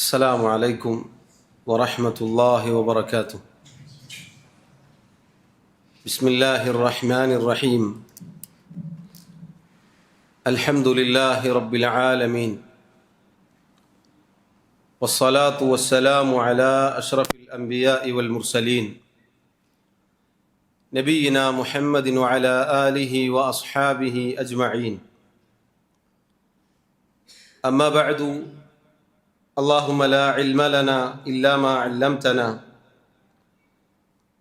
السلام عليكم ورحمة الله وبركاته. بسم الله الرحمن الرحيم. الحمد لله رب العالمين، والصلاة والسلام على أشرف الأنبياء والمرسلين نبينا محمد وعلى آله وأصحابه أجمعين. أما بعد، اللهم لا علم لنا إلا ما علمتنا،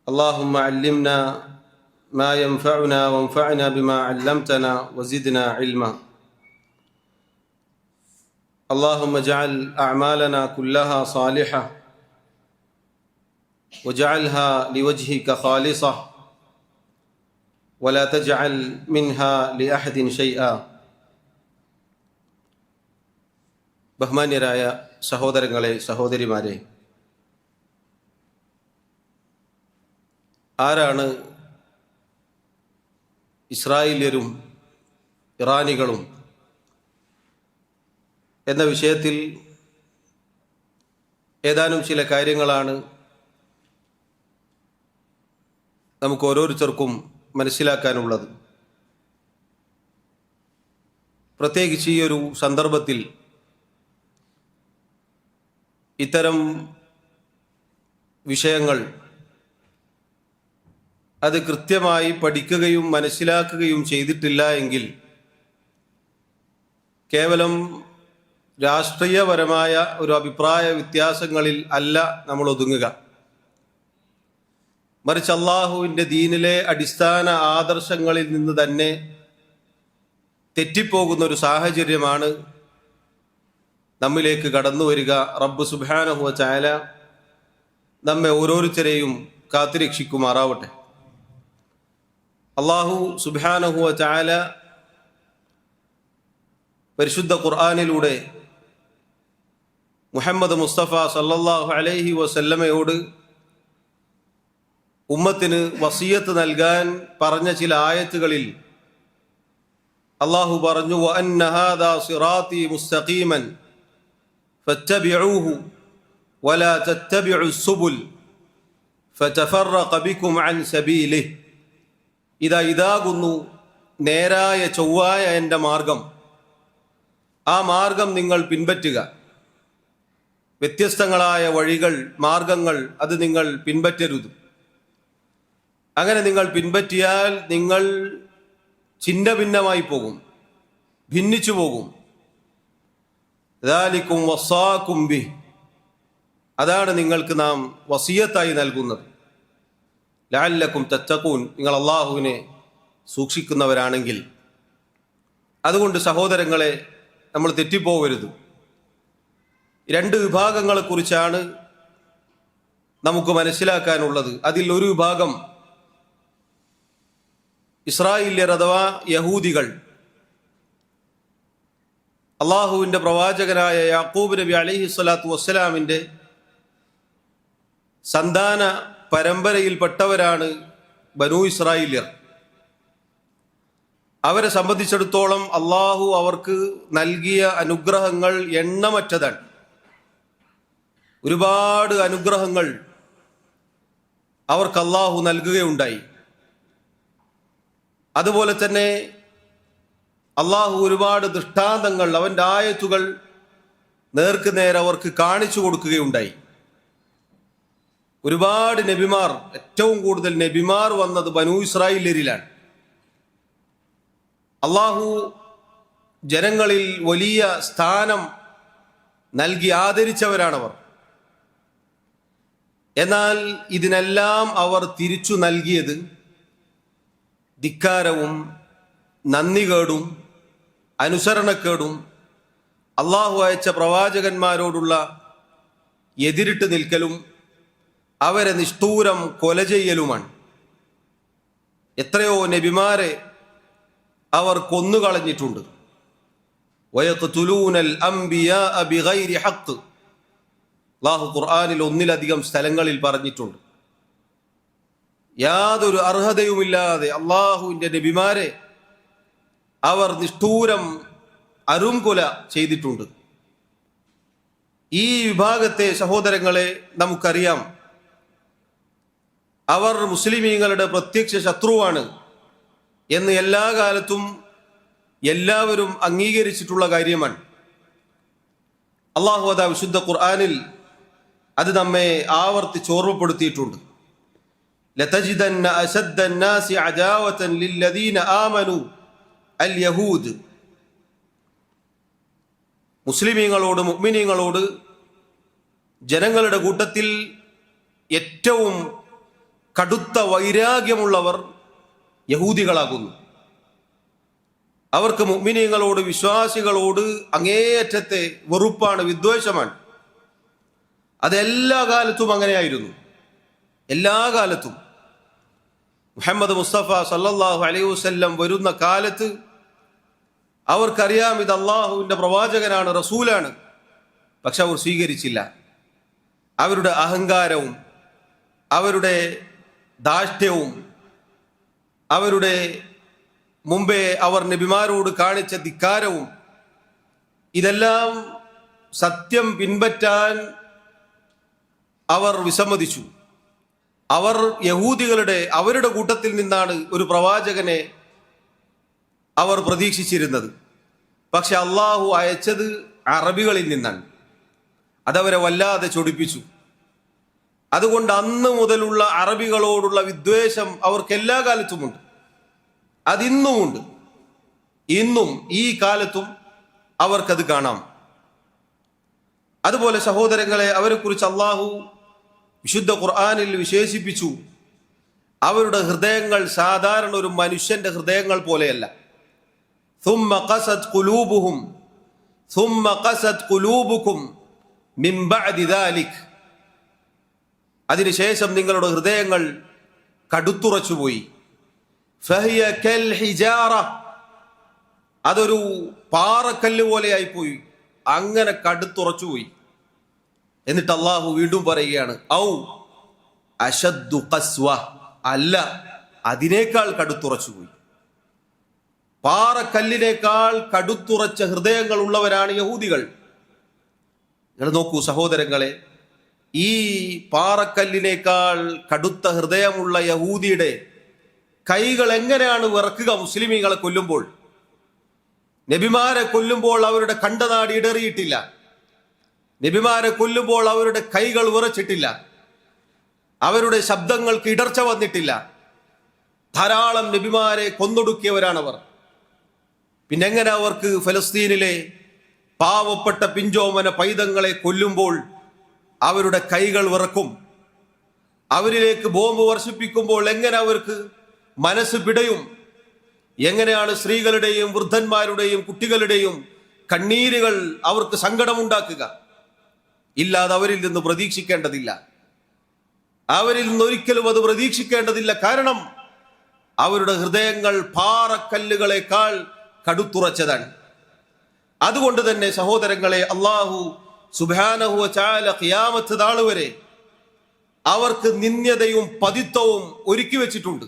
اللهم علمنا ما ينفعنا وانفعنا بما علمتنا وزدنا علما. اللهم اجعل أعمالنا كلها صالحة واجعلها لوجهك خالصة ولا تجعل منها لأحد شيئا. ബഹുമാന്യരായ സഹോദരങ്ങളെ, സഹോദരിമാരെ, ആരാണ് ഇസ്രായേല്യരും ഇറാനികളും എന്ന വിഷയത്തിൽ ഏതാനും ചില കാര്യങ്ങളാണ് നമുക്ക് ഓരോരുത്തർക്കും മനസ്സിലാക്കാനുള്ളത്. പ്രത്യേകിച്ച് ഈ ഒരു സന്ദർഭത്തിൽ ഇത്തരം വിഷയങ്ങൾ അത് കൃത്യമായി പഠിക്കുകയും മനസ്സിലാക്കുകയും ചെയ്തിട്ടില്ല എങ്കിൽ കേവലം രാഷ്ട്രീയപരമായ ഒരു അഭിപ്രായ വ്യത്യാസങ്ങളിൽ അല്ല നമ്മൾ ഒതുങ്ങുക. മറിച്ച് അള്ളാഹുവിൻ്റെ ദീനിലെ അടിസ്ഥാന ആദർശങ്ങളിൽ നിന്ന് തന്നെ തെറ്റിപ്പോകുന്ന ഒരു സാഹചര്യമാണ് നമ്മിലേക്ക് കടന്നു വരിക. റബ്ബ് സുബ്ഹാനഹു വ തആല നമ്മെ ഓരോരുത്തരെയും കാത്തുരക്ഷിക്കുമാറാവട്ടെ. അള്ളാഹു സുബ്ഹാനഹു വ തആല പരിശുദ്ധ ഖുർആനിലൂടെ മുഹമ്മദ് മുസ്തഫ സല്ലല്ലാഹു അലൈഹി വസല്ലമയോട് ഉമ്മത്തിന് വസിയത്ത് നൽകാൻ പറഞ്ഞ ചില ആയത്തുകളിൽ അള്ളാഹു പറഞ്ഞു, വഅന്ന ഹാദാ സിറാത്തി മുസ്തഖീമൻ ഫത്തബിഊഹു വലാ തത്തബിഉ സുബുൽ ഫതഫറഖ ബികും അൻ സബീലിഹി. ഇതാകുന്നു നേരായ ചൊവ്വായ എൻ്റെ മാർഗം, ആ മാർഗം നിങ്ങൾ പിൻപറ്റുക. വ്യത്യസ്തങ്ങളായ വഴികൾ, മാർഗങ്ങൾ അത് നിങ്ങൾ പിൻപറ്റരുത്. അങ്ങനെ നിങ്ങൾ പിൻപറ്റിയാൽ നിങ്ങൾ ഛിന്ന ഭിന്നമായി പോകും, ഭിന്നിച്ചു പോകും. ദാലികും വസാകും ബിഹി, അതാണ് നിങ്ങൾക്ക് നാം വസിയത്തായി നൽകുന്നത്. ലഅല്ലക്കും തത്തഖൂൻ, നിങ്ങൾ അള്ളാഹുവിനെ സൂക്ഷിക്കുന്നവരാണെങ്കിൽ. അതുകൊണ്ട് സഹോദരങ്ങളെ, നമ്മൾ തെറ്റിപ്പോകരുത്. രണ്ട് വിഭാഗങ്ങളെക്കുറിച്ചാണ് നമുക്ക് മനസ്സിലാക്കാനുള്ളത്. അതിൽ ഒരു വിഭാഗം ഇസ്രായേല്യർ അഥവാ യഹൂദികൾ. അള്ളാഹുവിൻ്റെ പ്രവാചകനായ യാക്കൂബ് നബി അലൈഹി സ്വലാത്തു വസ്സലാമിൻ്റെ സന്താന പരമ്പരയിൽപ്പെട്ടവരാണ് ബനൂ ഇസ്രായേല്യർ. അവരെ സംബന്ധിച്ചിടത്തോളം അള്ളാഹു അവർക്ക് നൽകിയ അനുഗ്രഹങ്ങൾ എണ്ണമറ്റതാണ്. ഒരുപാട് അനുഗ്രഹങ്ങൾ അവർക്ക് അള്ളാഹു നൽകുകയുണ്ടായി. അതുപോലെ തന്നെ അള്ളാഹു ഒരുപാട് ദൃഷ്ടാന്തങ്ങൾ, അവൻ്റെ ആയത്തുകൾ നേർക്ക് നേരെ അവർക്ക് കാണിച്ചു കൊടുക്കുകയുണ്ടായി. ഒരുപാട് നബിമാർ, ഏറ്റവും കൂടുതൽ നബിമാർ വന്നത് ബനൂ ഇസ്രായേല്യരിലാണ്. അള്ളാഹു ജനങ്ങളിൽ വലിയ സ്ഥാനം നൽകി ആദരിച്ചവരാണവർ. എന്നാൽ ഇതിനെല്ലാം അവർ തിരിച്ചു നൽകിയത് ധിക്കാരവും നന്ദികേടും അനുസരണക്കേടും അള്ളാഹു അയച്ച പ്രവാചകന്മാരോടുള്ള എതിരിട്ട് നിൽക്കലും അവരെ നിഷ്ഠൂരം കൊല ചെയ്യലുമാണ്. എത്രയോ നബിമാരെ അവർ കൊന്നുകളഞ്ഞിട്ടുണ്ട്. വയഖ്തുലൂനൽ അംബിയാഅ ബിഗൈരി ഹഖ്, അല്ലാഹു ഖുർആനിൽ ഒന്നിലധികം സ്ഥലങ്ങളിൽ പറഞ്ഞിട്ടുണ്ട്. യാതൊരു അർഹതയുമില്ലാതെ അള്ളാഹുവിൻ്റെ നബിമാരെ അവർ നിഷ്ഠൂരം അരുംകൊല ചെയ്തിട്ടുണ്ട്. ഈ വിഭാഗത്തെ സഹോദരങ്ങളെ നമുക്കറിയാം, അവർ മുസ്ലിമീങ്ങളുടെ പ്രത്യക്ഷ ശത്രുവാണ് എന്ന് എല്ലാ കാലത്തും എല്ലാവരും അംഗീകരിച്ചിട്ടുള്ള കാര്യമാണ്. അല്ലാഹു അതാ വിശുദ്ധ ഖുർആനിൽ അത് നമ്മെ ആവർത്തിച്ച് ഓർമ്മപ്പെടുത്തിയിട്ടുണ്ട്. ലതജിദന്ന അശദ്ദൻ നാസി അദാവതൻ ലില്ലദീന ആമനു അൽ യഹൂദ്. മുസ്ലിമീങ്ങളോട്, മുഅ്മിനീങ്ങളോട് ജനങ്ങളുടെ കൂട്ടത്തിൽ ഏറ്റവും കടുത്ത വൈരാഗ്യമുള്ളവർ യഹൂദികളാകുന്നു. അവർക്ക് മുഅ്മിനീങ്ങളോട്, വിശ്വാസികളോട് അങ്ങേയറ്റത്തെ വെറുപ്പാണ്, വിദ്വേഷമാണ്. അതെല്ലാ കാലത്തും അങ്ങനെയായിരുന്നു. എല്ലാ കാലത്തും മുഹമ്മദ് മുസ്തഫ സല്ലല്ലാഹു അലൈഹി വസല്ലം വരുന്ന കാലത്ത് അവർക്കറിയാം ഇത് അള്ളാഹുവിൻ്റെ പ്രവാചകനാണ്, റസൂലാണ്. പക്ഷെ അവർ സ്വീകരിച്ചില്ല. അവരുടെ അഹങ്കാരവും അവരുടെ ധാർഷ്ട്യവും അവരുടെ മുമ്പേ അവർ നബിമാരോട് കാണിച്ച ധിക്കാരവും ഇതെല്ലാം സത്യം പിൻപറ്റാൻ അവർ വിസമ്മതിച്ചു. അവർ യഹൂദികളുടെ അവരുടെ കൂട്ടത്തിൽ നിന്നാണ് ഒരു പ്രവാചകനെ അവർ പ്രതീക്ഷിച്ചിരുന്നത്. പക്ഷെ അള്ളാഹു അയച്ചത് അറബികളിൽ നിന്നാണ്. അതവരെ വല്ലാതെ ചൊടിപ്പിച്ചു. അതുകൊണ്ട് അന്ന് മുതലുള്ള അറബികളോടുള്ള വിദ്വേഷം അവർക്ക് എല്ലാ കാലത്തുമുണ്ട്. അതിന്നുമുണ്ട്. ഇന്നും ഈ കാലത്തും അവർക്കത് കാണാം. അതുപോലെ സഹോദരങ്ങളെ, അവരെക്കുറിച്ച് അള്ളാഹു വിശുദ്ധ ഖുർആനിൽ വിശേഷിപ്പിച്ചു, അവരുടെ ഹൃദയങ്ങൾ സാധാരണ ഒരു മനുഷ്യന്റെ ഹൃദയങ്ങൾ പോലെയല്ല. ثم قست قلوبهم ثم قست قلوبكم من بعد ذلك. അതിനുശേഷം നിങ്ങളുടെ ഹൃദയങ്ങൾ കടുത്തുറച്ചുപോയി. فهي كالحجارة. അതൊരു പാറക്കല്ല് പോലെയായിപ്പോയി, അങ്ങനെ കടുത്തുറച്ചുപോയി. എന്നിട്ട് അള്ളാഹു വീണ്ടും പറയുകയാണ്, ഔ അശദ്ദു ഖസ്വ. അല്ല, അതിനേക്കാൾ കടുത്തുറച്ചുപോയി. പാറക്കല്ലിനേക്കാൾ കടുത്തുറച്ച ഹൃദയങ്ങൾ ഉള്ളവരാണ് യഹൂദികൾ. നിങ്ങൾ നോക്കൂ സഹോദരങ്ങളെ, ഈ പാറക്കല്ലിനേക്കാൾ കടുത്ത ഹൃദയമുള്ള യഹൂദിയുടെ കൈകൾ എങ്ങനെയാണ് വിറക്കുക? മുസ്ലിമീങ്ങളെ കൊല്ലുമ്പോൾ, നബിമാരെ കൊല്ലുമ്പോൾ അവരുടെ കണ്ടനാടി ഇടറിയിട്ടില്ല. നബിമാരെ കൊല്ലുമ്പോൾ അവരുടെ കൈകൾ വിറച്ചിട്ടില്ല. അവരുടെ ശബ്ദങ്ങൾക്ക് ഇടർച്ച വന്നിട്ടില്ല. ധാരാളം നബിമാരെ കൊന്നൊടുക്കിയവരാണവർ. പിന്നെങ്ങനെ അവർക്ക് ഫലസ്തീനിലെ പാവപ്പെട്ട പിഞ്ചോമന പൈതങ്ങളെ കൊല്ലുമ്പോൾ അവരുടെ കൈകൾ വിറക്കും? അവരിലേക്ക് ബോംബ് വർഷിപ്പിക്കുമ്പോൾ എങ്ങനെ അവർക്ക് മനസ്സ് പിടയും? എങ്ങനെയാണ് സ്ത്രീകളുടെയും വൃദ്ധന്മാരുടെയും കുട്ടികളുടെയും കണ്ണീരുകൾ അവർക്ക് സങ്കടമുണ്ടാക്കുക? ഇല്ലാതെ അവരിൽ നിന്ന് പ്രതീക്ഷിക്കേണ്ടതില്ല. അവരിൽ നിന്ന് ഒരിക്കലും അത് പ്രതീക്ഷിക്കേണ്ടതില്ല. കാരണം അവരുടെ ഹൃദയങ്ങൾ പാറക്കല്ലുകളെക്കാൾ കടുത്തുറച്ചതാണ്. അതുകൊണ്ട് തന്നെ സഹോദരങ്ങളെ, അല്ലാഹു സുബ്ഹാനഹു വ തആല ഖിയാമത്ത് നാൾ വരെ അവർക്ക് നിന്ദ്യതയും പതിത്വവും ഒരുക്കി വെച്ചിട്ടുണ്ട്.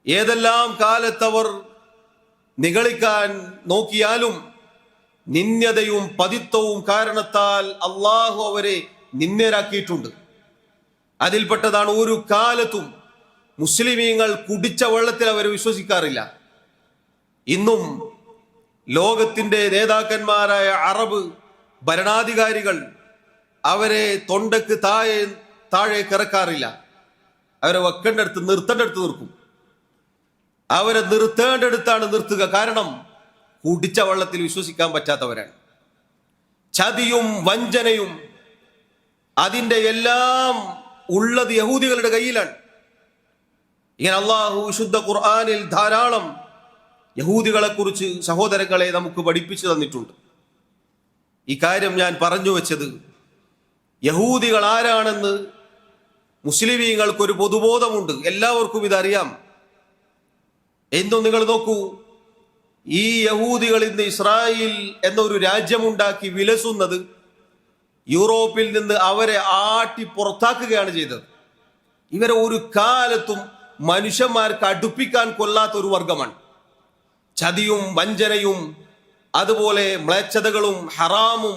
ഏതെല്ലാം കാലത്തവർ നിഗളിക്കാൻ നോക്കിയാലും നിന്ദ്യതയും പതിത്വവും കാരണത്താൽ അള്ളാഹു അവരെ നിന്ദ്യരാക്കിയിട്ടുണ്ട്. അതിൽപ്പെട്ടതാണ്, ഒരു കാലത്തും മുസ്ലിമീങ്ങൾ കുടിച്ച വെള്ളത്തിൽ അവർ വിശ്വസിക്കാറില്ല. ഇന്നും ലോകത്തിന്റെ നേതാക്കന്മാരായ അറബ് ഭരണാധികാരികൾ അവരെ തൊണ്ടക്ക് താഴെ കിറക്കാറില്ല. അവരെ വെക്കേണ്ടടുത്ത് നിർത്തേണ്ടടുത്ത് നിർക്കും. അവരെ നിർത്തേണ്ടടുത്താണ് നിർത്തുക. കാരണം കുടിച്ച വെള്ളത്തിൽ വിശ്വസിക്കാൻ പറ്റാത്തവരാണ്. ചതിയും വഞ്ചനയും അതിൻ്റെ എല്ലാം ഉള്ളത് യഹൂദികളുടെ കയ്യിലാണ്. ഇങ്ങനെ അള്ളാഹു വിശുദ്ധ ഖുർആനിൽ ധാരാളം യഹൂദികളെ കുറിച്ച് സഹോദരങ്ങളെ നമുക്ക് പഠിപ്പിച്ചു തന്നിട്ടുണ്ട്. ഈ കാര്യം ഞാൻ പറഞ്ഞു വെച്ചത്, യഹൂദികൾ ആരാണെന്ന് മുസ്ലിമീങ്ങൾക്കൊരു പൊതുബോധമുണ്ട്. എല്ലാവർക്കും ഇതറിയാം. എന്നും നിങ്ങൾ നോക്കൂ, ഈ യഹൂദികൾ ഇന്ന് ഇസ്രായേൽ എന്നൊരു രാജ്യമുണ്ടാക്കി വിലസുന്നത് യൂറോപ്പിൽ നിന്ന് അവരെ ആട്ടി പുറത്താക്കുകയാണ് ചെയ്തത്. ഇവരെ ഒരു കാലത്തും മനുഷ്യന്മാർക്ക് അടുപ്പിക്കാൻ കൊല്ലാത്ത ഒരു വർഗമാണ്. ചതിയും വഞ്ചനയും അതുപോലെ മ്ലേച്ഛതകളും ഹറാമും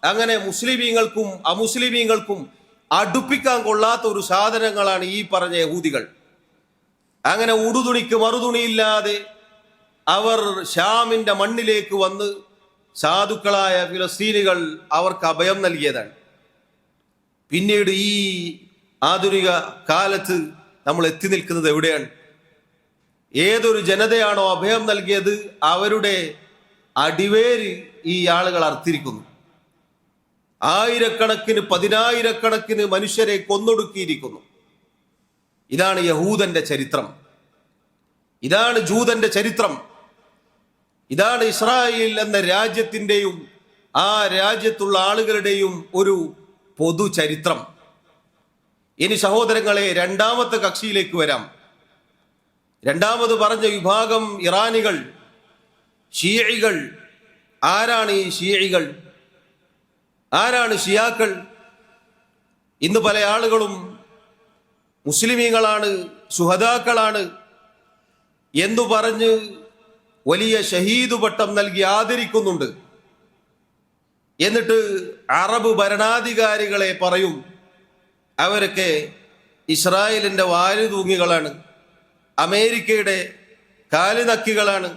അങ്ങനെ മുസ്ലിമീങ്ങൾക്കും അമുസ്ലിമീങ്ങൾക്കും അടുപ്പിക്കാൻ കൊള്ളാത്ത ഒരു സാധനങ്ങളാണ് ഈ പറഞ്ഞ യഹൂദികൾ. അങ്ങനെ ഉടുതുണിക്ക് മറുതുണിയില്ലാതെ അവർ ഷാമിന്റെ മണ്ണിലേക്ക് വന്ന് സാധുക്കളായ ഫിലസ്തീനികൾ അവർക്ക് അഭയം നൽകിയതാണ്. പിന്നീട് ഈ ആധുനിക കാലത്ത് നമ്മൾ എത്തി നിൽക്കുന്നത് എവിടെയാണ്? ഏതൊരു ജനതയാണോ അഭയം നൽകിയത് അവരുടെ അടിവേര് ഈ ആളുകൾ അർത്തിരിക്കുന്നു. ആയിരക്കണക്കിന് പതിനായിരക്കണക്കിന് മനുഷ്യരെ കൊന്നൊടുക്കിയിരിക്കുന്നു. ഇതാണ് യഹൂദന്റെ ചരിത്രം, ഇതാണ് ജൂതന്റെ ചരിത്രം, ഇതാണ് ഇസ്രായേൽ എന്ന രാജ്യത്തിന്റെയും ആ രാജ്യത്തുള്ള ആളുകളുടെയും ഒരു പൊതു ചരിത്രം. ഇനി സഹോദരങ്ങളെ, രണ്ടാമത്തെ കക്ഷിയിലേക്ക് വരാം. രണ്ടാമത് പറഞ്ഞ വിഭാഗം ഇറാനികൾ, ഷിയകൾ. ആരാണ് ഈ ഷിയകൾ? ആരാണ് ഷിയാക്കൾ? ഇന്ന് പല ആളുകളും മുസ്ലിമീങ്ങളാണ്, ശുഹദാക്കളാണ് എന്നു പറഞ്ഞ് വലിയ ഷഹീദ് പട്ടം നൽകി ആദരിക്കുന്നുണ്ട്. എന്നിട്ട് അറബ് ഭരണാധികാരികളെ പറയും അവരൊക്കെ ഇസ്രായേലിന്റെ വാലുതൂങ്ങികളാണ്, അമേരിക്കയുടെ കാലുനക്കികളാണ്.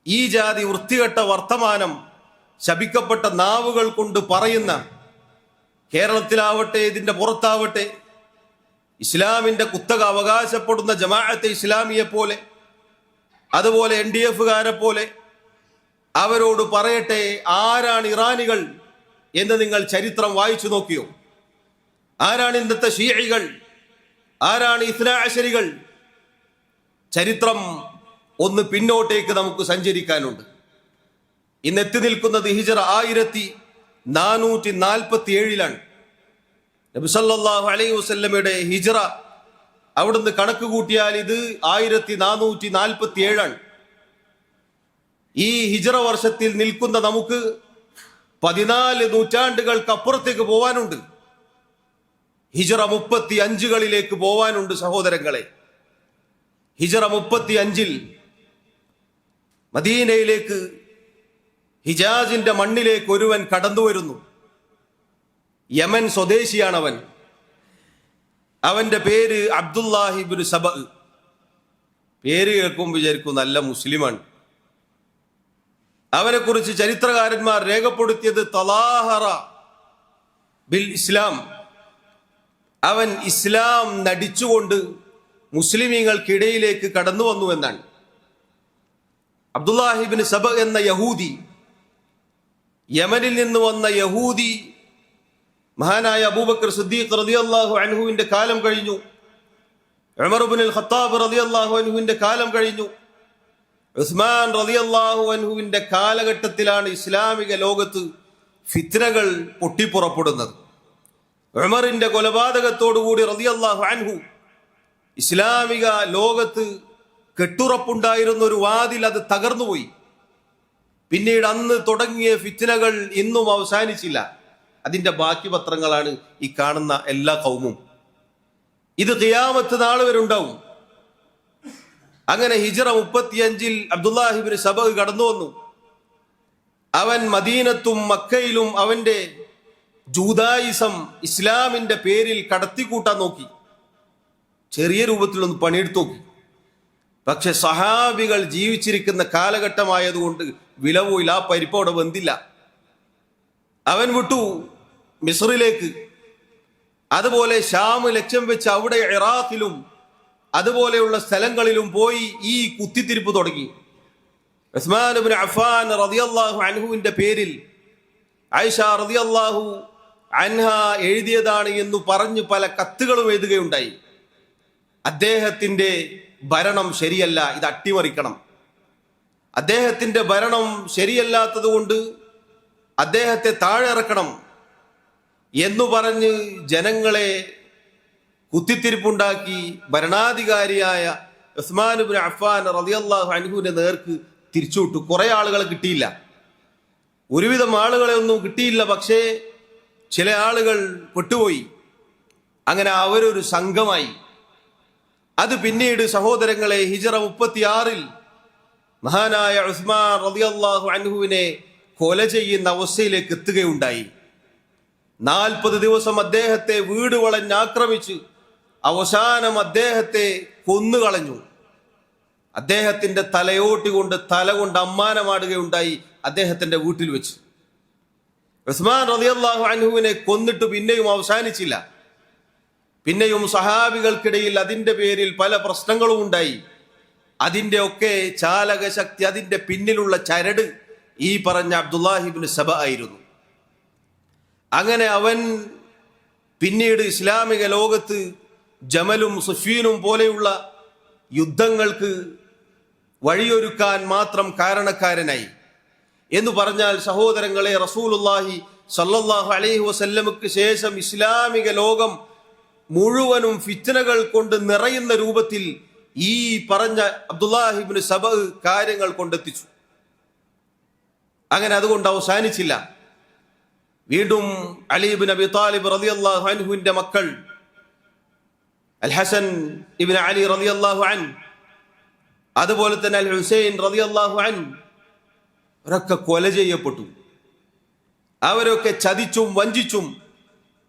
ഈ ജാതി വൃത്തികെട്ട വർത്തമാനം ശപിക്കപ്പെട്ട നാവുകൾ കൊണ്ട് പറയുന്ന കേരളത്തിലാവട്ടെ ഇതിന്റെ പുറത്താവട്ടെ ഇസ്ലാമിന്റെ കുത്തക അവകാശപ്പെടുന്ന ജമാഅത്തെ ഇസ്ലാമിയെ പോലെ, അതുപോലെ NDF-കാരെ പോലെ അവരോട് പറയട്ടെ, ആരാണ് ഇറാനികൾ എന്ന് നിങ്ങൾ ചരിത്രം വായിച്ചു നോക്കിയോ? ആരാണ് ഇന്നത്തെ ഷിയകൾ? ആരാണ് ഇസ്നാ അശരികൾ? ചരിത്രം ഒന്ന് പിന്നോട്ടേക്ക് നമുക്ക് സഞ്ചരിക്കാനുണ്ട്. ഇന്ന് എത്തി നിൽക്കുന്നത് ഹിജ്റ 1447 നബി സല്ലല്ലാഹു അലൈഹി വസല്ലമയുടെ ഹിജ്റ. അവിടുന്ന് കണക്ക് കൂട്ടിയാൽ ഇത് 1447. ഈ ഹിജ്റ വർഷത്തിൽ നിൽക്കുന്ന നമുക്ക് 14 നൂറ്റാണ്ടുകൾക്ക് അപ്പുറത്തേക്ക് പോവാനുണ്ട്. ഹിജ്റ 35കളിലേക്ക് പോവാനുണ്ട് സഹോദരങ്ങളെ. ഹിജ്റ 35 മദീനയിലേക്ക്, ഹിജാസിന്റെ മണ്ണിലേക്ക് ഒരുവൻ കടന്നു വരുന്നു. യമൻ സ്വദേശിയാണവൻ. അവന്റെ പേര് അബ്ദുല്ലാഹി ഇബ്നു സബ. പേര് കേൾക്കുമ്പോൾ വിചാരിക്കും നല്ല മുസ്ലിമാണ്. അവനെ കുറിച്ച് ചരിത്രകാരന്മാർ രേഖപ്പെടുത്തിയത് തലാഹറ ബിൽ ഇസ്ലാം. അവൻ ഇസ്ലാം നടിച്ചുകൊണ്ട് മുസ്ലിമീങ്ങൾക്കിടയിലേക്ക് കടന്നു വന്നു എന്നാണ്. അബ്ദുല്ലാഹി ഇബ്നു സബ എന്ന യഹൂദി, യമനിൽ നിന്ന് വന്ന യഹൂദി, മഹാനായ അബൂബക്കർ സിദ്ദീഖ് റളിയല്ലാഹു അൻഹുവിന്റെ കാലം കഴിഞ്ഞു, ഉമർ ഇബ്നുൽ ഖത്താബ് റളിയല്ലാഹു അൻഹുവിന്റെ കാലം കഴിഞ്ഞു, ഉസ്മാൻ റളിയല്ലാഹു അൻഹുവിന്റെ കാലഘട്ടത്തിലാണ് ഇസ്ലാമിക ലോകത്ത് ഫിത്നകൾ പൊട്ടിപ്പുറപ്പെടുന്നത്. ഉമറിന്റെ കൊലപാതകത്തോടുകൂടി റളിയല്ലാഹു അൻഹു ഇസ്ലാമിക ലോകത്ത് കെട്ടുറപ്പുണ്ടായിരുന്ന ഒരു വാതിൽ അത് തകർന്നുപോയി. പിന്നീട് അന്ന് തുടങ്ങിയ ഫിത്നകൾ ഇന്നും അവസാനിച്ചില്ല. അതിന്റെ ബാക്കി പത്രങ്ങളാണ് ഈ കാണുന്ന എല്ലാ കൗമും. ഇത് ഖിയാമത്ത് നാൾ വരെ ഉണ്ടാവും. അങ്ങനെ ഹിജ്റ 35 അബ്ദുല്ലാഹി ഇബ്നു സബ കടന്നു വന്നു. അവൻ മദീനത്തും മക്കയിലും അവന്റെ ജൂദായിസം ഇസ്ലാമിന്റെ പേരിൽ കടത്തിക്കൂട്ടാൻ നോക്കി. ചെറിയ രൂപത്തിലൊന്ന് പണിയെടുത്തു നോക്കി. പക്ഷെ സഹാബികൾ ജീവിച്ചിരിക്കുന്ന കാലഘട്ടമായതുകൊണ്ട് വില പോയില്ല, ആ പരിപ്പ് അവിടെ വെന്തില്ല. അവൻ വിട്ടു മിസ്റിലേക്ക്. അതുപോലെ ഷാം ലക്ഷ്യം വെച്ച് അവിടെ ഇറാഖിലും അതുപോലെയുള്ള സ്ഥലങ്ങളിലും പോയി ഈ കുത്തിത്തിരിപ്പ് തുടങ്ങി. ഉസ്മാൻ ഇബ്നു അഫ്ഫാൻ റളിയല്ലാഹു അൻഹുവിന്റെ പേരിൽ ആയിഷ റളിയല്ലാഹു അൻഹ എഴുതിയതാണ് എന്ന് പറഞ്ഞു പല കത്തുകളും എഴുതുകയുണ്ടായി. അദ്ദേഹത്തിന്റെ ഭരണം ശരിയല്ല, ഇത് അട്ടിമറിക്കണം. അദ്ദേഹത്തിന്റെ ഭരണം ശരിയല്ലാത്തത് കൊണ്ട് അദ്ദേഹത്തെ താഴെ ഇറക്കണം എന്നു പറഞ്ഞ് ജനങ്ങളെ കുത്തിത്തിരിപ്പുണ്ടാക്കി ഭരണാധികാരിയായ ഉസ്മാൻ ഇബ്നു അഫ്ഫാൻ റളിയല്ലാഹു അൻഹുവിന്റെ നേർക്ക് തിരിച്ചുവിട്ടു. കുറെ ആളുകളെ കിട്ടിയില്ല, ഒരുവിധം ആളുകളെ ഒന്നും കിട്ടിയില്ല. പക്ഷേ ചില ആളുകൾ പെട്ടുപോയി. അങ്ങനെ അവരൊരു സംഘമായി. അത് പിന്നീട് സഹോദരങ്ങളെ, 36 മഹാനായ ഉസ്മാൻ റളിയല്ലാഹു അൻഹുവിനെ കൊല ചെയ്യുന്ന അവസ്ഥയിലേക്ക് എത്തുകയുണ്ടായി. 40 ദിവസം അദ്ദേഹത്തെ വീട് വളഞ്ഞ് ആക്രമിച്ച് അവസാനം അദ്ദേഹത്തെ കൊന്നുകളഞ്ഞു. അദ്ദേഹത്തിന്റെ തലയോട്ടി കൊണ്ട് തല കൊണ്ട് അമ്മാനമാടുകയുണ്ടായി അദ്ദേഹത്തിന്റെ വീട്ടിൽ വെച്ച്. ഉസ്മാൻ റളിയല്ലാഹു അൻഹുവിനെ കൊന്നിട്ട് പിന്നെയും അവസാനിച്ചില്ല. പിന്നെയും സഹാബികൾക്കിടയിൽ അതിന്റെ പേരിൽ പല പ്രശ്നങ്ങളും ഉണ്ടായി. അതിന്റെ ഒക്കെ ചാലകശക്തി, അതിന്റെ പിന്നിലുള്ള ചരട് ഈ പറഞ്ഞ അബ്ദുല്ലാഹി ഇബ്നു സബ ആയിരുന്നു. അങ്ങനെ അവൻ പിന്നീട് ഇസ്ലാമിക ലോകത്ത് ജമലും സുഫീനും പോലെയുള്ള യുദ്ധങ്ങൾക്ക് വഴിയൊരുക്കാൻ മാത്രം കാരണക്കാരനായി. എന്ന് പറഞ്ഞാൽ സഹോദരങ്ങളെ, റസൂലുള്ളാഹി സല്ലല്ലാഹു അലൈഹി വസല്ലമക്ക് ശേഷം ഇസ്ലാമിക ലോകം മുഴുവനും ഫിത്നകൾ കൊണ്ട് നിറയുന്ന രൂപത്തിൽ ഈ പറഞ്ഞ അബ്ദുല്ലാഹി ഇബ്നു സബ കാര്യങ്ങൾ കൊണ്ടെത്തിച്ചു. അങ്ങനെ അതുകൊണ്ട് അവസാനിച്ചില്ല. വീണ്ടും അലി ഇബ്നു അബി ത്വാലിബ് റളിയല്ലാഹു അൻഹുവിന്റെ മക്കൾ അൽ ഹസൻ ഇബ്നു അലി റളിയല്ലാഹു അൻഹു, അതുപോലെ തന്നെ അൽ ഹുസൈൻ റളിയല്ലാഹു അൻഹു, അവരൊക്കെ കൊല ചെയ്യപ്പെട്ടു. അവരൊക്കെ ചതിച്ചും വഞ്ചിച്ചും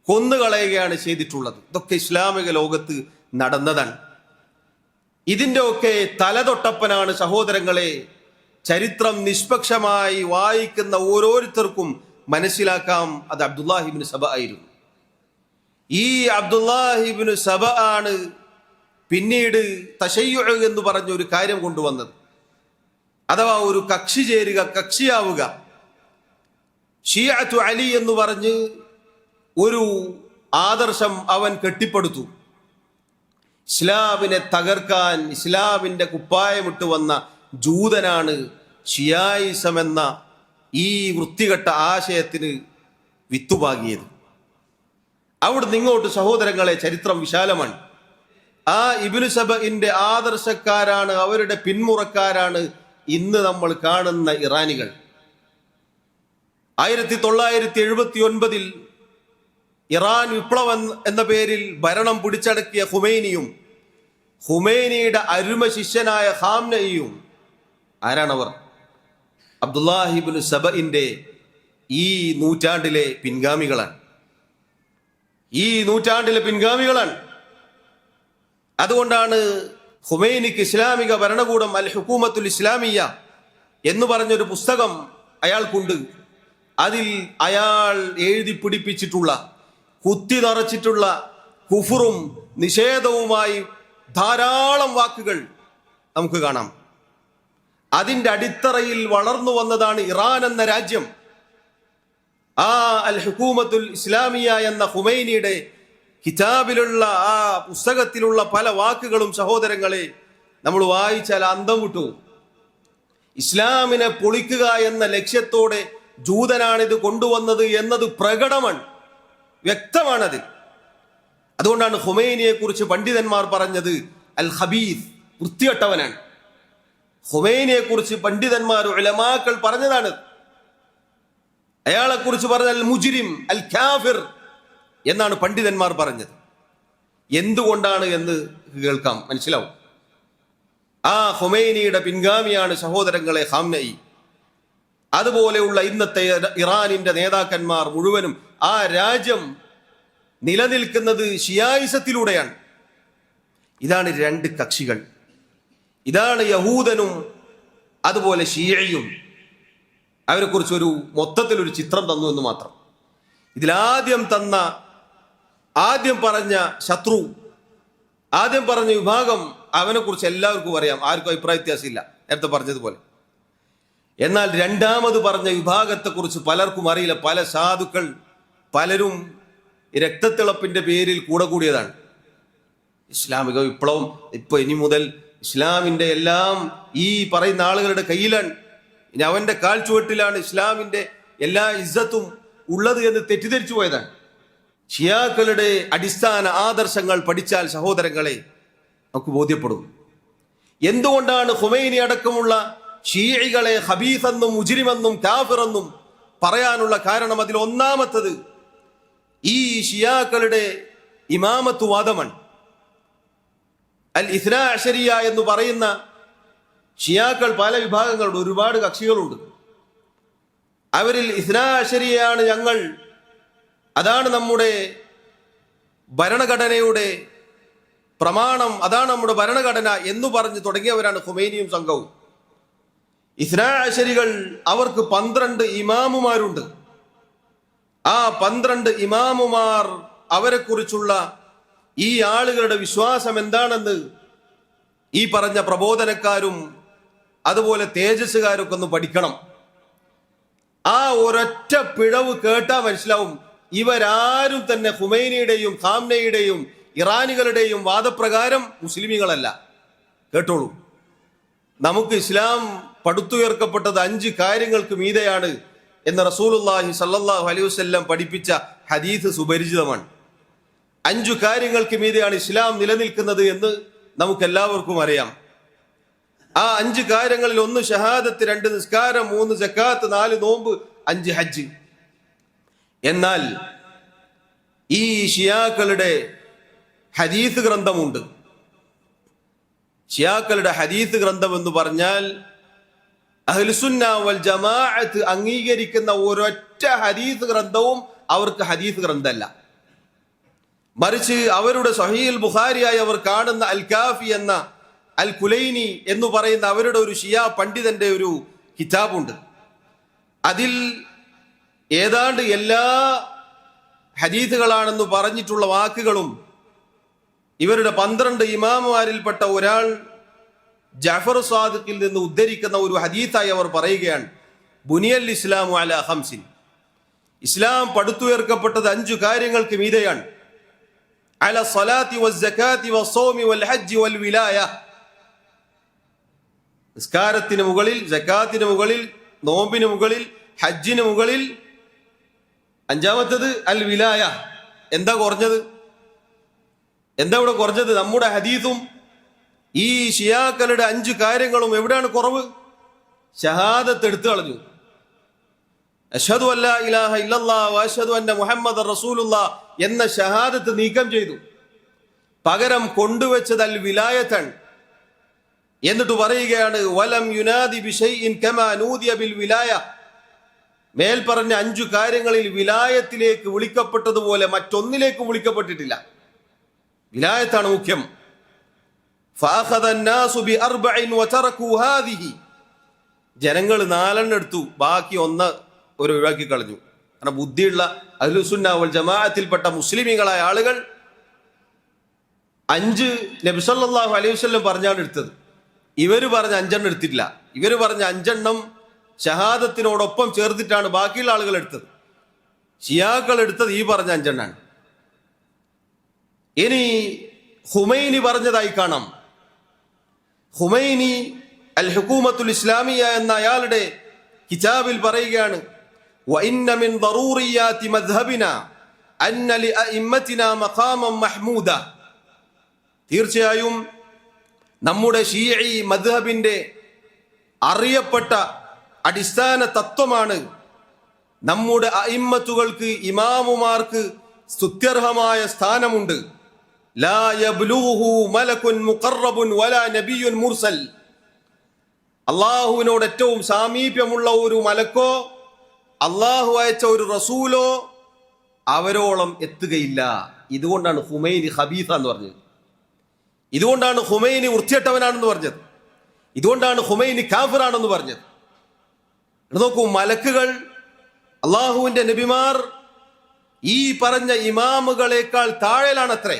കൊന്നുകളയുകയാണ് ചെയ്തിട്ടുള്ളത്. ഇതൊക്കെ ഇസ്ലാമിക ലോകത്ത് നടന്നതാണ്. ഇതിന്റെ ഒക്കെ തലതൊട്ടപ്പനാണ് സഹോദരങ്ങളെ. ചരിത്രം നിഷ്പക്ഷമായി വായിക്കുന്ന ഓരോരുത്തർക്കും മനസ്സിലാക്കാം അത് അബ്ദുല്ലാഹി ഇബ്നു സബ ആയിരുന്നു. ഈ അബ്ദുല്ലാഹി ഇബ്നു സബ ആണ് പിന്നീട് തശയ്യുഅ് എന്ന് പറഞ്ഞ ഒരു കാര്യം കൊണ്ടുവന്നത്. അഥവാ ഒരു കക്ഷി ചേരുക, കക്ഷിയാവുക. ഷിയഅത്തു അലി എന്ന് പറഞ്ഞ് ഒരു ആദർശം അവൻ കെട്ടിപ്പടുത്തു. ഇസ്ലാമിനെ തകർക്കാൻ ഇസ്ലാമിന്റെ കുപ്പായമിട്ട് വന്ന ജൂതനാണ് ഷിയായിസം എന്ന ഈ വൃത്തികെട്ട ആശയത്തിന് വിത്തുപാകിയത്. അവിടുന്ന് ഇങ്ങോട്ട് സഹോദരങ്ങളെ ചരിത്രം വിശാലമാണ്. ആ ഇബ്നു സബഇന്റെ ആദർശക്കാരാണ്, അവരുടെ പിന്മുറക്കാരാണ് ഇന്ന് നമ്മൾ കാണുന്ന ഇറാനികൾ. 1979 ഇറാൻ വിപ്ലവം എന്ന പേരിൽ ഭരണം പിടിച്ചടക്കിയ ഖുമൈനിയും ഖുമൈനിയുടെ അരുമ ശിഷ്യനായ ഖാംനഈയും ആരാണവർ? അബ്ദുല്ലാഹി ഇബ്നു സബഇന്റെ ഈ നൂറ്റാണ്ടിലെ പിൻഗാമികളാണ്. അതുകൊണ്ടാണ് ഖുമൈനിക്ക് ഇസ്ലാമിക ഭരണകൂടം അൽ ഹുക്കൂമത്തുൽ ഇസ്ലാമിയ എന്ന് പറഞ്ഞൊരു പുസ്തകം അയാൾക്കുണ്ട്. അതിൽ അയാൾ എഴുതി പിടിപ്പിച്ചിട്ടുള്ള, കുത്തി നിറച്ചിട്ടുള്ള കുഫറും നിഷേധവുമായി ധാരാളം വാക്കുകൾ നമുക്ക് കാണാം. അതിന്റെ അടിത്തറയിൽ വളർന്നു വന്നതാണ് ഇറാൻ എന്ന രാജ്യം. ആ അൽ ഹുക്കൂമത്തുൽ ഇസ്ലാമിയ എന്ന ഖുമൈനിയുടെ കിതാബിലുള്ള ആ പുസ്തകത്തിലുള്ള പല വാക്കുകളും സഹോദരങ്ങളെ നമ്മൾ വായിച്ചാൽ അന്തം വിട്ടു. ഇസ്ലാമിനെ പൊളിക്കുക എന്ന ലക്ഷ്യത്തോടെ ജൂതനാണിത് കൊണ്ടുവന്നത് എന്നത് പ്രകടമാണ്, വ്യക്തമാണത്. അതുകൊണ്ടാണ് ഖുമൈനിയെ കുറിച്ച് പണ്ഡിതന്മാർ പറഞ്ഞത് അൽ ഖബീസ്, വൃത്തികെട്ടവനാണ്. ഖുമൈനിയെ കുറിച്ച് പണ്ഡിതന്മാർ ഉലമാക്കൾ പറഞ്ഞതാണ്. അയാളെ കുറിച്ച് പറഞ്ഞ അൽ മുജ്രിം, അൽ കാഫിർ എന്നാണ് പണ്ഡിതന്മാർ പറഞ്ഞത്. എന്തുകൊണ്ടാണ് എന്ന് കേൾക്കാം, മനസ്സിലാവും. ആ ഖുമൈനിയുടെ പിൻഗാമിയാണ് സഹോദരങ്ങളെ ഖാംനഈ. അതുപോലെയുള്ള ഇന്നത്തെ ഇറാനിന്റെ നേതാക്കന്മാർ മുഴുവനും ആ രാജ്യം നിലനിൽക്കുന്നത് ഷിയായിസത്തിലൂടെയാണ്. ഇതാണ് രണ്ട് കക്ഷികൾ. ഇതാണ് യഹൂദനും അതുപോലെ ഷിയയും. അവരെ കുറിച്ചൊരു മൊത്തത്തിലൊരു ചിത്രം തന്നു എന്ന് മാത്രം. ആദ്യം പറഞ്ഞ ശത്രു, ആദ്യം പറഞ്ഞ വിഭാഗം, അവനെ കുറിച്ച് എല്ലാവർക്കും അറിയാം, ആർക്കും അഭിപ്രായ വ്യത്യാസമില്ല, നേരത്തെ പറഞ്ഞതുപോലെ. എന്നാൽ രണ്ടാമത് പറഞ്ഞ വിഭാഗത്തെക്കുറിച്ച് പലർക്കും അറിയില്ല. പല സാധുക്കൾ പലരും രക്തത്തിളപ്പിന്റെ പേരിൽ കൂടെ കൂടിയതാണ്. ഇസ്ലാമിക വിപ്ലവം ഇപ്പൊ ഇനി മുതൽ ഇസ്ലാമിന്റെ എല്ലാം ഈ പറയുന്ന ആളുകളുടെ കയ്യിലാണ്, ഇനി അവന്റെ കാൽച്ചുവട്ടിലാണ് ഇസ്ലാമിന്റെ എല്ലാ ഇസ്സത്തും ഉള്ളത് എന്ന് തെറ്റിദ്ധരിച്ചു പോയതാണ്. ഷിയാക്കളുടെ അടിസ്ഥാന ആദർശങ്ങൾ പഠിച്ചാൽ സഹോദരങ്ങളെ നമുക്ക് ബോധ്യപ്പെടും. എന്തുകൊണ്ടാണ് ഖുമൈനി അടക്കമുള്ള ഷീഇകളെ ഖബീസെന്നും മുജ്രിമെന്നും കാഫിറെന്നും പറയാനുള്ള കാരണം? അതിൽ ഒന്നാമത്തത് ഈ ഷിയാക്കളുടെ ഇമാമത്ത് വാദമാണ്. അൽ ഇസ്നാ അശരിയ എന്ന് പറയുന്ന ഷിയാക്കൾ പല വിഭാഗങ്ങളുണ്ട്, ഒരുപാട് കക്ഷികളുണ്ട്. അവരിൽ ഇസ്നാഅശരിയാണ് ഞങ്ങൾ, അതാണ് നമ്മുടെ ഭരണഘടനയുടെ പ്രമാണം, അതാണ് നമ്മുടെ ഭരണഘടന എന്ന് പറഞ്ഞ് തുടങ്ങിയവരാണ് ഖുമൈനിയും സംഘവും. ഇസ്നാഅശരികൾ അവർക്ക് 12 ഇമാമുമാരുണ്ട്. ആ 12 ഇമാമുമാർ അവരെക്കുറിച്ചുള്ള ഈ ആളുകളുടെ വിശ്വാസം എന്താണെന്ന് ഈ പറഞ്ഞ പ്രബോധനക്കാരും അതുപോലെ തേജസ്സുകാരൊക്കെ ഒന്ന് പഠിക്കണം. ആ ഒരൊറ്റ പിഴവ് കേട്ടാൽ മനസ്സിലാവും, ഇവരാരും തന്നെ ഖുമൈനിയുടെയും ഖാംനയുടെയും ഇറാനികളുടെയും വാദപ്രകാരം മുസ്ലിമീങ്ങളല്ല. കേട്ടോളൂ, നമുക്ക് ഇസ്ലാം പടുത്തുയർക്കപ്പെട്ടത് 5 കാര്യങ്ങൾക്ക് മീതെയാണ് എന്ന് റസൂലുള്ളാഹി സ്വല്ലല്ലാഹു അലൈഹി വസല്ലം പഠിപ്പിച്ച ഹദീസ് സുപരിചിതമാണ്. 5 കാര്യങ്ങൾക്ക് മീതെയാണ് ഇസ്ലാം നിലനിൽക്കുന്നത് എന്ന് നമുക്കെല്ലാവർക്കും അറിയാം. ആ 5 കാര്യങ്ങളിൽ 1 ഷഹാദത്ത്, 2 നിസ്കാരം, 3 സക്കാത്ത്, 4 നോമ്പ്, 5 ഹജ്ജ്. എന്നാൽ ഈ ഷിയാക്കളുടെ ഹദീസ് ഗ്രന്ഥമുണ്ട്. ഷിയാക്കളുടെ ഹദീസ് ഗ്രന്ഥം എന്ന് പറഞ്ഞാൽ അഹ്ലുസുന്ന വൽ ജമാഅത്ത് അംഗീകരിക്കുന്ന ഒരൊറ്റ ഹദീസ് ഗ്രന്ഥവും അവർക്ക് ഹദീസ് ഗ്രന്ഥമല്ല. മറിച്ച് അവരുടെ സ്വഹീഹുൽ ബുഖാരിയായി അവർ കാണുന്ന അൽ കാഫി എന്ന അൽ കുലൈനി എന്ന് പറയുന്ന അവരുടെ ഒരു ഷിയ പണ്ഡിതന്റെ ഒരു കിതാബുണ്ട്. അതിൽ ഏതാണ്ട് എല്ലാ ഹദീസുകളാണെന്ന് പറഞ്ഞിട്ടുള്ള വാക്കുകളും ഇവരുടെ 12 ഇമാമുമാരിൽപ്പെട്ട ഒരാൾ ജഅഫർ സാദിഖിൽ നിന്ന് ഉദ്ധരിക്കുന്ന ഒരു ഹദീസായി അവർ പറയുകയാണ്, ബുനിയൽ ഇസ്ലാമു അലാ ഖംസിൻ, ഇസ്ലാം പടുത്തുയർക്കപ്പെട്ടത് 5 കാര്യങ്ങൾക്ക് മീതെയാണ്. അല സ്വലാത്തി വസ്സകാത്തി വസ്സൗമി വൽ ഹജ്ജി വൽ വിലായ, നിസ്കാരത്തിന് മുകളിൽ, സക്കാത്തിന് മുകളിൽ, നോമ്പിന് മുകളിൽ, ഹജ്ജിന് മുകളിൽ. 5-മത്തത് അൽ വിലായ. എന്താ കുറഞ്ഞത്? എന്താ ഇവിടെ കുറഞ്ഞത്? നമ്മുടെ ഹദീസും ഈ ഷിയാക്കളുടെ 5 കാര്യങ്ങളും എവിടെയാണ് കുറവ്? ഷഹാദത്ത് എടുത്തു കളഞ്ഞു. അശ്ഹദു അല്ലാ ഇലാഹ ഇല്ലല്ലാഹ് വ അശ്ഹദു അന്ന മുഹമ്മദർ റസൂലുള്ളാഹ് എന്ന ഷഹാദത്ത് നീക്കം ചെയ്തു. പകരം കൊണ്ടുവച്ചത് അൽ വിലായത്താണ്. എന്നിട്ട് പറയുകയാണ്, വലം യുനാദി ബിശൈഇൻ കമാ നൂദിയ ബിൽ വിലായ, മേൽ പറഞ്ഞ 5 കാര്യങ്ങളിൽ വിലായത്തിലേക്ക് വിളിക്കപ്പെട്ടതുപോലെ മറ്റൊന്നിലേക്ക് വിളിക്കപ്പെട്ടിട്ടില്ല. വിലായത്താണ് മുഖ്യം. ഫഅഖദ അന്നാസു ബിഅർബഇൻ വതറകൂ ഹാദിഹി, ജനങ്ങൾ 4 എടുത്തു, ബാക്കി 1 ഒഴിവാക്കി കളഞ്ഞു. കാരണം ബുദ്ധിയുള്ള അഹ്ലുസുന്ന വൽ ജമാഅത്തിൽപ്പെട്ട മുസ്ലിമീങ്ങളായ ആളുകൾ 5 നബി സല്ലല്ലാഹു അലൈഹി വസല്ലം പറഞ്ഞാണ് എടുത്തത്. ഇവര് പറഞ്ഞ 5 എടുത്തിട്ടില്ല. ഇവര് പറഞ്ഞ 5 ഷഹാദത്തിനോടൊപ്പം ചേർത്തിട്ടാണ് ബാക്കിയുള്ള ആളുകൾ എടുത്തത്. ഷിയാക്കൾ എടുത്തത് ഈ പറഞ്ഞ 5. ഇനി ഖുമൈനി പറഞ്ഞതായി കാണാം. ഖുമൈനി അൽ ഹുകൂമത്തുൽ ഇസ്ലാമിയ എന്ന അയാളുടെ കിതാബിൽ പറയുകയാണ്, വഇന്ന മിൻ ദറൂറിയാതി മദ്ഹബിന അന്ന ലിഅഇമ്മതിനാ മഖാമൻ മഹ്മൂദ, തീർച്ചയായും നമ്മുടെ ഷീഈ മദ്ഹബിന്റെ അറിയപ്പെട്ട അടിസ്ഥാന തത്വമാണ് നമ്മുടെ അഇമ്മത്തുകൾക്ക്, ഇമാമുമാർക്ക് സ്തുത്യർഹമായ സ്ഥാനമുണ്ട്. ലാ യബ്ലൂഹു മലകുൻ മുഖറബുൻ വലാ നബിയുൻ മുർസൽ, അള്ളാഹുവിനോട് ഏറ്റവും സാമീപ്യമുള്ള ഒരു മലക്കോ അള്ളാഹു അയച്ച ഒരു റസൂലോ അവരോളം എത്തുകയില്ല. ഇതുകൊണ്ടാണ് ഖുമൈനി ഖബീസ എന്ന് പറഞ്ഞത്. ഇതുകൊണ്ടാണ് ഖുമൈനി വൃത്തികെട്ടവനാണെന്ന് പറഞ്ഞത്. ഇതുകൊണ്ടാണ് ഖുമൈനി കാഫിറാണെന്ന് പറഞ്ഞത്. നോക്കൂ, മലക്കുകൾ, അള്ളാഹുവിന്റെ നബിമാർ ഈ പറഞ്ഞ ഇമാമുകളെക്കാൾ താഴെയാണത്രേ.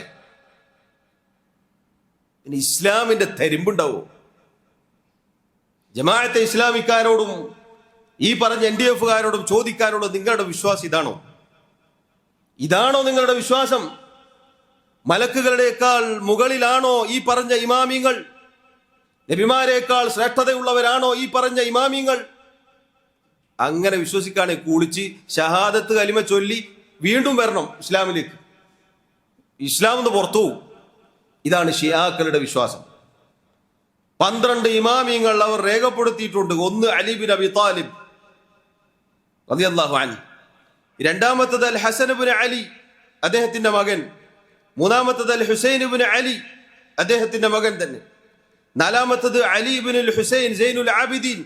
ഇനി ഇസ്ലാമിന്റെ തരിമ്പുണ്ടാവോ? ജമാഅത്തെ ഇസ്ലാമിക്കാരോടും ഈ പറഞ്ഞ NDF-കാരോടും ചോദിക്കാരോടും നിങ്ങളുടെ വിശ്വാസം ഇതാണോ? ഇതാണോ നിങ്ങളുടെ വിശ്വാസം? മലക്കുകളുടെക്കാൾ മുകളിലാണോ ഈ പറഞ്ഞ ഇമാമിങ്ങൾ? നബിമാരെക്കാൾ ശ്രേഷ്ഠതയുള്ളവരാണോ ഈ പറഞ്ഞ ഇമാമിങ്ങൾ? അങ്ങനെ വിശ്വസിക്കാണെ കുളിച്ച് ഷഹാദത്ത് കലിമ ചൊല്ലി വീണ്ടും വരണം ഇസ്ലാമിലേക്ക്. ഇസ്ലാം എന്ന് പുറത്തു പോകും. ഇതാണ് ഷിയാക്കളുടെ വിശ്വാസം. 12 ഇമാമിങ്ങൾ അവർ രേഖപ്പെടുത്തിയിട്ടുണ്ട്. 1 അലി ബിൻ അബി താലിബ് റളിയല്ലാഹു അൻഹു, 2-മത്തത് അൽ ഹസൻ ഇബ്നു അലി അദ്ദേഹത്തിന്റെ മകൻ, 3-മത്തത് അൽ ഹുസൈൻ ഇബ്നു അലി അദ്ദേഹത്തിന്റെ മകൻ തന്നെ, 4-മത്തത് അലി ഇബ്നുൽ ഹുസൈൻ സൈനുൽ ആബിദീൻ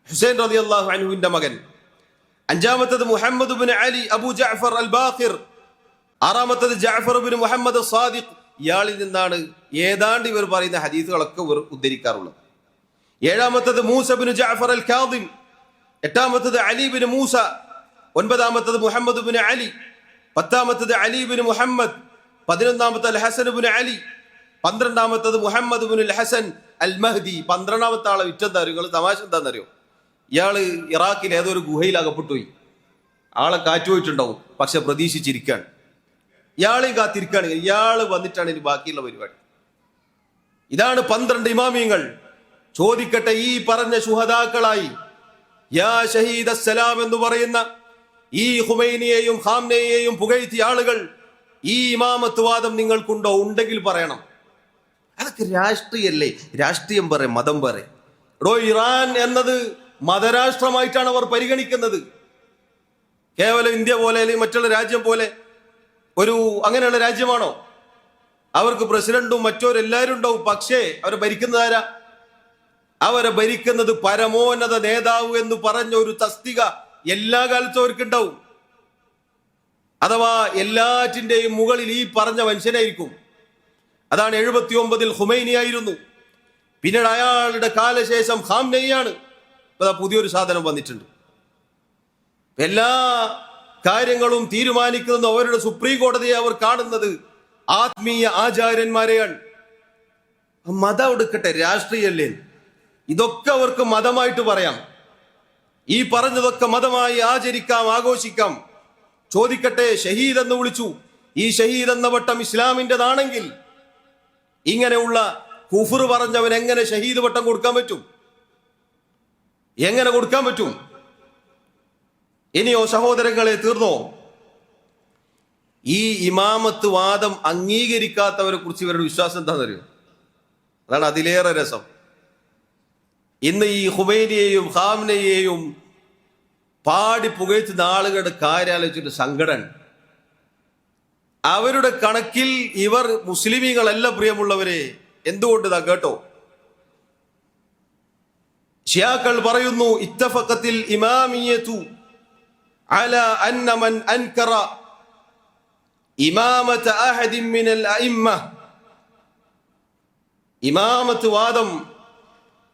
ഹുസൈൻ റളിയല്ലാഹു അൻഹുവിന്റെ മകൻ, അഞ്ചാമത്തത് Muhammad bin Ali Abu Jafar al Baqir, ആറാമത്തത് ജഅഫർ ബിൻ മുഹമ്മദ് സാദിഖ്. ഇയാളിൽ നിന്നാണ് ഏതാണ്ട് ഇവർ പറയുന്ന ഹദീസുകളൊക്കെ ഇവർ ഉദ്ധരിക്കാറുള്ളത്. ഏഴാമത്തത് Musa bin Jafar al Kazim, എട്ടാമത്തത് അലി ബിൻ മൂസ, ഒൻപതാമത്തത് മുഹമ്മദ് ബിൻ അലി, പത്താമത്തത് അലി ബിൻ മുഹമ്മദ്, പതിനൊന്നാമത്തെ അൽ ഹസൻ ബിൻ അലി, പന്ത്രണ്ടാമത്തത് Muhammad bin al Hasan al Mahdi. 12ാമത്തെ ആളെ വിറ്റെന്താ നിങ്ങൾ തമാശ എന്താണെന്നറിയോ? ഇയാള് ഇറാഖിൽ ഏതൊരു ഗുഹയിൽ അകപ്പെട്ടുപോയി. ആളെ കാറ്റുപോയിട്ടുണ്ടാവും, പക്ഷെ പ്രതീക്ഷിച്ചിരിക്കുകയാണ്. ഇയാളെയും കാത്തിരിക്കുകയാണ്. ഇയാള് വന്നിട്ടാണ് ഇനി ബാക്കിയുള്ള പരിപാടി. ഇതാണ് 12 ഇമാമിയങ്ങൾ. ചോദിക്കട്ടെ, ഈ പറഞ്ഞ ശുഹദാക്കളായി യാ ഷഹീദ് അസ്സലാം എന്ന് പറയുന്ന ഈ ഖുമൈനിയെയും ഖാംനെയെയും പുകഴ്ത്തിയ ആളുകൾ, ഈ ഇമാമത്ത് വാദം നിങ്ങൾക്കുണ്ടോ? ഉണ്ടെങ്കിൽ പറയണം. അതൊക്കെ രാഷ്ട്രീയല്ലേ? രാഷ്ട്രീയം പറയും, മതം പറയും. ഇറാൻ എന്നത് മതരാഷ്ട്രമായിട്ടാണ് അവർ പരിഗണിക്കുന്നത്. കേവലം ഇന്ത്യ പോലെ അല്ലെങ്കിൽ മറ്റുള്ള രാജ്യം പോലെ ഒരു അങ്ങനെയുള്ള രാജ്യമാണോ? അവർക്ക് പ്രസിഡന്റും മറ്റോരെല്ലാവരും ഉണ്ടാവും, പക്ഷേ അവരെ ഭരിക്കുന്നത് ആരാ? അവരെ ഭരിക്കുന്നത് പരമോന്നത നേതാവ് എന്ന് പറഞ്ഞ ഒരു തസ്തിക എല്ലാ കാലത്തും അവർക്കുണ്ടാവും. അഥവാ എല്ലാറ്റിന്റെയും മുകളിൽ ഈ പറഞ്ഞ മനുഷ്യനായിരിക്കും. അതാണ് 79-ൽ ഖുമൈനി ആയിരുന്നു. പിന്നീട് അയാളുടെ കാലശേഷം ഖാംനെയാണ്. പുതിയൊരു സാധനം വന്നിട്ടുണ്ട്. എല്ലാ കാര്യങ്ങളും തീരുമാനിക്കുന്നത് അവരുടെ സുപ്രീം കോടതിയെ അവർ കാണുന്നത് ആത്മീയ ആചാര്യന്മാരെയാണ്. മതം എടുക്കട്ടെ, രാഷ്ട്രീയല്ലേ? ഇതൊക്കെ അവർക്ക് മതമായിട്ട് പറയാം. ഈ പറഞ്ഞതൊക്കെ മതമായി ആചരിക്കാം, ആഘോഷിക്കാം. ചോദിക്കട്ടെ, ഷഹീദ് എന്ന് വിളിച്ചു. ഈ ഷഹീദ് എന്ന വട്ടം ഇസ്ലാമിൻ്റെതാണെങ്കിൽ ഇങ്ങനെയുള്ള കുഫർ പറഞ്ഞവൻ എങ്ങനെ ഷഹീദ് വട്ടം കൊടുക്കാൻ പറ്റും? എങ്ങനെ കൊടുക്കാൻ പറ്റും? ഇനിയോ സഹോദരങ്ങളെ, തീർന്നോ? ഈ ഇമാമത്ത് വാദം അംഗീകരിക്കാത്തവരെ കുറിച്ച് ഇവരുടെ വിശ്വാസം എന്താണെന്നറിയോ? അതാണ് അതിലേറെ രസം. ഇന്ന് ഈ ഖുമൈനിയെയും ഖാംനെയെയും പാടി പുകഴ്ത്തുന്ന ആളുകളുടെ കാര്യാലോചിച്ചിട്ട് സങ്കടം. അവരുടെ കണക്കിൽ ഇവർ മുസ്ലിമീങ്ങളല്ല, പ്രിയമുള്ളവരെ. എന്തുകൊണ്ടിതാ കേട്ടോ, ഷിയാക്കൾ പറയുന്നു, ഇത്തഫഖത്തിൽ ഇമാമിയതു അല അന്ന മൻ അൻകറ ഇമാമത അഹദിൻ മിനൽ അഇമ്മ. ഇമാമത്ത് വാദം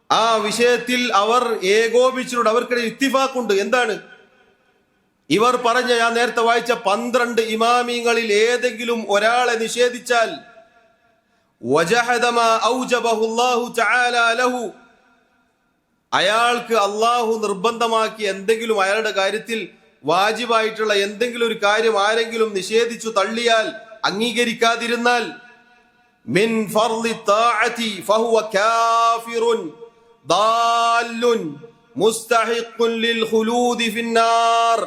ആ വിഷയത്തിൽ അവർ ഏകോപിച്ചിട്ടുണ്ട്. അവർക്കിടയിൽ ഇത്തിഫാഖുണ്ട്. എന്താണ് ഇവർ പറഞ്ഞ? ഞാൻ നേരത്തെ വായിച്ച 12 ഇമാമിങ്ങളിൽ ഏതെങ്കിലും ഒരാളെ നിഷേധിച്ചാൽ വജഹദ മാ ഔജബഹു അല്ലാഹു തആല ലഹു, അയാൾക്ക് അള്ളാഹു നിർബന്ധമാക്കി എന്തെങ്കിലും, അയാളുടെ കാര്യത്തിൽ വാജിബായിട്ടുള്ള എന്തെങ്കിലും ഒരു കാര്യം ആരെങ്കിലും നിഷേധിച്ചു തള്ളിയാൽ, അംഗീകരിക്കാതിരുന്നാൽ, മിൻ ഫർളി താഅതി ഫഹുവ കാഫിറുൻ ദാല്ലുൻ മുസ്തഹിഖുൻ ലിൽ ഖുലൂദി ഫിന്നാർ.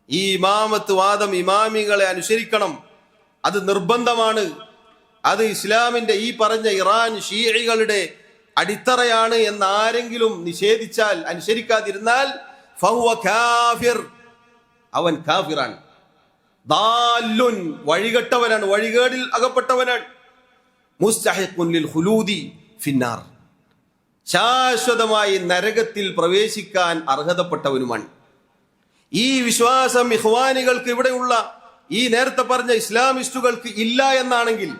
ഈ ഇമാമത്ത് വാദം, ഇമാമികളെ അനുസരിക്കണം, അത് നിർബന്ധമാണ്. അത് ഇസ്ലാമിന്റെ ഈ പറഞ്ഞ ഇറാൻ ഷീഇകളുടെ അടിത്തറയാണ് എന്ന് ആരെങ്കിലും നിഷേധിച്ചാൽ, അനുസരിക്കാതിരുന്നാൽ, ഫഹുവ കാഫിർ, അവൻ കാഫിറാണ്. ദാല്ലുൻ, വഴികെട്ടവനാണ്, വഴികേടിൽ അകപ്പെട്ടവനാണ്. മുസ്തഹിഖുൻ ലിൽ ഖുലൂദി ഫിന്നാർ, ശാശ്വതമായി നരകത്തിൽ പ്രവേശിക്കാൻ അർഹതപ്പെട്ടവനുമാണ്. ഈ വിശ്വാസം ഇഖ്വാനികൾക്ക്, ഇവിടെയുള്ള ഈ നേരത്തെ പറഞ്ഞ ഇസ്ലാമിസ്റ്റുകൾക്ക് ഇല്ല എന്നാണെങ്കിൽ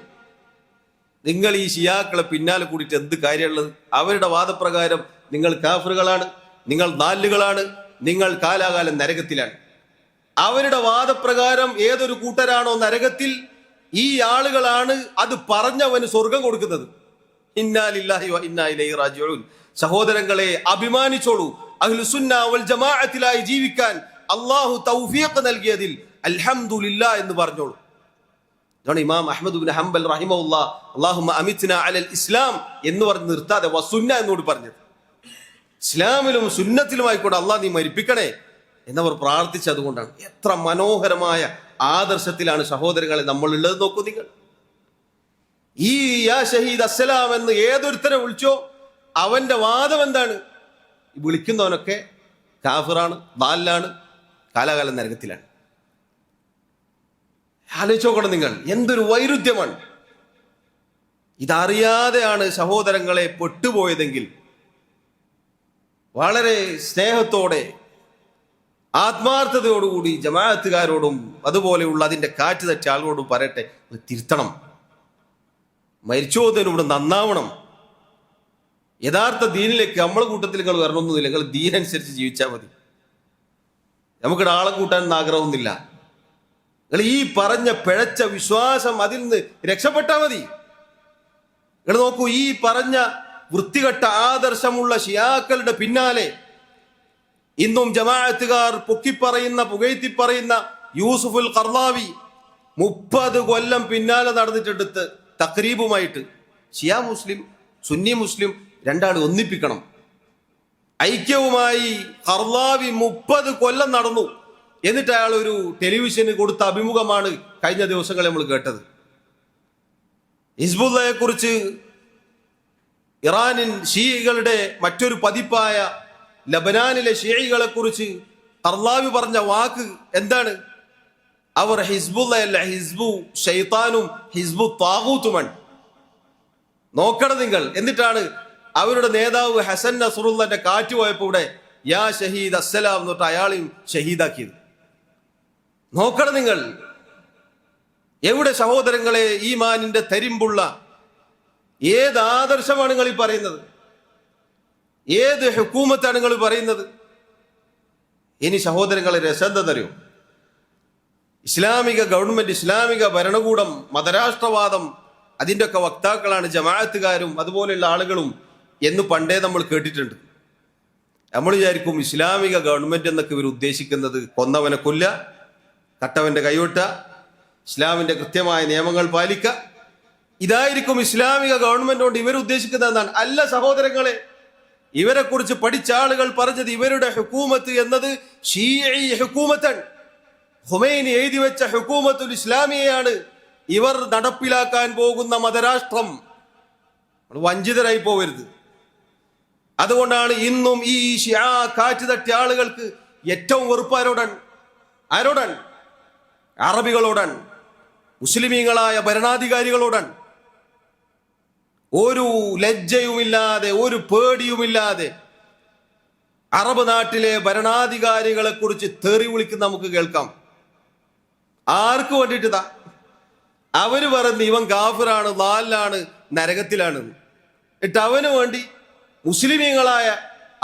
നിങ്ങൾ ഈ ഷിയാക്കളെ പിന്നാലെ കൂടിയിട്ട് എന്ത് കാര്യമുള്ളത്? അവരുടെ വാദപ്രകാരം നിങ്ങൾ കാഫിറുകളാണ്, നിങ്ങൾ നാലുകളാണ്, നിങ്ങൾ കാലാകാലം നരകത്തിലാണ്. അവരുടെ വാദപ്രകാരം ഏതൊരു കൂട്ടരാണോ നരകത്തിൽ, ഈ ആളുകളാണ് അത് പറഞ്ഞവന് സ്വർഗം കൊടുക്കുന്നത്. ഇന്നാ ലില്ലാഹി വ ഇന്നാ ഇലൈഹി റാജിഊൻ. സഹോദരങ്ങളെ, അഭിമാനിച്ചോളൂ. അഹ്ലുസുന്ന വൽ ജമാഅത്തിലായി ജീവിക്കാൻ അല്ലാഹു തൗഫീഖ് നൽകിയതിൽ അൽഹംദുലില്ലാഹ് എന്ന് പറഞ്ഞോളൂ. ഇതാണ് ഇമാം അഹ്മദ് ഇബ്നു ഹംബൽ റഹിമഹുല്ലാഹ് അല്ലാഹുമ്മ അമിത്നാ അലൽ ഇസ്ലാം എന്ന് പറഞ്ഞ് നിർത്താതെ വസുന്ന എന്നോട് പറഞ്ഞത്. ഇസ്ലാമിലും സുന്നത്തിലുമായിക്കൂടെ അള്ളാഹ് നീ മരിപ്പിക്കണേ എന്നവർ പ്രാർത്ഥിച്ചതുകൊണ്ടാണ്. എത്ര മനോഹരമായ ആദർശത്തിലാണ് സഹോദരങ്ങളെ നമ്മൾ ഉള്ളത് നോക്കൂ നിങ്ങൾ. ഈ യാ ഷഹീദ് അസ്സലാം എന്ന് ഏതൊരുത്തരെ വിളിച്ചോ അവന്റെ വാദം എന്താണ്? വിളിക്കുന്നവനൊക്കെ കാഫിറാണ്, ദാല്ലാണ്, കാലാകാലം നരകത്തിലാണ്. ആലോചിച്ചോക്കണം നിങ്ങൾ, എന്തൊരു വൈരുദ്ധ്യമാണ്. ഇതറിയാതെയാണ് സഹോദരങ്ങളെ പെട്ടുപോയതെങ്കിൽ വളരെ സ്നേഹത്തോടെ ആത്മാർത്ഥതയോടുകൂടി ജമാഅത്തുകാരോടും അതുപോലെയുള്ള അതിന്റെ കാറ്റ് തട്ടിയ ആളുകളോടും പറയട്ടെ, തിരുത്തണം, മരിച്ചോതിനോട് നന്നാവണം. യഥാർത്ഥ ദീനിലേക്ക് നമ്മളെ കൂട്ടത്തിൽ നിങ്ങൾ വരണമെന്നില്ല, നിങ്ങൾ ദീനനുസരിച്ച് ജീവിച്ചാൽ മതി. നമുക്ക് ആളെ കൂട്ടാൻ ആഗ്രഹമൊന്നുമില്ല. നിങ്ങൾ ഈ പറഞ്ഞ പിഴച്ച വിശ്വാസം അതിൽ നിന്ന് രക്ഷപ്പെട്ടാൽ മതി. നിങ്ങൾ നോക്കൂ, ഈ പറഞ്ഞ വൃത്തികെട്ട ആദർശമുള്ള ഷിയാക്കളുടെ പിന്നാലെ ഇന്നും ജമാഅത്തുകാർ പൊക്കിപ്പറയുന്ന പുകഴ്ത്തിപ്പറയുന്ന യൂസുഫുൽ ഖർളാവി 30 കൊല്ലം പിന്നാലെ നടന്നിട്ടെടുത്ത് തക്രീബുമായിട്ട്. ഷിയാ മുസ്ലിം സുന്നി മുസ്ലിം രണ്ടാണ് ഒന്നിപ്പിക്കണം. ഐക്യവുമായി ഖർളാവി 30 കൊല്ലം നടന്നു. എന്നിട്ട് അയാൾ ഒരു ടെലിവിഷന് കൊടുത്ത അഭിമുഖമാണ് കഴിഞ്ഞ ദിവസങ്ങളിൽ നമ്മൾ കേട്ടത്. ഹിസ്ബുള്ളയെ കുറിച്ച് ഇറാനിൻ ഷീഇകളുടെ മറ്റൊരു പതിപ്പായ ലബനാനിലെ ഷീഇകളെ കുറിച്ച് ഖർളാവി പറഞ്ഞ വാക്ക് എന്താണ്? അവർ ഹിസ്ബുള്ളയല്ല, ഹിസ്ബു ശൈത്താനും ഹിസ്ബു താഗൂത്തുമാണ്. നോക്കണം നിങ്ങൾ. എന്നിട്ടാണ് അവരുടെ നേതാവ് ഹസൻ നസ്റുള്ളന്റെ കാറ്റ് പോയപ്പോ ഇവിടെ യാ ഷഹീദ് അസ്സലാം എന്നിട്ട് അയാളെയും ഷഹീദാക്കിയത്. നോക്കണം നിങ്ങൾ. എവിടെ സഹോദരങ്ങളെ ഈമാനിന്റെ തരിമ്പുള്ള ഏത് ആദർശമാണ് നിങ്ങൾ ഈ പറയുന്നത്? ഏത് ഹുക്കൂമത്താണ് നിങ്ങൾ പറയുന്നത്? ഇനി സഹോദരങ്ങളെ രസം എന്തെന്നറിയോ? ഇസ്ലാമിക ഗവൺമെന്റ്, ഇസ്ലാമിക ഭരണകൂടം, മതരാഷ്ട്രവാദം, അതിൻ്റെ ഒക്കെ വക്താക്കളാണ് ജമാഅത്തുകാരും അതുപോലെയുള്ള ആളുകളും എന്ന് പണ്ടേ നമ്മൾ കേട്ടിട്ടുണ്ട്. നമ്മൾ വിചാരിക്കും ഇസ്ലാമിക ഗവൺമെന്റ് എന്നൊക്കെ ഇവർ ഉദ്ദേശിക്കുന്നത് കൊന്നവനെ കൊല്ല, കട്ടവന്റെ കൈവിട്ട, ഇസ്ലാമിന്റെ കൃത്യമായ നിയമങ്ങൾ പാലിക്കുക, ഇതായിരിക്കും ഇസ്ലാമിക ഗവൺമെന്റ് കൊണ്ട് ഇവർ ഉദ്ദേശിക്കുന്നതെന്നാണ്. അല്ല സഹോദരങ്ങളെ, ഇവരെ കുറിച്ച് പഠിച്ച ആളുകൾ പറഞ്ഞത് ഇവരുടെ ഹുക്കൂമത്ത് എന്നത് ഷീഈ ഹുക്കൂമത്താണ്. ഖുമൈനി എഴുതി വെച്ച ഹുക്കൂമത്തുൽ ഇസ്ലാമിയയാണ് ഇവർ നടപ്പിലാക്കാൻ പോകുന്ന മതരാഷ്ട്രം. വഞ്ചിതരായി പോവരുത്. അതുകൊണ്ടാണ് ഇന്നും ഈ ഷിയാ കാറ്റ് തട്ടിയ ആളുകൾക്ക് ഏറ്റവും വെറുപ്പ് ആരോടാണ്? അറബികളോടാണ്, മുസ്ലിമീങ്ങളായ ഭരണാധികാരികളോടാണ്. ഒരു ലജ്ജയുമില്ലാതെ, ഒരു പേടിയുമില്ലാതെ അറബ് നാട്ടിലെ ഭരണാധികാരികളെ കുറിച്ച് തെറി വിളിക്കുന്ന നമുക്ക് കേൾക്കാം. ആർക്ക് വേണ്ടിയിട്ടാ? അവര് പറയുന്നത് ഇവൻ കാഫിറാണ്, ലാലാണ്, നരകത്തിലാണ്. എന്നിട്ട് അവന് വേണ്ടി മുസ്ലിമീങ്ങളായ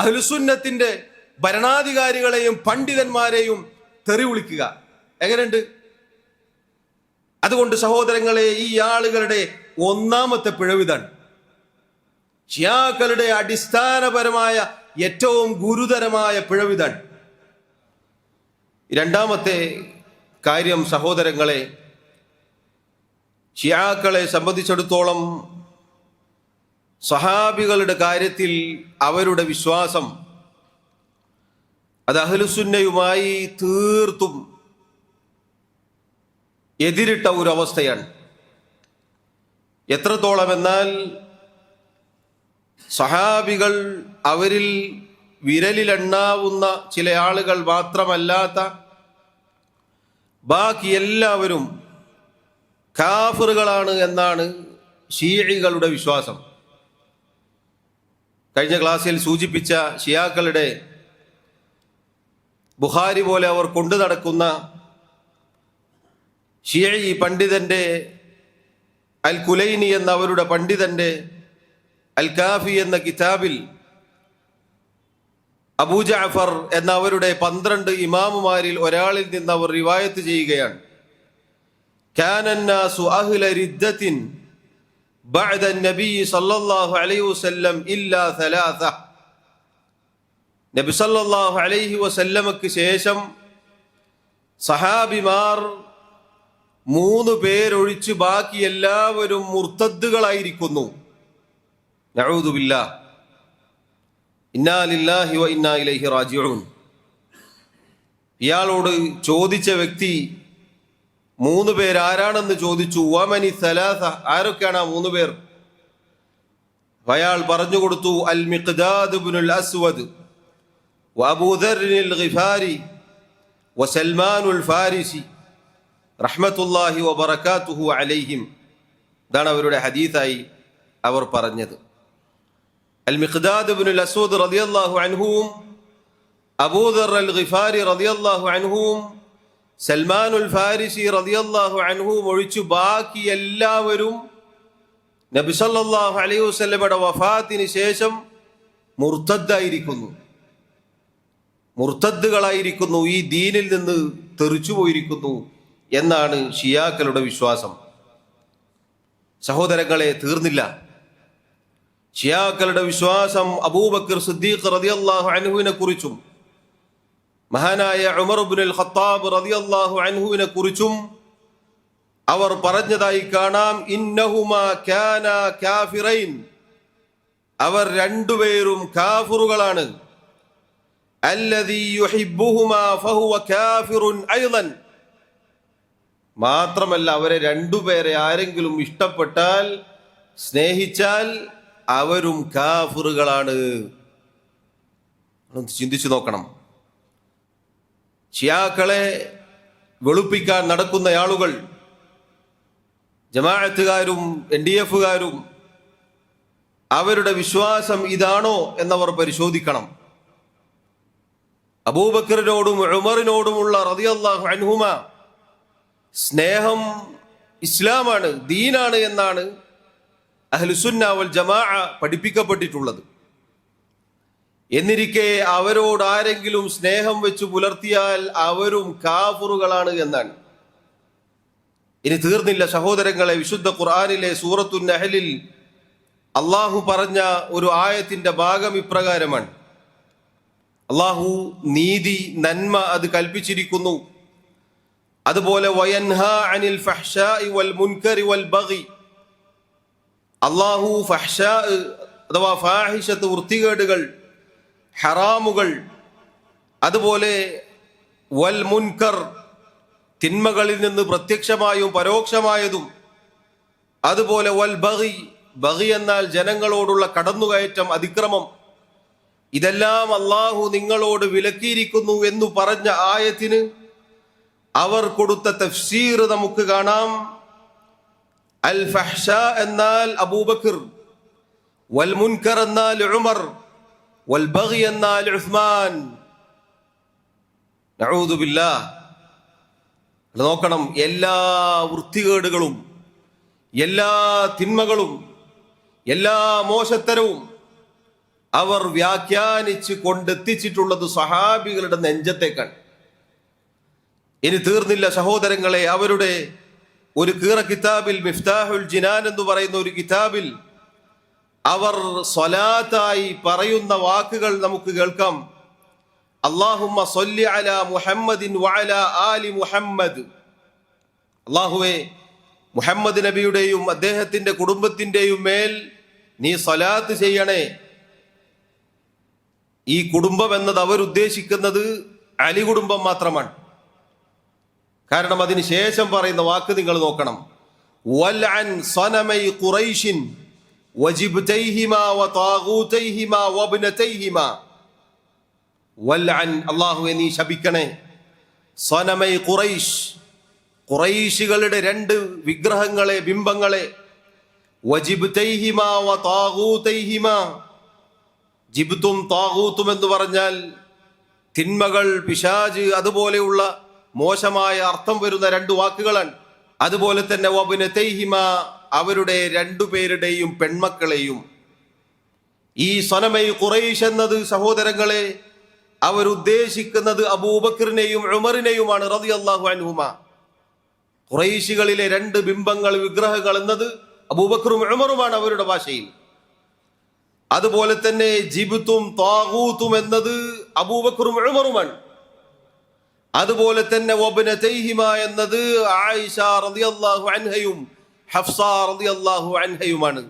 അഹ്ലുസുന്നത്തിന്റെ ഭരണാധികാരികളെയും പണ്ഡിതന്മാരെയും തെറി വിളിക്കുക. എങ്ങനെയുണ്ട്? അതുകൊണ്ട് സഹോദരങ്ങളെ, ഈ ആളുകളുടെ ഒന്നാമത്തെ പിഴവിതാണ്. ഷിയാക്കളുടെ അടിസ്ഥാനപരമായ ഏറ്റവും ഗുരുതരമായ പിഴവിതാണ്. രണ്ടാമത്തെ കാര്യം സഹോദരങ്ങളെ, ഷിയാക്കളെ സംബന്ധിച്ചിടത്തോളം സഹാബികളുടെ കാര്യത്തിൽ അവരുടെ വിശ്വാസം അത് അഹ്ലുസുന്നയുമായി തീർത്തും എതിരിട്ട ഒരു അവസ്ഥയാണ്. എത്രത്തോളം എന്നാൽ സഹാബികൾ അവരിൽ വിരലിലെണ്ണാവുന്ന ചില ആളുകൾ മാത്രമല്ലാത്ത ബാക്കി എല്ലാവരും കാഫിറുകളാണ് എന്നാണ് ഷീഇകളുടെ വിശ്വാസം. കഴിഞ്ഞ ക്ലാസ്സിൽ സൂചിപ്പിച്ച ഷിയാക്കളുടെ ബുഖാരി പോലെ അവർ കൊണ്ടു നടക്കുന്ന ഷിയഈ പണ്ഡിതന്റെ അൽ കുലൈനി എന്ന അവരുടെ പണ്ഡിതന്റെ അൽ കാഫി എന്ന കിതാബിൽ അബൂ ജഅഫർ എന്ന അവരുടെ 12 ഇമാമുമാരിൽ ഒരാളിൽ നിന്ന് അവർ റിവായത്ത് ചെയ്യുകയാണ്. കാന അന്നാസു അഹ്ല റിദ്ദത്തിൻ ബഅദ നബി സല്ലല്ലാഹു അലൈഹി വസല്ലം ഇല്ലാ സലാസ. നബി സല്ലല്ലാഹു അലൈഹി വസല്ലമക്ക് ശേഷം സഹാബിമാർ 3 പേരൊഴിച്ച് ബാക്കി എല്ലാവരും മുർത്തദ്ദുകളായിരിക്കുന്നു. നഊദു ബില്ലാഹ്, ഇന്നാ ലില്ലാഹി വ ഇന്നാ ഇലൈഹി റാജിഊൻ. ഇയാളോട് ചോദിച്ച വ്യക്തി 3 പേർ ആരാണെന്ന് ചോദിച്ചു. വമനി സലാസ, ആരൊക്കെയാണ് ആ 3 പേർ? അയാൾ പറഞ്ഞു കൊടുത്തു, അൽ മിഖ്ദാദ് ഇബ്നുൽ അസ്വദ് വ അബൂ ദർറിൽ ഗിഫാരി വ സൽമാനുൽ ഫാരിസി റഹ്മത്തുള്ളാഹി വ ബറകാതുഹു അലൈഹിം. ഇതാണ് അവരുടെ ഹദീസായി അവർ പറഞ്ഞത്. അൽ മിഖ്ദാദ് ഇബ്നുൽ അസ്വദ് റളിയല്ലാഹു അൻഹുവും അബൂദർ അൽ ഗിഫാരി റളിയല്ലാഹു അൻഹുവും സൽമാനുൽ ഫാരിസി റളിയല്ലാഹു അൻഹുവും ഒഴിച്ചു ബാക്കി എല്ലാവരും നബി സല്ലല്ലാഹു അലൈഹി വസല്ലമയുടെ വഫാത്തിന് ശേഷം മുർത്തദ്ദുകളായിരിക്കുന്നു, ഈ ദീനിൽ നിന്ന് തെറിച്ചു പോയിരിക്കുന്നു എന്നാണ് ഷിയാക്കളുടെ വിശ്വാസം. സഹോദരങ്ങളെ, തീർന്നില്ല. ഷിയാക്കളുടെ വിശ്വാസം അബൂബക്കർ സിദ്ദീഖ് റളിയല്ലാഹു അൻഹുവിനെ കുറിച്ചും മഹാനായ ഉമർ ഇബ്നുൽ ഖത്താബ് റളിയല്ലാഹു അൻഹുവിനെ കുറിച്ചും അവർ പറഞ്ഞതായി കാണാം. ഇന്നഹുമാ കാനാ കാഫിറൈൻ, അവർ രണ്ടുപേരും കാഫിറുകളാണ്. അല്ലദീ യുഹിബ്ബുഹുമാ ഫഹുവ കാഫിറുൻ അയ്ളൻ, മാത്രമല്ല അവരെ രണ്ടുപേരെ ആരെങ്കിലും ഇഷ്ടപ്പെട്ടാൽ, സ്നേഹിച്ചാൽ അവരും കാഫിറുകളാണ്. ചിന്തിച്ചു നോക്കണം. ഷിയാക്കളെ വെളുപ്പിക്കാൻ നടക്കുന്ന ആളുകൾ, ജമാഅത്തുകാരും NDF-കാരും അവരുടെ വിശ്വാസം ഇതാണോ എന്നവർ പരിശോധിക്കണം. അബൂബക്കറിനോടും ഉമറിനോടുമുള്ള റളിയല്ലാഹു അൻഹുമ സ്നേഹം ഇസ്ലാമാണ്, ദീനാണ് എന്നാണ് അഹ്ലുസുന്ന വൽ ജമാഅ പഠിപ്പിക്കപ്പെട്ടിട്ടുള്ളത്. എന്നിരിക്കെ അവരോട് ആരെങ്കിലും സ്നേഹം വെച്ച് പുലർത്തിയാൽ അവരും കാഫിറുകളാണ് എന്നാണ്. ഇനി തീർന്നില്ല സഹോദരങ്ങളെ. വിശുദ്ധ ഖുർആനിലെ സൂറത്തുൻ നഹ്ലിൽ അള്ളാഹു പറഞ്ഞ ഒരു ആയത്തിന്റെ ഭാഗം ഇപ്രകാരമാണ്. അള്ളാഹു നീതി, നന്മ അത് കൽപ്പിച്ചിരിക്കുന്നു. അതുപോലെ വയൻഹാ അനിൽ ഫഹ്ശാഇ വൽ മുൻകരി വൽ ബഗി, അള്ളാഹു ഫഹ്ശാ അഥവാ ഫാഹിഷത്ത്, വൃത്തികേടുകൾ, ഹറാമുകൾ, അതുപോലെ വൽ മുൻകർ, തിന്മകളിൽ നിന്ന് പ്രത്യക്ഷമായും പരോക്ഷമായതും, അതുപോലെ വൽ ബഗി, ബഗി എന്നാൽ ജനങ്ങളോടുള്ള കടന്നുകയറ്റം, അതിക്രമം, ഇതെല്ലാം അള്ളാഹു നിങ്ങളോട് വിലക്കിയിരിക്കുന്നു എന്നു പറഞ്ഞ ആയത്തിന് അവർ കൊടുത്ത തഫ്സീർ നമുക്ക് കാണാം. അൽ ഫഹ്ശ എന്നാൽ അബൂബക്കർ, വൽ മുൻകർ എന്നാൽ ഉമർ, വൽ ബഗി എന്നാൽ ഉസ്മാൻ. നഊദു ബില്ലാഹ്. നോക്കണം, എല്ലാ വൃത്തികേടുകളും, എല്ലാ തിന്മകളും, എല്ലാ മോശത്തരവും അവർ വ്യാഖ്യാനിച്ച് കൊണ്ടെത്തിച്ചിട്ടുള്ളത് സഹാബികളുടെ നെഞ്ചത്തേക്കാണ്. ഇനി തീർന്നില്ല സഹോദരങ്ങളെ. അവരുടെ ഒരു കീറ കിതാബിൽ, മിഫ്താഹുൽ ജിനാൻ എന്ന് പറയുന്ന ഒരു കിതാബിൽ അവർ സ്വലാത്തായി പറയുന്ന വാക്കുകൾ നമുക്ക് കേൾക്കാം. അല്ലാഹുമ്മ സ്വല്ലി അലാ മുഹമ്മദിൻ വഅലാ ആലി മുഹമ്മദ്. അല്ലാഹുവേ, മുഹമ്മദ് നബിയുടെയും അദ്ദേഹത്തിന്റെ കുടുംബത്തിന്റെയും മേൽ നീ സ്വലാത്ത് ചെയ്യണേ. ഈ കുടുംബം എന്നത് അവരുദ്ദേശിക്കുന്നത് അലി കുടുംബം മാത്രമാണ്. കാരണം അതിന് ശേഷം പറയുന്ന വാക്ക് നിങ്ങൾ നോക്കണം. വൽഅൻ സനമൈ ഖുറൈശിൻ വജിബ്തൈഹിമാ വതാഗൂതൈഹിമാ വബ്നതൈഹിമാ. വൽഅൻ, അല്ലാഹുവേ നീ ശപിക്കണേ. സനമൈ ഖുറൈശ്, ഖുറൈശികളുടെ രണ്ട് വിഗ്രഹങ്ങളെ, ബിംബങ്ങളെ. വജിബ്തൈഹിമാ വതാഗൂതൈഹിമാ. ജിബ്തും താഗൂത്തും എന്ന് പറഞ്ഞാൽ തിന്മകൾ, പിശാജ്, അതുപോലെയുള്ള മോശമായ അർത്ഥം വരുന്ന രണ്ട് വാക്കുകളാണ്. അതുപോലെ തന്നെ വബ്നതൈഹിമ, അവരുടെ രണ്ടുപേരുടെയും പെൺമക്കളെയും. ഈ സനമൈ ഖുറൈശ് എന്നത് സഹോദരങ്ങളെ അവരുദ്ദേശിക്കുന്നത് അബൂബക്കറിനെയും ഉമറിനെയുമാണ് റളിയല്ലാഹു അൻഹുമ. ഖുറൈശികളിലെ രണ്ട് ബിംബങ്ങൾ, വിഗ്രഹങ്ങൾ എന്നത് അബൂബക്കറും ഉമറുമാണ് അവരുടെ ഭാഷയിൽ. അതുപോലെ തന്നെ ജിബ്തും താഗൂത്തും എന്നത് അബൂബക്കറും ഉമറുമാണ്. അതുപോലെ തന്നെ വബ്നതൈഹിമ എന്നത് ആയിഷ റളിയല്ലാഹു അൻഹയും ഹഫ്സ റളിയല്ലാഹു അൻഹയുമാണ്.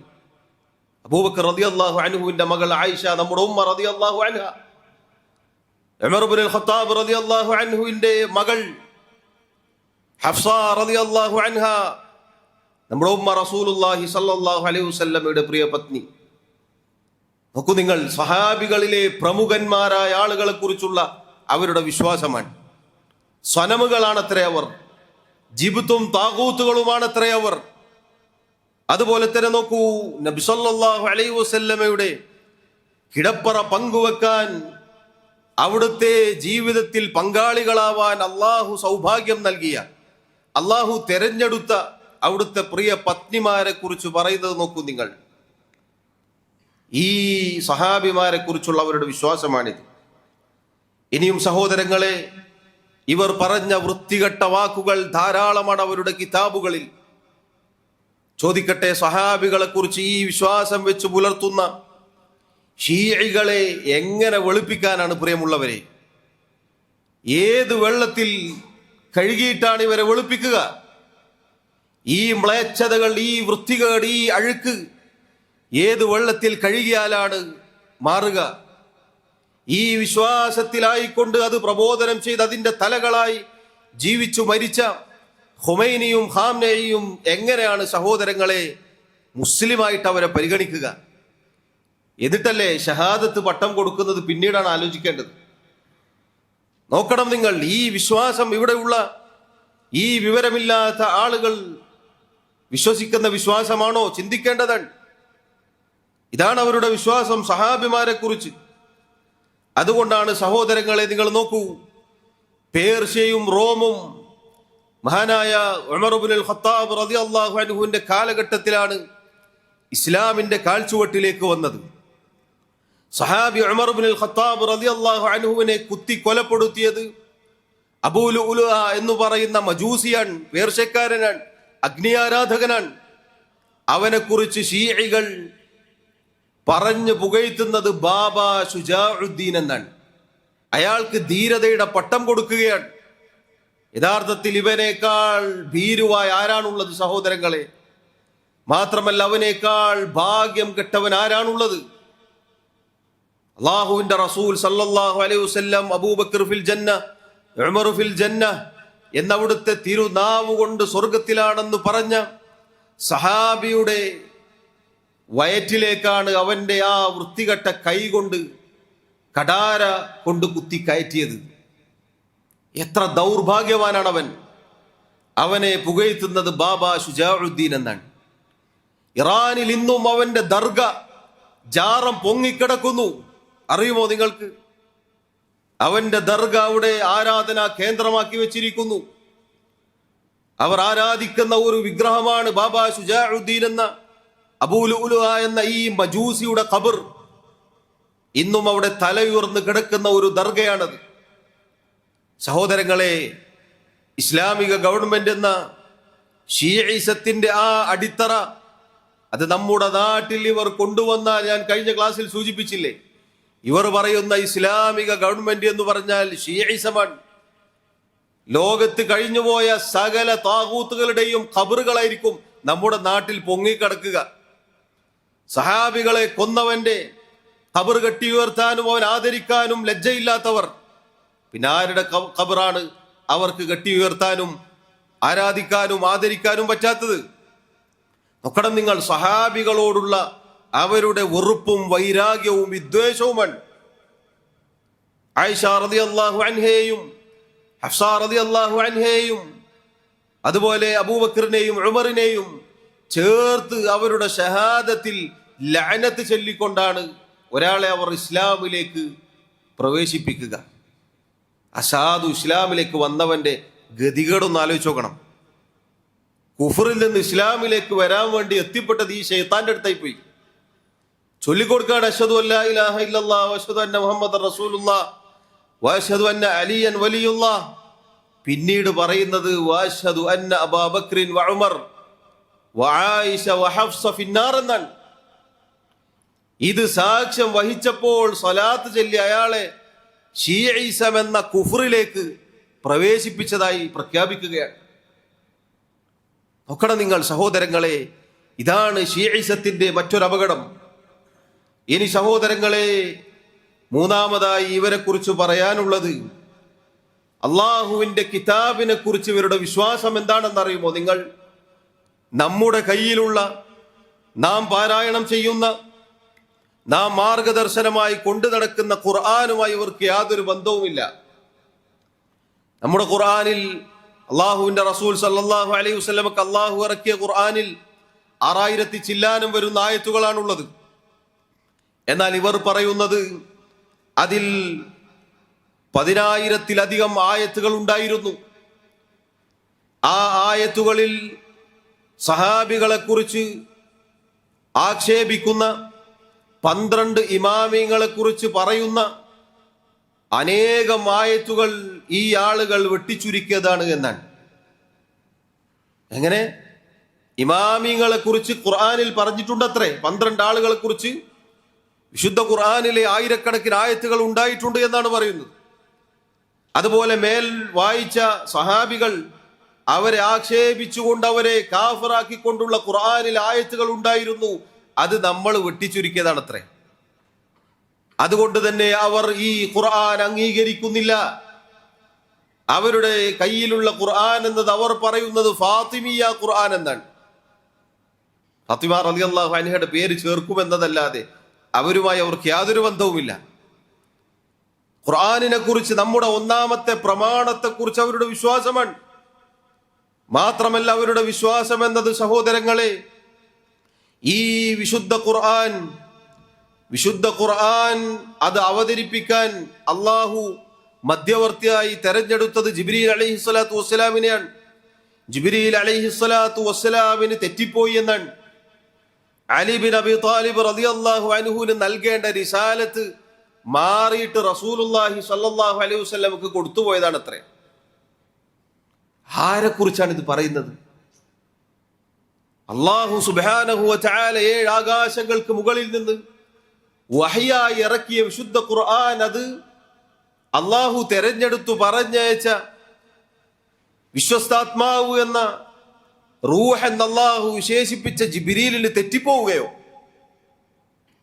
അബൂബക്കർ റളിയല്ലാഹു അൻഹുവിന്റെ മകൾ ആയിഷ, നമ്മുടെ ഉമ്മ റളിയല്ലാഹു അൻഹ. ഉമർ ഇബ്നുൽ ഖത്താബ് റളിയല്ലാഹു അൻഹുവിന്റെ മകൾ ഹഫ്സ റളിയല്ലാഹു അൻഹ, നമ്മുടെ ഉമ്മ റസൂലുള്ളാഹി സ്വല്ലല്ലാഹു അലൈഹി വസല്ലമയുടെ പ്രിയ പത്നി. നോക്കൂ നിങ്ങൾ, സഹാബികളിലെ പ്രമുഖന്മാരായ ആളുകളെ കുറിച്ചുള്ള അവരുടെ വിശ്വാസമാണ്. സ്വനമുകളാണത്രേ അവർ, ജിബ്തും താഗൂത്തുകളുമാണത്രേ അവർ. അതുപോലെ തന്നെ നോക്കൂ, നബി സല്ലല്ലാഹു അലൈഹി വസല്ലമയുടെ കിടപ്പറ പങ്കുവെക്കാൻ അവിടുത്തെ ജീവിതത്തിൽ പങ്കാളികളാവാൻ അള്ളാഹു സൗഭാഗ്യം നൽകിയ, അള്ളാഹു തെരഞ്ഞെടുത്ത അവിടുത്തെ പ്രിയ പത്നിമാരെ കുറിച്ച് പറയുന്നത് നോക്കൂ നിങ്ങൾ. ഈ സഹാബിമാരെ കുറിച്ചുള്ള അവരുടെ വിശ്വാസമാണിത്. ഇനിയും സഹോദരങ്ങളെ, ഇവർ പറഞ്ഞ വൃത്തികെട്ട വാക്കുകൾ ധാരാളമാണ് അവരുടെ കിതാബുകളിൽ. ചോദിക്കട്ടെ, സഹാബികളെ കുറിച്ച് ഈ വിശ്വാസം വെച്ച് പുലർത്തുന്ന ഷീഇകളെ എങ്ങനെ വെളുപ്പിക്കാനാണ് പ്രിയമുള്ളവരെ? ഏത് വെള്ളത്തിൽ കഴുകിയിട്ടാണ് ഇവരെ വെളുപ്പിക്കുക? ഈ മ്ലേച്ഛതകൾ, ഈ വൃത്തികേട്, ഈ അഴുക്ക് ഏത് വെള്ളത്തിൽ കഴുകിയാലാണ് മാറുക? ഈ വിശ്വാസത്തിലായിക്കൊണ്ട് അത് പ്രബോധനം ചെയ്ത് അതിന്റെ തലകളായി ജീവിച്ചു മരിച്ച ഖുമൈനിയും ഖാംനയിയും എങ്ങനെയാണ് സഹോദരങ്ങളെ മുസ്ലിമായിട്ട് അവരെ പരിഗണിക്കുക? എന്നിട്ടല്ലേ ഷഹാദത്ത് പട്ടം കൊടുക്കുന്നത്? പിന്നീടാണ് ആലോചിക്കേണ്ടത്. നോക്കണം നിങ്ങൾ, ഈ വിശ്വാസം ഇവിടെയുള്ള ഈ വിവരമില്ലാത്ത ആളുകൾ വിശ്വസിക്കുന്ന വിശ്വാസമാണോ? ചിന്തിക്കേണ്ടതാണ്. ഇതാണ് അവരുടെ വിശ്വാസം സഹാബിമാരെ കുറിച്ച്. അതുകൊണ്ടാണ് സഹോദരങ്ങളെ, നിങ്ങൾ നോക്കൂ, പേർഷ്യയും റോമും മഹാനായ ഉമർ ഇബ്നുൽ ഖത്താബ് റളിയല്ലാഹു അൻഹുവിന്റെ കാലഘട്ടത്തിലാണ് ഇസ്ലാമിന്റെ കാൽച്ചുവട്ടിലേക്ക് വന്നത്. സഹാബി ഉമർ ഇബ്നുൽ ഖത്താബ് റളിയല്ലാഹു അൻഹുവിനെ കുത്തി കൊലപ്പെടുത്തിയത് അബൂ ലുഅ്ലുഅ എന്ന് പറയുന്ന മജൂസിയാണ്, പേർഷ്യക്കാരനാണ്, അഗ്നിയാരാധകനാണ്. അവനെ കുറിച്ച് ഷീഇകൾ പറഞ്ഞു പുകഴ്ത്തുന്നത് ബാബ ശുജാഉദ്ദീൻ എന്നാണ്. അയാൾക്ക് ധീരതയുടെ പട്ടം കൊടുക്കുകയാണ്. യഥാർത്ഥത്തിൽ ഇവനേക്കാൾ ഭീരുവായ ആരാണുള്ളത് സഹോദരങ്ങളെ? മാത്രമല്ല, അവനേക്കാൾ ഭാഗ്യം കെട്ടവൻ ആരാണുള്ളത്? അല്ലാഹുവിന്റെ റസൂൽ സല്ലല്ലാഹു അലൈഹി വസല്ലം അബൂബക്കർ ഫിൽ ജന്ന, ഉമർ ഫിൽ ജന്ന എന്നവിടുത്തെ തിരുനാവ് കൊണ്ട് സ്വർഗത്തിലാണെന്ന് പറഞ്ഞ സഹാബിയുടെ വയറ്റിലേക്കാണ് അവന്റെ ആ വൃത്തികെട്ട കൈ കൊണ്ട് കടാര കൊണ്ട് കുത്തി കയറ്റിയത്. എത്ര ദൗർഭാഗ്യവാനാണ് അവൻ! അവനെ പുകഴ്ത്തുന്നത് ബാബ ശുജാഉദ്ദീൻ എന്നാണ്. ഇറാനിൽ ഇന്നും അവന്റെ ദർഗ ജാറം പൊങ്ങിക്കിടക്കുന്നു. അറിയുമോ നിങ്ങൾക്ക്? അവന്റെ ദർഗ അവിടെ ആരാധനാ കേന്ദ്രമാക്കി വെച്ചിരിക്കുന്നു. അവർ ആരാധിക്കുന്ന ഒരു വിഗ്രഹമാണ് ബാബ ശുജാഉദ്ദീൻ എന്ന അബൂ ലുഅ്ലുഅ എന്ന ഈ മജൂസിയുടെ ഖബർ. ഇന്നും അവിടെ തലയുയർന്ന് കിടക്കുന്ന ഒരു ദർഗയാണത്. സഹോദരങ്ങളെ, ഇസ്ലാമിക ഗവൺമെന്റ് എന്ന ഷീഇസത്തിന്റെ ആ അടിത്തറ അത് നമ്മുടെ നാട്ടിൽ ഇവർ കൊണ്ടുവന്ന, ഞാൻ കഴിഞ്ഞ ക്ലാസ്സിൽ സൂചിപ്പിച്ചില്ലേ, ഇവർ പറയുന്ന ഇസ്ലാമിക ഗവൺമെന്റ് എന്ന് പറഞ്ഞാൽ ഷീഇസമാണ്. ലോകത്ത് കഴിഞ്ഞുപോയ സകല താഗൂത്തുകളുടെയും ഖബറുകളായിരിക്കും നമ്മുടെ നാട്ടിൽ പൊങ്ങിക്കിടക്കുക. സഹാബികളെ കൊന്നവന്റെ ഖബർ കെട്ടി ഉയർത്താനും അവൻ ആദരിക്കാനും ലജ്ജയില്ലാത്തവർ പിന്നെ ആരുടെ ഖബറാണ് അവർക്ക് കെട്ടി ഉയർത്താനും ആരാധിക്കാനും ആദരിക്കാനും പറ്റാത്തത്? നോക്കണം നിങ്ങൾ, സഹാബികളോടുള്ള അവരുടെ വെറുപ്പും വൈരാഗ്യവും വിദ്വേഷവുമാണ്. ആയിഷ റളിയല്ലാഹു അൻഹയെയും ഹഫ്സ റളിയല്ലാഹു അൻഹയെയും അതുപോലെ അബൂബക്കറിനെയും ഉമറിനെയും ചേർത്ത് അവരുടെ ഷഹാദത്തിൽ ലഅനത്ത് ചൊല്ലിക്കൊണ്ടാണ് ഒരാളെ അവർ ഇസ്ലാമിലേക്ക് പ്രവേശിപ്പിക്കുക. അസാധു ഇസ്ലാമിലേക്ക് വന്നവന്റെ ഗതികേടൊന്ന് ആലോചിച്ച് നോക്കണം. കുഫറിൽ നിന്ന് ഇസ്ലാമിലേക്ക് വരാൻ വേണ്ടി എത്തിപ്പെട്ടത് ഈ ശൈത്താന്റെ അടുത്തായി പോയി. ചൊല്ലിക്കൊടുക്കാണ് അശ്ഹദു അല്ലാ ഇലാഹ ഇല്ലല്ലാഹ് വഅശ്ഹദു അന്ന മുഹമ്മദൻ റസൂലുള്ളാഹ് വഅശ്ഹദു അന്ന അലിയൻ വലിയുള്ളാഹ്. പിന്നീട് പറയുന്നത് വഅശ്ഹദു അന്ന അബൂബക്കറിൻ വഉമർ വആയിഷ വഹഫ്സ ഫിന്നാർ എന്നാണ്. ഇത് സാക്ഷ്യം വഹിച്ചപ്പോൾ സ്വലാത്ത് ചൊല്ലി അയാളെ ഷീഇസം എന്ന കുഫറിലേക്ക് പ്രവേശിപ്പിച്ചതായി പ്രഖ്യാപിക്കുകയാണ്. നോക്കണം നിങ്ങൾ സഹോദരങ്ങളെ, ഇതാണ് ഷീഇസത്തിന്റെ മറ്റൊരു അപകടം. ഇനി സഹോദരങ്ങളെ, മൂന്നാമതായി ഇവരെ കുറിച്ച് പറയാനുള്ളത്, അള്ളാഹുവിന്റെ കിതാബിനെ കുറിച്ച് ഇവരുടെ വിശ്വാസം എന്താണെന്ന് അറിയുമോ നിങ്ങൾ? നമ്മുടെ കയ്യിലുള്ള, നാം പാരായണം ചെയ്യുന്ന, നാം മാർഗദർശനമായി കൊണ്ടു നടക്കുന്ന ഖുർആനുമായി ഇവർക്ക് യാതൊരു ബന്ധവുമില്ല. നമ്മുടെ ഖുർആനിൽ അള്ളാഹുവിന്റെ റസൂൽ സല്ലല്ലാഹു അലൈഹി വസല്ലമക്ക് അള്ളാഹു ഇറക്കിയ ഖുർആനിൽ 6000 ചില്ലാനം വരുന്ന ആയത്തുകളാണുള്ളത്. എന്നാൽ ഇവർ പറയുന്നത് അതിൽ 10,000-ത്തിലധികം ആയത്തുകൾ ഉണ്ടായിരുന്നു. ആ ആയത്തുകളിൽ സഹാബികളെ കുറിച്ച് ആക്ഷേപിക്കുന്ന 12 ഇമാമിങ്ങളെ കുറിച്ച് പറയുന്ന അനേകം ആയത്തുകൾ ഈ ആളുകൾ വെട്ടിച്ചുരുക്കിയതാണ് എന്നാണ്. എങ്ങനെ? ഇമാമിങ്ങളെ കുറിച്ച് ഖുർആനിൽ പറഞ്ഞിട്ടുണ്ടത്രേ. 12 ആളുകളെ കുറിച്ച് വിശുദ്ധ ഖുർആനിലെ ആയിരക്കണക്കിന് ആയത്തുകൾ ഉണ്ടായിട്ടുണ്ട് എന്നാണ് പറയുന്നത്. അതുപോലെ മേൽ വായിച്ച സഹാബികൾ അവരെ ആക്ഷേപിച്ചുകൊണ്ട് അവരെ കാഫിറാക്കിക്കൊണ്ടുള്ള ഖുർആനിൽ ആയത്തുകൾ ഉണ്ടായിരുന്നു. അത് നമ്മൾ വെട്ടിച്ചുരുക്കിയതാണത്രേ. അതുകൊണ്ട് തന്നെ അവർ ഈ ഖുർആൻ അംഗീകരിക്കുന്നില്ല. അവരുടെ കയ്യിലുള്ള ഖുർആൻ എന്നത് അവർ പറയുന്നത് ഫാത്തിമിയ ഖുർആൻ എന്നാണ്. ഫാത്തിമ റളിയല്ലാഹു അൻഹയുടെ പേര് ചേർക്കുമെന്നതല്ലാതെ അവരുമായി അവർക്ക് യാതൊരു ബന്ധവുമില്ല. ഖുർആനിനെ കുറിച്ച് നമ്മുടെ ഒന്നാമത്തെ പ്രമാണത്തെ കുറിച്ച് അവരുടെ വിശ്വാസമാണ്. മാത്രമല്ല അവരുടെ വിശ്വാസം എന്നത് സഹോദരങ്ങളെ, ഈ വിശുദ്ധ ഖുർആൻ അത് അവതരിപ്പിക്കാൻ അള്ളാഹു മധ്യവർത്തിയായി തെരഞ്ഞെടുത്തത് ജിബ്രീൽ അലൈഹിസ്സലാത്തു വസ്സലാമിനെയാണ്. ജിബ്രീൽ അലൈഹിസ്സലാത്തു വസ്സലാമിന് തെറ്റിപ്പോയി എന്നാണ്. അലി ബിൻ അബി താലിബ് റളിയല്ലാഹു അൻഹുവിന് നൽകേണ്ട റിസാലത്ത് മാറിയിട്ട് റസൂലുള്ളാഹി സ്വല്ലല്ലാഹു അലൈഹി വസല്ലമക്ക് കൊടുത്തുപോയതാണ് അത്രേ. ആരെക്കുറിച്ചാണ് ഇത് പറയുന്നത്? അല്ലാഹു സുബ്ഹാനഹു വ തആല 7 ആകാശങ്ങൾക്ക് മുകളിൽ നിന്ന് വഹയായി ഇറക്കിയ വിശുദ്ധ ഖുർആൻ, അത് അല്ലാഹു തെരഞ്ഞെടുത്തു പറഞ്ഞയച്ച വിശ്വസ്താത്മാവ് എന്ന റൂഹ് എന്ന അല്ലാഹു വിശേഷിപ്പിച്ച ജിബ്രീലിന് തെറ്റിപ്പോവുകയോ?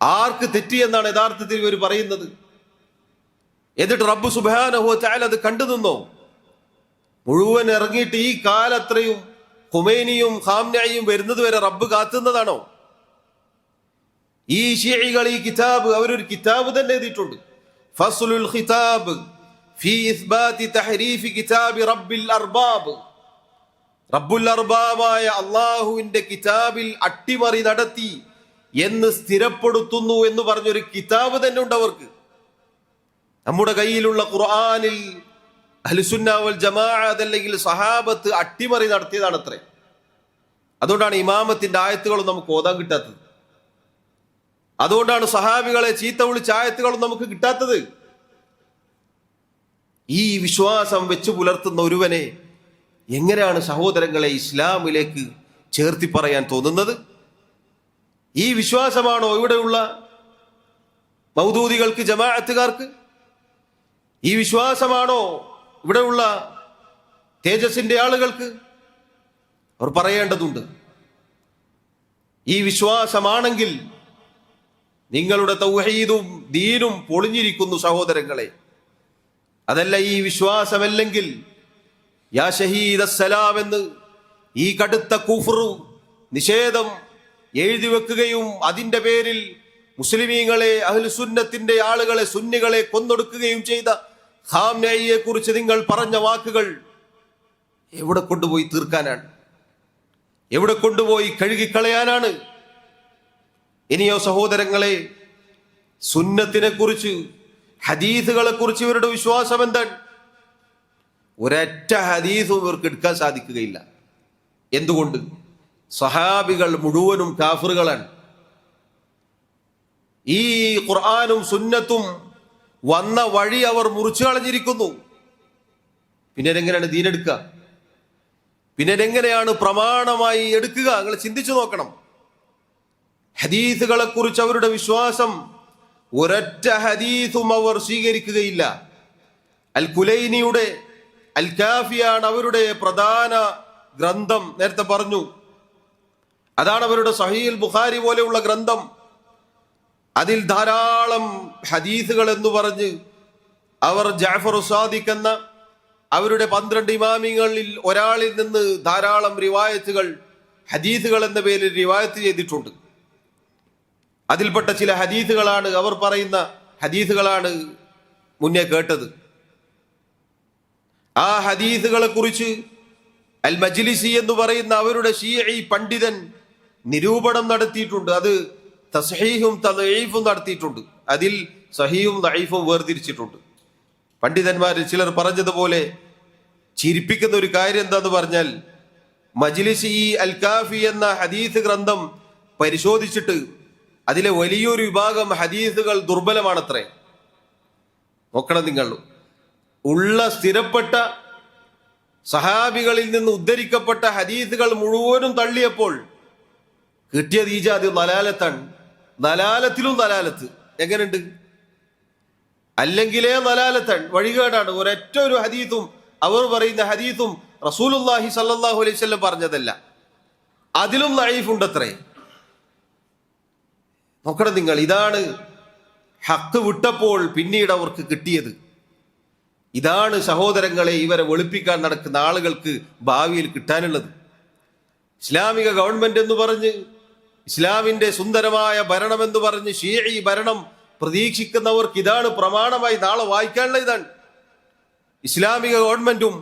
ആർക്ക് തെറ്റിയെന്നാണ് യഥാർത്ഥത്തിൽ ഇവർ പറയുന്നത്? എന്നിട്ട് റബ്ബ് സുബ്ഹാനഹു വ തആല അത് കണ്ടു നിന്നോ? മുഴുവൻ ഇറങ്ങിയിട്ട് ഈ കാലത്രയും ഖുമൈനിയും ഖാംനഈയും വരുന്നത് വരെ റബ്ബ് കാത്തുന്നതാണോ? ഈ ശിഈകൾ ഈ കിതാബ് അവരൊരു കിതാബ് തന്നെ എഴുതിയിട്ടുണ്ട്. ഫസ്ലുൽ ഖിതാബ് ഫീ ഇസ്ബാതി തഹരീഫ് കിതാബി റബ്ബിൽ അർബാബ്. റബ്ബുൽ അർബാബായ അല്ലാഹുവിന്റെ കിതാബിൽ അട്ടിമറി നടത്തി എന്ന് സ്ഥിരപ്പെടുത്തുന്നു എന്ന് പറഞ്ഞൊരു കിതാബ് തന്നെ ഉണ്ട് അവർക്ക്. നമ്മുടെ കയ്യിലുള്ള ഖുർആനിൽ അഹ്ലുസുന്ന വൽ ജമാഅ അതല്ലെങ്കിൽ സഹാബത്ത് അട്ടിമറി നടത്തിയതാണ് അത്രേ. അതുകൊണ്ടാണ് ഇമാമത്തിന്റെ ആയത്തുകളും നമുക്ക് ഓതാൻ കിട്ടാത്തത്. അതുകൊണ്ടാണ് സഹാബികളെ ചീത്ത വിളിച്ച ആയത്തുകളും നമുക്ക് കിട്ടാത്തത്. ഈ വിശ്വാസം വെച്ച് പുലർത്തുന്ന ഒരുവനെ എങ്ങനെയാണ് സഹോദരങ്ങളെ ഇസ്ലാമിലേക്ക് ചേർത്തി പറയാൻ തോന്നുന്നത്? ഈ വിശ്വാസമാണോ ഇവിടെയുള്ള മൗദൂദികൾക്ക്, ജമാഅത്തുകാർക്ക്? ഈ വിശ്വാസമാണോ ഇവിടെയുള്ള തേജസിന്റെ ആളുകൾക്ക്? അവർ പറയേണ്ടതുണ്ട്. ഈ വിശ്വാസമാണെങ്കിൽ നിങ്ങളുടെ തൗഹീദും ദീനും പൊളിഞ്ഞിരിക്കുന്നു സഹോദരങ്ങളെ. അതല്ല ഈ വിശ്വാസമല്ലെങ്കിൽ യാ ഷഹീദ് അസ്സലാം എന്ന് ഈ കടുത്ത കുഫ്റ് നിഷേധം എഴുതി വെക്കുകയും അതിന്റെ പേരിൽ മുസ്ലിമീങ്ങളെ, അഹ്ലുസുന്നത്തിന്റെ ആളുകളെ, സുന്നികളെ കൊന്നൊടുക്കുകയും ചെയ്ത ഖാംനഈയെ കുറിച്ച് നിങ്ങൾ പറഞ്ഞ വാക്കുകൾ എവിടെ കൊണ്ടുപോയി തീർക്കാനാണ്? എവിടെ കൊണ്ടുപോയി കഴുകിക്കളയാനാണ്? ഇനിയോ സഹോദരങ്ങളെ, സുന്നത്തിനെ കുറിച്ച്, ഹദീസുകളെ കുറിച്ച് ഇവരുടെ വിശ്വാസം എന്താണ്? ഒരൊറ്റ ഹദീസും ഇവർക്ക് എടുക്കാൻ സാധിക്കുകയില്ല. എന്തുകൊണ്ട്? സഹാബികൾ മുഴുവനും കാഫിറുകളാണ്. ഈ ഖുർആനും സുന്നത്തും വന്ന വഴി അവർ മുറിച്ചു കളഞ്ഞിരിക്കുന്നു. പിന്നെ എങ്ങനെയാണ് ദീനെടുക്കുക? പിന്നെ എങ്ങനെയാണ് പ്രമാണമായി എടുക്കുക? നിങ്ങൾ ചിന്തിച്ചു നോക്കണം. ഹദീസുകളെ കുറിച്ച് അവരുടെ വിശ്വാസം, ഒരൊറ്റ ഹദീസും അവർ സ്വീകരിക്കുകയില്ല. അൽ കുലൈനിയുടെ അൽ കാഫിയാണ് അവരുടെ പ്രധാന ഗ്രന്ഥം. നേരത്തെ പറഞ്ഞു, അതാണ് അവരുടെ സഹീഹുൽ ബുഖാരി പോലെയുള്ള ഗ്രന്ഥം. അതിൽ ധാരാളം ഹദീസുകൾ എന്ന് പറഞ്ഞ് അവർ ജഅഫർ സാദിഖ് എന്ന അവരുടെ 12 ഇമാമിങ്ങളിൽ ഒരാളിൽ നിന്ന് ധാരാളം റിവായത്തുകൾ, ഹദീസുകൾ എന്ന പേരിൽ റിവായത്ത് ചെയ്തിട്ടുണ്ട്. അതിൽപ്പെട്ട ചില ഹദീസുകളാണ്, അവർ പറയുന്ന ഹദീസുകളാണ് മുന്നേ കേട്ടത്. ആ ഹദീസുകളെ കുറിച്ച് അൽ മജ്ലിസി എന്ന് പറയുന്ന അവരുടെ ശീഈ പണ്ഡിതൻ നിരൂപണം നടത്തിയിട്ടുണ്ട്. അത് തസ്ഹീഹും തദ്ഈഫും നടത്തിയിട്ടുണ്ട്. അതിൽ സഹീഹും ദഈഫും വേർതിരിച്ചിട്ടുണ്ട്. പണ്ഡിതന്മാരിൽ ചിലർ പറഞ്ഞതുപോലെ ചിരിപ്പിക്കുന്ന ഒരു കാര്യം എന്താന്ന് പറഞ്ഞാൽ, മജ്ലിസി ഈ അൽ കാഫി എന്ന ഹദീസ് ഗ്രന്ഥം പരിശോധിച്ചിട്ട് അതിലെ വലിയൊരു വിഭാഗം ഹദീസുകൾ ദുർബലമാണത്രേ. നോക്കണം നിങ്ങൾ, ഉള്ള സ്ഥിരപ്പെട്ട സഹാബികളിൽ നിന്ന് ഉദ്ധരിക്കപ്പെട്ട ഹദീസുകൾ മുഴുവനും തള്ളിയപ്പോൾ കിട്ടിയത് ഈ ജാതി ദലാലത്താണ്. ദലാലത്തിലും ദലാലത്ത്. എങ്ങനെയുണ്ട്? അല്ലെങ്കിലേ ദലാലത്താണ്, വഴികേടാണ്. ഒരൊറ്റ ഒരു ഹദീസും, അവർ പറയുന്ന ഹദീസും റസൂലുള്ളാഹി സ്വല്ലല്ലാഹു അലൈഹി വസല്ലം പറഞ്ഞതല്ല, അതിലും ദഈഫ് ഉണ്ടത്രേ. നോക്കണം നിങ്ങൾ, ഇതാണ് ഹക്ക് വിട്ടപ്പോൾ പിന്നീട് അവർക്ക് കിട്ടിയത്. ഇതാണ് സഹോദരങ്ങളെ ഇവരെ വെളുപ്പിക്കാൻ നടക്കുന്ന ആളുകൾക്ക് ഭാവിയിൽ കിട്ടാനുള്ളത്. ഇസ്ലാമിക ഗവൺമെന്റ് എന്ന് പറഞ്ഞ്, ഇസ്ലാമിന്റെ സുന്ദരമായ ഭരണം എന്ന് പറഞ്ഞ് ഷീഈ ഭരണം പ്രതീക്ഷിക്കുന്നവർക്ക് ഇതാണ് പ്രമാണമായി നാളെ വായിക്കാനുള്ള. ഇതാണ് ഇസ്ലാമിക ഗവൺമെന്റും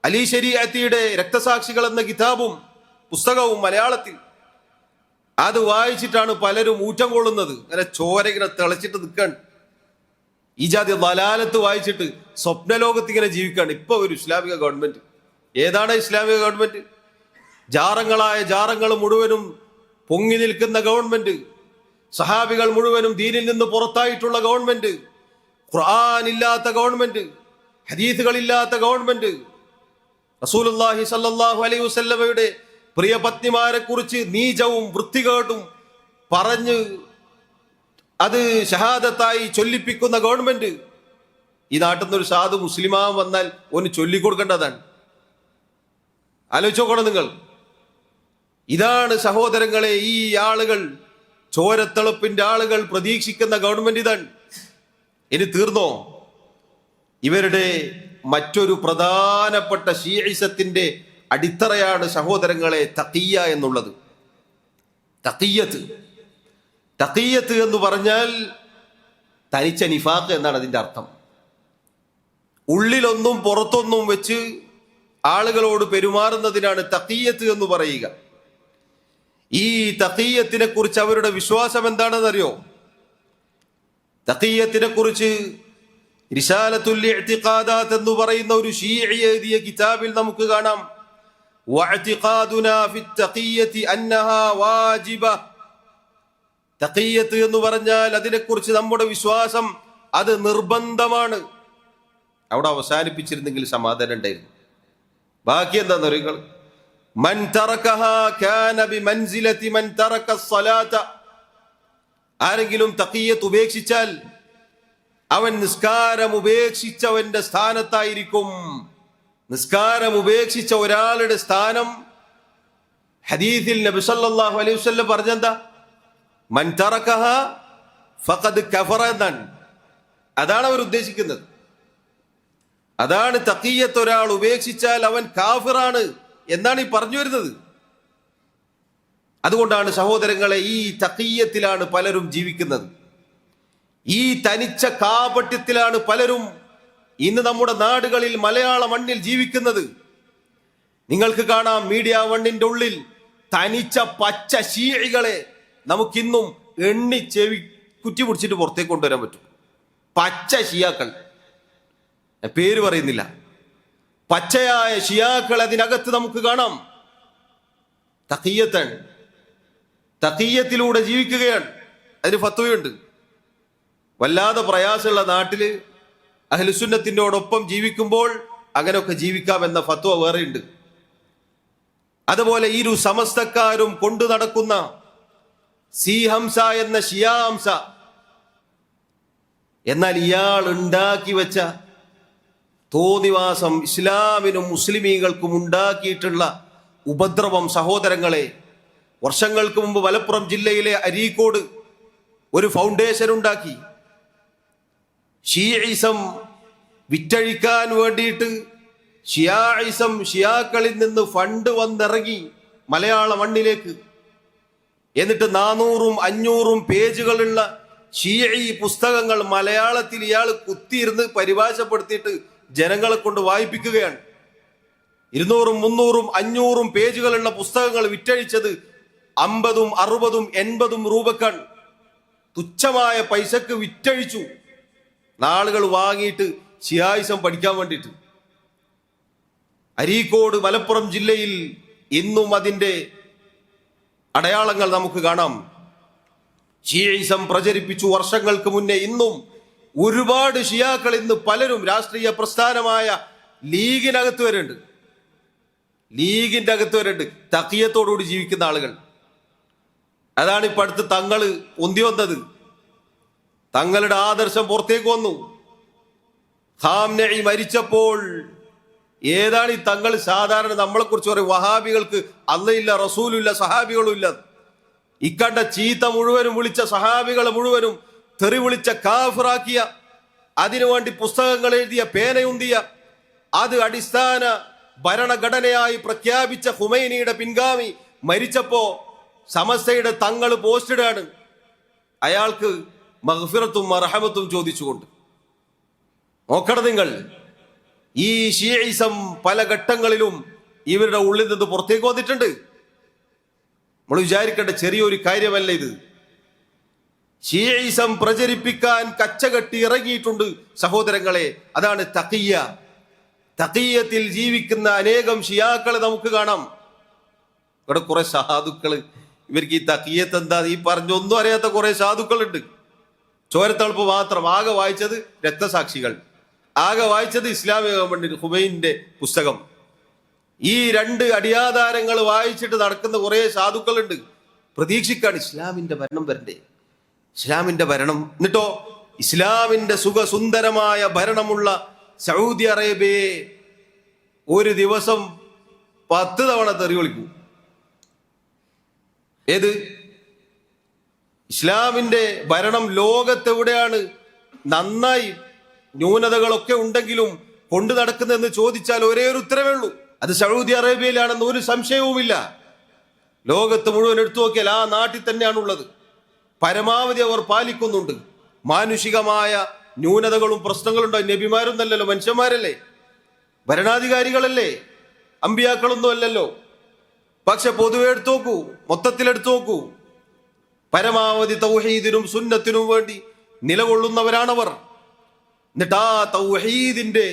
അലി ശരീഅത്തിയുടെ രക്തസാക്ഷികൾ എന്ന കിതാബും പുസ്തകവും മലയാളത്തിൽ. അത് വായിച്ചിട്ടാണ് പലരും ഊറ്റം കൊള്ളുന്നത്. അങ്ങനെ ചോര ഇങ്ങനെ തിളച്ചിട്ട് നിൽക്കാൻ. ഈ ജാതി ദലാലത്ത് വായിച്ചിട്ട് സ്വപ്നലോകത്ത് ഇങ്ങനെ ജീവിക്കാണ് ഇപ്പൊ ഒരു ഇസ്ലാമിക ഗവൺമെന്റ്. ഏതാണ് ഇസ്ലാമിക ഗവൺമെന്റ്? ജാറങ്ങളായ ജാറങ്ങൾ മുഴുവനും പൊങ്ങി നിൽക്കുന്ന ഗവൺമെന്റ്, സഹാബികൾ മുഴുവനും ദീനിൽ നിന്ന് പുറത്തായിട്ടുള്ള ഗവൺമെന്റ്, ഖുർആൻ ഇല്ലാത്ത ഗവൺമെന്റ്, ഹദീസുകളില്ലാത്ത ഗവൺമെന്റ്, റസൂലുള്ളാഹി സ്വല്ലല്ലാഹു അലൈഹി വസല്ലമയുടെ പ്രിയ പത്നിമാരെ കുറിച്ച് നീചവും വൃത്തികേടും പറഞ്ഞ് അത് ഷഹാദത്തായി ചൊല്ലിപ്പിക്കുന്ന ഗവൺമെന്റ്. ഈ നാട്ടിൽ നിന്നൊരു സാധു മുസ്ലിമാ വന്നാൽ ഒന്ന് ചൊല്ലിക്കൊടുക്കേണ്ടതാണ്. ആലോചിച്ച് നോക്കണം നിങ്ങൾ. ഇതാണ് സഹോദരങ്ങളെ ഈ ആളുകൾ, ചോരത്തിളപ്പിന്റെ ആളുകൾ പ്രതീക്ഷിക്കുന്ന ഗവൺമെന്റ് ഇതാണ്. ഇനി തീർന്നോ? ഇവരുടെ മറ്റൊരു പ്രധാനപ്പെട്ട ശീഇസത്തിന്റെ അടിത്തറയാണ് സഹോദരങ്ങളെ തഖിയ്യ എന്നുള്ളത്. തഖിയ്യത്ത് എന്ന് പറഞ്ഞാൽ തനിച്ച നിഫാഖ് എന്നാണ് അതിന്റെ അർത്ഥം. ഉള്ളിലൊന്നും പുറത്തൊന്നും വെച്ച് ആളുകളോട് പെരുമാറുന്നതിനാണ് തഖിയ്യത്ത് എന്ന് പറയുക. ഈ തഖിയ്യത്തിനെ കുറിച്ച് അവരുടെ വിശ്വാസം എന്താണെന്നറിയോ? തഖിയ്യത്തിനെ കുറിച്ച് റിസാലത്തുൽ ഇഅ്തിഖാദാത്ത് എന്ന് പറയുന്ന ഒരു ശീഈ എഴുതിയ കിതാബിൽ നമുക്ക് കാണാം, വഅ്തിഖാദുനാ ഫിത്തഖിയ്യത്തി അന്നഹാ വാജിബ. തഖിയ്യത്ത് എന്ന് പറഞ്ഞാൽ അതിനെക്കുറിച്ച് നമ്മുടെ വിശ്വാസം അത് നിർബന്ധമാണ്. അവിടെ അവസാനിപ്പിച്ചിരുന്നെങ്കിൽ സമാധാനം ഉണ്ടായിരുന്നു. ബാക്കി എന്താന്ന് പറയുക, മൻ തറകഹാ കാന ബിമൻസിലതി മൻ തറക സ്വലാത. ആരെങ്കിലും തഖിയ്യത്ത് ഉപേക്ഷിച്ചാൽ അവൻ നിസ്കാരം ഉപേക്ഷിച്ചവന്റെ സ്ഥാനത്തായിരിക്കും. നിസ്കാരം ഉപേക്ഷിച്ച ഒരാളുടെ സ്ഥാനം ഹദീസിൽ നബി സല്ലല്ലാഹു അലൈഹി വസല്ലം പറഞ്ഞെന്താ? മൻ തറകഹ ഫഖദ് കഫറ എന്നാണ്. അതാണ് അവർ ഉദ്ദേശിക്കുന്നത്. അതാണ് തഖിയ്യത്ത് ഒരാൾ ഉപേക്ഷിച്ചാൽ അവൻ കാഫിറാണ് എന്നാണ് ഈ പറഞ്ഞു വരുന്നത്. അതുകൊണ്ടാണ് സഹോദരങ്ങളെ ഈ തഖിയ്യത്തിലാണ് പലരും ജീവിക്കുന്നത്. ഈ തനിച്ച കാപട്യത്തിലാണ് പലരും ഇന്ന് നമ്മുടെ നാടുകളിൽ മലയാള മണ്ണിൽ ജീവിക്കുന്നത്. നിങ്ങൾക്ക് കാണാം മീഡിയ വണ്ണിന്റെ ഉള്ളിൽ തനിച്ച പച്ച ശീഇകളെ നമുക്കിന്നും എണ്ണി ചെവി കുറ്റി പിടിച്ചിട്ട് പുറത്തേക്ക് കൊണ്ടുവരാൻ പറ്റും. പച്ച ഷിയാക്കൾ, പേര് പറയുന്നില്ല, പച്ചയായ ഷിയാക്കൾ അതിനകത്ത് നമുക്ക് കാണാം. തഖിയ്യത്താണ്, തഖിയ്യത്തിലൂടെ ജീവിക്കുകയാണ്. അതിന് ഫത്വയുണ്ട്. വല്ലാതെ പ്രയാസമുള്ള നാട്ടില് അഹ്ലുസുന്നത്തിനോടൊപ്പം ജീവിക്കുമ്പോൾ അങ്ങനെയൊക്കെ ജീവിക്കാമെന്ന ഫത്വ വേറെയുണ്ട്. അതുപോലെ ഇരു സമസ്തക്കാരും കൊണ്ടു നടക്കുന്ന സി ഹംസ എന്ന ഷിയാ ഹംസ, എന്നാൽ ഇയാൾ ഉണ്ടാക്കി വെച്ച തോന്നിവാസം ഇസ്ലാമിനും മുസ്ലിമീങ്ങൾക്കും ഉണ്ടാക്കിയിട്ടുള്ള ഉപദ്രവം സഹോദരങ്ങളെ, വർഷങ്ങൾക്ക് മുമ്പ് മലപ്പുറം ജില്ലയിലെ അരീക്കോട് ഒരു ഫൗണ്ടേഷൻ ഉണ്ടാക്കി. ഷിയയിസം വിറ്റഴിക്കാൻ വേണ്ടിയിട്ട് ഷിയായിസം ഷിയാക്കളിൽ നിന്ന് ഫണ്ട് വന്നിറങ്ങി മലയാള മണ്ണിലേക്ക്. എന്നിട്ട് 400ഉം 500ഉം പേജുകളുള്ള ഷിയഈ പുസ്തകങ്ങൾ മലയാളത്തിൽ ഇയാൾ കുത്തിയിരുന്ന് പരിഭാഷപ്പെടുത്തിയിട്ട് ജനങ്ങളെ കൊണ്ട് വായിപ്പിക്കുകയാണ്. 200ഉം 300ഉം 500ഉം പേജുകളുള്ള പുസ്തകങ്ങൾ വിറ്റഴിച്ചത് 50ഉം 60ഉം 80ഉം രൂപക്കാണ്. തുച്ഛമായ പൈസക്ക് വിറ്റഴിച്ചു. നാളുകൾ വാങ്ങിയിട്ട് ഷിയായിസം പഠിക്കാൻ വേണ്ടിയിട്ട്. അരീക്കോട് മലപ്പുറം ജില്ലയിൽ ഇന്നും അതിൻ്റെ അടയാളങ്ങൾ നമുക്ക് കാണാം. ഷിയയിസം പ്രചരിപ്പിച്ചു വർഷങ്ങൾക്ക് മുന്നേ. ഇന്നും ഒരുപാട് ഷിയാക്കൾ ഇന്ന് പലരും രാഷ്ട്രീയ പ്രസ്ഥാനമായ ലീഗിനകത്ത് വരുന്നുണ്ട്. ലീഗിന്റെ അകത്ത് വരുന്നുണ്ട് തഖിയത്തോടുകൂടി ജീവിക്കുന്ന ആളുകൾ. അതാണ് ഇപ്പൊ അടുത്ത് തങ്ങള് പൊന്തി വന്നത്. തങ്ങളുടെ ആദർശം പുറത്തേക്ക് വന്നു. ഖാംനഈ മരിച്ചപ്പോൾ ഏതാണ് ഈ തങ്ങൾ സാധാരണ നമ്മളെ കുറിച്ച് പറയും, വഹാബികൾക്ക് അള്ളയില്ല, റസൂലില്ല, സഹാബികളും ഇല്ല. ഇക്കണ്ട ചീത്ത മുഴുവനും വിളിച്ച സഹാബികളെ മുഴുവനും തെറി വിളിച്ച കാഫിറാക്കിയ, അതിനുവേണ്ടി പുസ്തകങ്ങൾ എഴുതിയ, പേനയുന്തിയ, അത് അടിസ്ഥാന ഭരണഘടനയായി പ്രഖ്യാപിച്ച ഖുമൈനിയുടെ പിൻഗാമി മരിച്ചപ്പോ സമസ്തയുടെ തങ്ങൾ പോസ്റ്റിടാണ് അയാൾക്ക് മഗ്ഫിറത്തും മർഹമത്തും ചോദിച്ചുകൊണ്ട്. നോക്കണം നിങ്ങൾ, ഈ ഷിയയിസം പല ഘട്ടങ്ങളിലും ഇവരുടെ ഉള്ളിൽ നിന്ന് പുറത്തേക്ക് വന്നിട്ടുണ്ട്. നമ്മൾ വിചാരിക്കേണ്ട ചെറിയൊരു കാര്യമല്ല ഇത്. ഷിയയിസം പ്രചരിപ്പിക്കാൻ കച്ചകെട്ടി ഇറങ്ങിയിട്ടുണ്ട് സഹോദരങ്ങളെ. അതാണ് തഖിയ്യ. തഖിയ്യത്തിൽ ജീവിക്കുന്ന അനേകം ഷിയാക്കളെ നമുക്ക് കാണാം. ഇവിടെ കുറെ സാധുക്കള്, ഇവർക്ക് ഈ തഖിയ്യത്ത് എന്താ ഈ പറഞ്ഞൊന്നും അറിയാത്ത കുറെ സാധുക്കളുണ്ട്. ചോരത്തളപ്പ് മാത്രം ആകെ വായിച്ചത് രക്തസാക്ഷികൾ, ആകെ വായിച്ചത് ഇസ്ലാമിക ഗവൺമെന്റ് ഖുമൈനിന്റെ പുസ്തകം. ഈ രണ്ട് അടിയാധാരങ്ങൾ വായിച്ചിട്ട് നടക്കുന്ന കുറെ സാധുക്കളുണ്ട്. പ്രതീക്ഷിക്കാണ് ഇസ്ലാമിന്റെ ഭരണം വരണ്ടേ, ഇസ്ലാമിന്റെ ഭരണം. എന്നിട്ടോ ഇസ്ലാമിന്റെ സുഖസുന്ദരമായ ഭരണമുള്ള സൗദി അറേബ്യയെ ഒരു ദിവസം 10 തവണ തെറി വിളിക്കും. ഏത് ഇസ്ലാമിന്റെ ഭരണം ലോകത്തെവിടെയാണ് നന്നായി ന്യൂനതകളൊക്കെ ഉണ്ടെങ്കിലും കൊണ്ടു നടക്കുന്നതെന്ന് ചോദിച്ചാൽ ഒരേ ഒരു ഉത്തരവേ ഉള്ളൂ, അത് സൗദി അറേബ്യയിലാണെന്ന് ഒരു സംശയവുമില്ല. ലോകത്ത് മുഴുവൻ എടുത്തു നോക്കിയാൽ ആ നാട്ടിൽ തന്നെയാണുള്ളത്. പരമാവധി അവർ പാലിക്കുന്നുണ്ട്. മാനുഷികമായ ന്യൂനതകളും പ്രശ്നങ്ങളുണ്ടോ? നബിമാരൊന്നല്ലല്ലോ, മനുഷ്യന്മാരല്ലേ, ഭരണാധികാരികളല്ലേ, അമ്പിയാക്കളൊന്നും അല്ലല്ലോ. പക്ഷെ പൊതുവെ എടുത്തു നോക്കൂ, മൊത്തത്തിലെടുത്തു നോക്കൂ, പരമാവധി തൗഹീദിനും സുന്നത്തിനും വേണ്ടി നിലകൊള്ളുന്നവരാണവർ. എന്നിട്ട് ആ തൗഹീദിന്റെ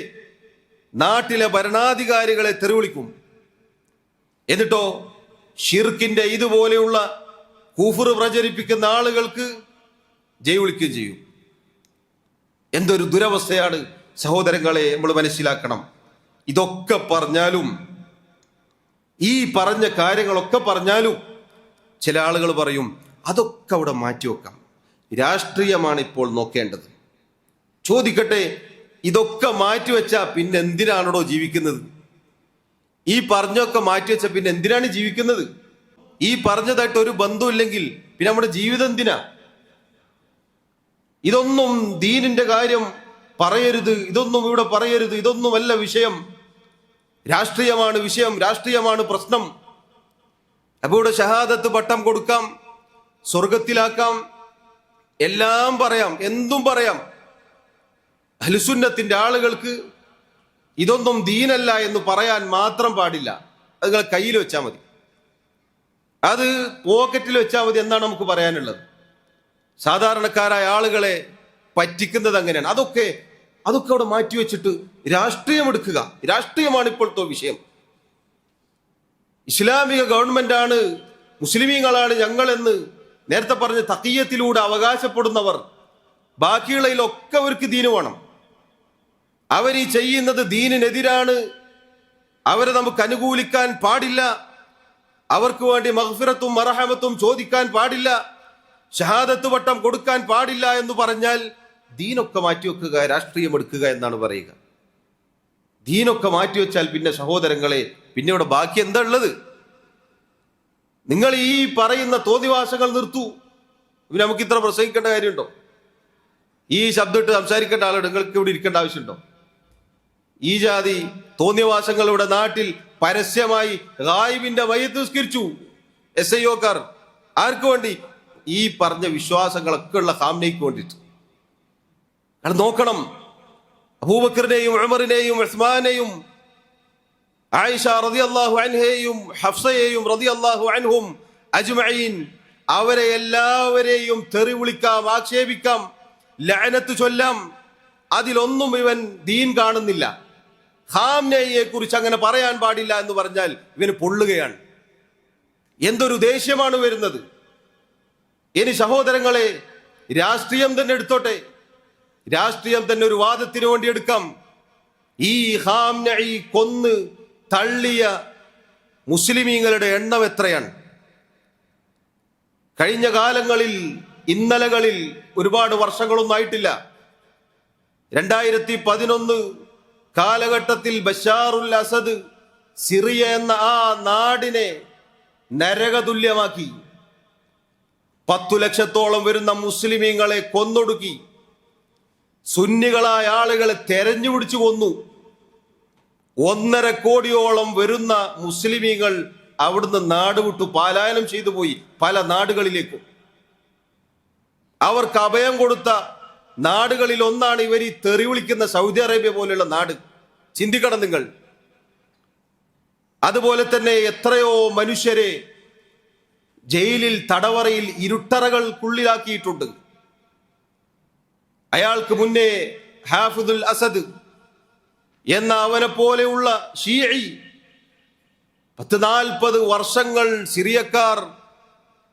നാട്ടിലെ ഭരണാധികാരികളെ തെറിവിളിക്കും. എന്നിട്ടോ ഷിർക്കിന്റെ ഇതുപോലെയുള്ള കുഫ്ർ പ്രചരിപ്പിക്കുന്ന ആളുകൾക്ക് ജയ് വിളിക്കുകയും ചെയ്യും. എന്തൊരു ദുരവസ്ഥയാണ് സഹോദരങ്ങളെ, നമ്മൾ മനസ്സിലാക്കണം. ഇതൊക്കെ പറഞ്ഞാലും, ഈ പറഞ്ഞ കാര്യങ്ങളൊക്കെ പറഞ്ഞാലും ചില ആളുകൾ പറയും അതൊക്കെ അവിടെ മാറ്റിവെക്കാം, രാഷ്ട്രീയമാണ് ഇപ്പോൾ നോക്കേണ്ടത്. ചോദിക്കട്ടെ, ഇതൊക്കെ മാറ്റിവെച്ചാ പിന്നെ എന്തിനാണോ ജീവിക്കുന്നത്? ഈ പറഞ്ഞൊക്കെ മാറ്റിവെച്ച പിന്നെ എന്തിനാണ് ജീവിക്കുന്നത്? ഈ പറഞ്ഞതായിട്ട് ഒരു ബന്ധമില്ലെങ്കിൽ പിന്നെ നമ്മുടെ ജീവിതം എന്തിനാ? ഇതൊന്നും ദീനിന്റെ കാര്യം പറയരുത്, ഇതൊന്നും ഇവിടെ പറയരുത്, ഇതൊന്നുമല്ല വിഷയം. രാഷ്ട്രീയമാണ് വിഷയം, രാഷ്ട്രീയമാണ് പ്രശ്നം. അപ്പൊ ഇവിടെ ഷഹാദത്ത് പട്ടം കൊടുക്കാം, സ്വർഗത്തിലാക്കാം, എല്ലാം പറയാം, എന്തും പറയാം. അഹ്ലുസുന്നത്തിന്റെ ആളുകൾക്ക് ഇതൊന്നും ദീനല്ല എന്ന് പറയാൻ മാത്രം പാടില്ല. അത് നിങ്ങൾ കയ്യിൽ വെച്ചാൽ മതി, അത് പോക്കറ്റിൽ വെച്ചാൽ മതി എന്നാണ് നമുക്ക് പറയാനുള്ളത്. സാധാരണക്കാരായ ആളുകളെ പറ്റിക്കുന്നത് അങ്ങനെയാണ്. അതൊക്കെ അവിടെ മാറ്റിവെച്ചിട്ട് രാഷ്ട്രീയം എടുക്കുക. രാഷ്ട്രീയമാണ് ഇപ്പോഴത്തെ വിഷയം. ഇസ്ലാമിക ഗവൺമെന്റാണ്, മുസ്ലിമീങ്ങളാണ് ഞങ്ങളെന്ന് നേരത്തെ പറഞ്ഞ തഖിയ്യത്തിലൂടെ അവകാശപ്പെടുന്നവർ, ബാക്കിയുള്ളതിലൊക്കെ അവർക്ക് ദീന് വേണം. അവരീ ചെയ്യുന്നത് ദീനിനെതിരാണ്. അവരെ നമുക്ക് അനുകൂലിക്കാൻ പാടില്ല, അവർക്ക് വേണ്ടി മഗ്ഫിറത്തും മർഹമത്തും ചോദിക്കാൻ പാടില്ല, ഷഹാദത്ത് പട്ടം കൊടുക്കാൻ പാടില്ല എന്ന് പറഞ്ഞാൽ ദീനൊക്കെ മാറ്റിവെക്കുക, രാഷ്ട്രീയം എടുക്കുക എന്നാണ് പറയുക. ദീനൊക്കെ മാറ്റിവെച്ചാൽ പിന്നെ സഹോദരങ്ങളെ പിന്നെ ഇവിടെ ബാക്കി എന്താ ഉള്ളത്? നിങ്ങൾ ഈ പറയുന്ന തോന്നിവാസങ്ങൾ നിർത്തൂ. പിന്നെ നമുക്ക് ഇത്ര പ്രസംഗിക്കേണ്ട കാര്യമുണ്ടോ? ഈ ശബ്ദമിട്ട് സംസാരിക്കേണ്ട ആളുകൾ നിങ്ങൾക്ക് ഇവിടെ ഇരിക്കേണ്ട ആവശ്യമുണ്ടോ? ഈ ജാതി തോന്നിവാസങ്ങൾ ഇവിടെ നാട്ടിൽ പരസ്യമായി ഗായിബിന്റെ മയ്യത്ത് നിസ്കരിച്ചു SIOക്കാർ. ആർക്ക് വേണ്ടി? ഈ പറഞ്ഞ വിശ്വാസങ്ങളൊക്കെ ഉള്ള ഖാംനയ്ക്ക് വേണ്ടിയിട്ട്. അത് നോക്കണം. അബൂബക്കറിനെയും ഉമറിനെയും ഉസ്മാനെയും ആയിഷ റളിയല്ലാഹു അൻഹയെയും ഹഫ്സയെയും റളിയല്ലാഹു അൻഹും അജ്മഈൻ, അവരെ എല്ലാവരെയും തെറി വിളിക്കാം, ആക്ഷേപിക്കാം, ലഅനത്ത് ചൊല്ലാം. അതിലൊന്നും ഇവൻ ദീൻ കാണുന്നില്ല. ഖാംനയെ കുറിച്ച് അങ്ങനെ പറയാൻ പാടില്ല എന്ന് പറഞ്ഞാൽ ഇവന് പൊള്ളുകയാണ്. എന്തൊരു ദേഷ്യമാണ് വരുന്നത്. ഇനി സഹോദരങ്ങളെ, രാഷ്ട്രീയം തന്നെ എടുത്തോട്ടെ. രാഷ്ട്രീയം തന്നെ ഒരു വാദത്തിന് വേണ്ടി എടുക്കാം. ഈ ഖാംനഈ കൊന്ന് തള്ളിയ മുസ്ലിമീങ്ങളുടെ എണ്ണം എത്രയാണ്? കഴിഞ്ഞ കാലങ്ങളിൽ, ഇന്നലകളിൽ, ഒരുപാട് വർഷങ്ങളൊന്നും ആയിട്ടില്ല, 2011 കാലഘട്ടത്തിൽ ബഷാറുൽ അസദ് സിറിയ എന്ന ആ നാടിനെ നരകതുല്യമാക്കി. 10 ലക്ഷത്തോളം വരുന്ന മുസ്ലിമീങ്ങളെ കൊന്നൊടുക്കി. സുന്നികളായ ആളുകളെ തെരഞ്ഞുപിടിച്ചു കൊന്നു. 1.5 കോടിയോളം വരുന്ന മുസ്ലിമീങ്ങൾ അവിടുന്ന് നാടുവിട്ടു പലായനം ചെയ്തു പോയി പല നാടുകളിലേക്കും. അവർക്ക് അഭയം കൊടുത്ത നാടുകളിൽ ഒന്നാണ് ഇവർ ഈ തെറി വിളിക്കുന്ന സൗദി അറേബ്യ പോലെയുള്ള നാട്. ചിന്തിക്കണം നിങ്ങൾ. അതുപോലെ തന്നെ എത്രയോ മനുഷ്യരെ ജയിലിൽ, തടവറയിൽ, ഇരുട്ടറകൾക്കുള്ളിലാക്കിയിട്ടുണ്ട്. അയാൾക്ക് മുന്നേ ഹാഫിദുൽ അസദ് എന്ന അവനെ പോലെയുള്ള ഷീഈ 40 വർഷങ്ങൾ സിറിയക്കാർ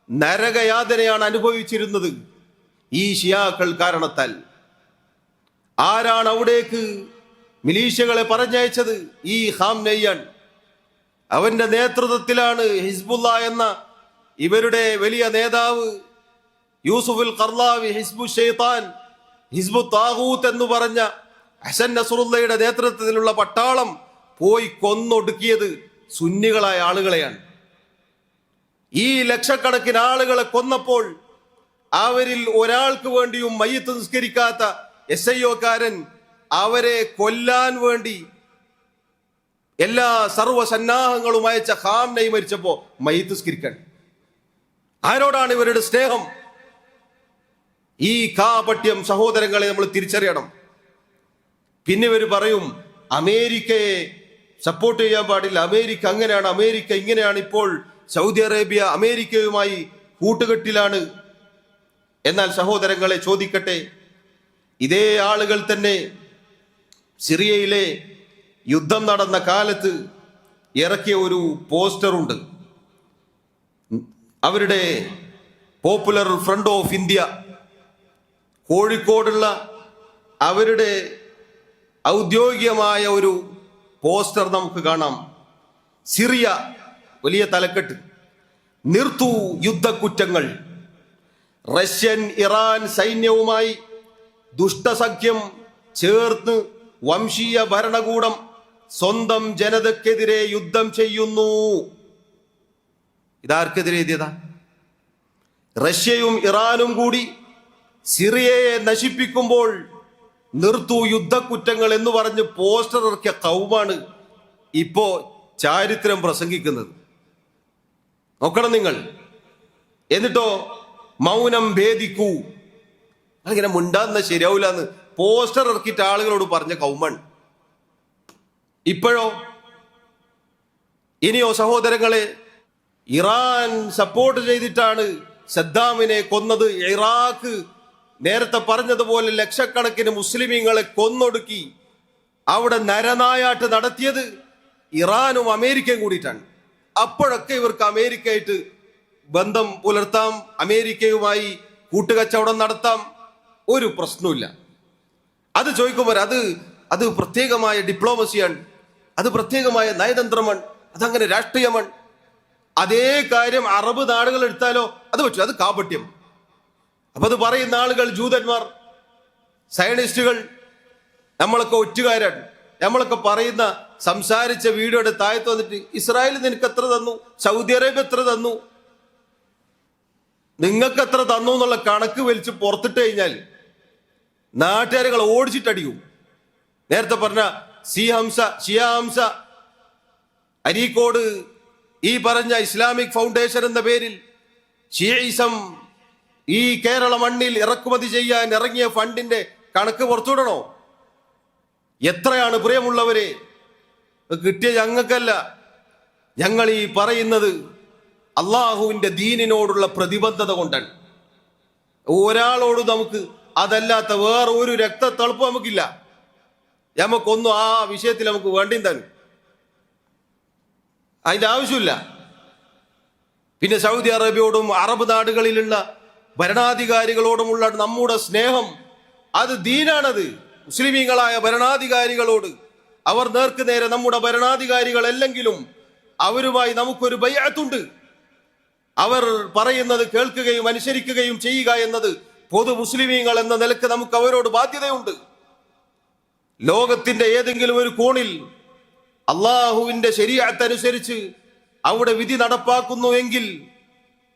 നരകയാതനയാണ് അനുഭവിച്ചിരുന്നത് ഈ ഷിയാക്കൾ കാരണത്താൽ. ആരാണ് അവിടേക്ക് മിലീഷ്യകളെ പറഞ്ഞയച്ചത്? ഈ ഖാംനഈയാണ്. അവന്റെ നേതൃത്വത്തിലാണ് ഹിസ്ബുള്ള എന്ന ഇവരുടെ വലിയ നേതാവ് യൂസുഫുൽ ഖർലാവി, ഹിസ്ബു ഷെയ്ത്താൻ, ഹിസ്ബു താഗൂത്ത് എന്ന് പറഞ്ഞ ഹസൻ നസ്രുള്ളയുടെ നേതൃത്വത്തിലുള്ള പട്ടാളം പോയി കൊന്നൊടുക്കിയത് സുന്നികളായ ആളുകളെയാണ്. ഈ ലക്ഷക്കണക്കിന് ആളുകളെ കൊന്നപ്പോൾ അവരിൽ ഒരാൾക്ക് വേണ്ടിയും മയ്യിത്ത് നിസ്കരിക്കാത്ത SIO-കാരൻ അവരെ കൊല്ലാൻ വേണ്ടി എല്ലാ സർവ്വസന്നാഹങ്ങളും അയച്ച ഖാംനഈ മരിച്ചപ്പോ മയ്യിത്ത് നിസ്കരിക്കാൻ. ആരോടാണ് ഇവരുടെ സ്നേഹം? ഈ കാപട്യം സഹോദരങ്ങളെ നമ്മൾ തിരിച്ചറിയണം. പിന്നെ ഇവർ പറയും അമേരിക്കയെ സപ്പോർട്ട് ചെയ്യാൻ പാടില്ല, അമേരിക്ക അങ്ങനെയാണ്, അമേരിക്ക ഇങ്ങനെയാണ്. ഇപ്പോൾ സൗദി അറേബ്യ അമേരിക്കയുമായി കൂട്ടുകെട്ടിലാണ്. എന്നാൽ സഹോദരങ്ങളെ ചോദിക്കട്ടെ, ഇതേ ആളുകൾ തന്നെ സിറിയയിലെ യുദ്ധം നടന്ന കാലത്ത് ഇറക്കിയ ഒരു പോസ്റ്ററുണ്ട്. അവരുടെ പോപ്പുലർ ഫ്രണ്ട് ഓഫ് ഇന്ത്യ കോഴിക്കോടുള്ള അവരുടെ ഔദ്യോഗികമായ ഒരു പോസ്റ്റർ നമുക്ക് കാണാം. സിറിയ, വലിയ തലക്കെട്ട്, നിർത്തൂ യുദ്ധക്കുറ്റങ്ങൾ, റഷ്യൻ ഇറാൻ സൈന്യവുമായി ദുഷ്ടസഖ്യം ചേർന്ന് വംശീയ ഭരണകൂടം സ്വന്തം ജനതക്കെതിരെ യുദ്ധം ചെയ്യുന്നു. ഇതാർക്കെതിരെ എഴുതിയതാ? റഷ്യയും ഇറാനും കൂടി സിറിയയെ നശിപ്പിക്കുമ്പോൾ നിർത്തൂ യുദ്ധക്കുറ്റങ്ങൾ എന്ന് പറഞ്ഞ് പോസ്റ്റർ ഇറക്കിയ കൗമാണ് ഇപ്പോ ചാരിത്രം പ്രസംഗിക്കുന്നത്. നോക്കണം നിങ്ങൾ. എന്നിട്ടോ മൗനം ഭേദിക്കൂ, അങ്ങനെ മിണ്ടാന്ന ശരിയാവില്ല എന്ന് പോസ്റ്റർ ഇറക്കിയിട്ട് ആളുകളോട് പറഞ്ഞ കൗമൺ. ഇപ്പോഴോ? ഇനിയോ സഹോദരങ്ങളെ, ഇറാൻ സപ്പോർട്ട് ചെയ്തിട്ടാണ് സദ്ദാമിനെ കൊന്നത്. ഇറാഖ് നേരത്തെ പറഞ്ഞതുപോലെ ലക്ഷക്കണക്കിന് മുസ്ലിമീങ്ങളെ കൊന്നൊടുക്കി അവിടെ നരനായാട്ട് നടത്തിയത് ഇറാനും അമേരിക്കയും കൂടിയിട്ടാണ്. അപ്പോഴൊക്കെ ഇവർക്ക് അമേരിക്കയായിട്ട് ബന്ധം പുലർത്താം, അമേരിക്കയുമായി കൂട്ടുകച്ചവടം നടത്താം, ഒരു പ്രശ്നമില്ല. അത് ചോദിക്കുമ്പോൾ അത് പ്രത്യേകമായ ഡിപ്ലോമസിയാണ്, അത് പ്രത്യേകമായ നയതന്ത്രമാണ്, അതങ്ങനെ രാഷ്ട്രീയമാണ്. അതേ കാര്യം അറബ് നാടുകൾ എടുത്താലോ അത് പറ്റും, അത് കാപട്യം. അപ്പൊ അത് പറയുന്ന ആളുകൾ ജൂതന്മാർ, സയനിസ്റ്റുകൾ, നമ്മളൊക്കെ ഒറ്റുകാരാണ്. നമ്മളൊക്കെ പറയുന്ന സംസാരിച്ച വീഡിയോയുടെ താഴത്ത് വന്നിട്ട് ഇസ്രായേൽ നിനക്ക് എത്ര തന്നു, സൗദി അറേബ്യ എത്ര തന്നു, നിങ്ങൾക്ക് എത്ര തന്നു എന്നുള്ള കണക്ക് വലിച്ച് പുറത്തിട്ട് കഴിഞ്ഞാൽ നാട്ടുകാരുകൾ ഓടിച്ചിട്ടടിക്കും. നേരത്തെ പറഞ്ഞ ഷിയാ ഹംസ അരീക്കോട് ഈ പറഞ്ഞ ഇസ്ലാമിക് ഫൗണ്ടേഷൻ എന്ന പേരിൽ ഷിയയിസം ഈ കേരള മണ്ണിൽ ഇറക്കുമതി ചെയ്യാൻ ഇറങ്ങിയ ഫണ്ടിന്റെ കണക്ക് പുറത്തുവിടണോ? എത്രയാണ് പ്രിയമുള്ളവരെ കിട്ടിയ? ഞങ്ങൾക്കല്ല, ഞങ്ങൾ ഈ പറയുന്നത് അള്ളാഹുവിന്റെ ദീനിനോടുള്ള പ്രതിബദ്ധത കൊണ്ടാണ്. ഒരാളോട് നമുക്ക് അതല്ലാത്ത വേറെ ഒരു രക്തത്തളുപ്പ് നമുക്കില്ല. നമുക്കൊന്നും ആ വിഷയത്തിൽ നമുക്ക് വേണ്ടിയും തന്നെ അതിന്റെ ആവശ്യമില്ല. പിന്നെ സൗദി അറേബ്യയോടും അറബ് നാടുകളിലുള്ള ഭരണാധികാരികളോടുമുള്ള നമ്മുടെ സ്നേഹം അത് ദീനാണത്. മുസ്ലിമീങ്ങളായ ഭരണാധികാരികളോട് അവർ നേർക്ക് നേരെ നമ്മുടെ ഭരണാധികാരികൾ അല്ലെങ്കിലും അവരുമായി നമുക്കൊരു ബൈഅത്തുണ്ട്. അവർ പറയുന്നത് കേൾക്കുകയും അനുസരിക്കുകയും ചെയ്യുക എന്നത് പൊതു മുസ്ലിമീങ്ങൾ എന്ന നിലക്ക് നമുക്ക് അവരോട് ബാധ്യതയുണ്ട്. ലോകത്തിന്റെ ഏതെങ്കിലും ഒരു കോണിൽ അള്ളാഹുവിന്റെ ശരീഅത്ത് അനുസരിച്ച് അവിടെ വിധി നടപ്പാക്കുന്നു എങ്കിൽ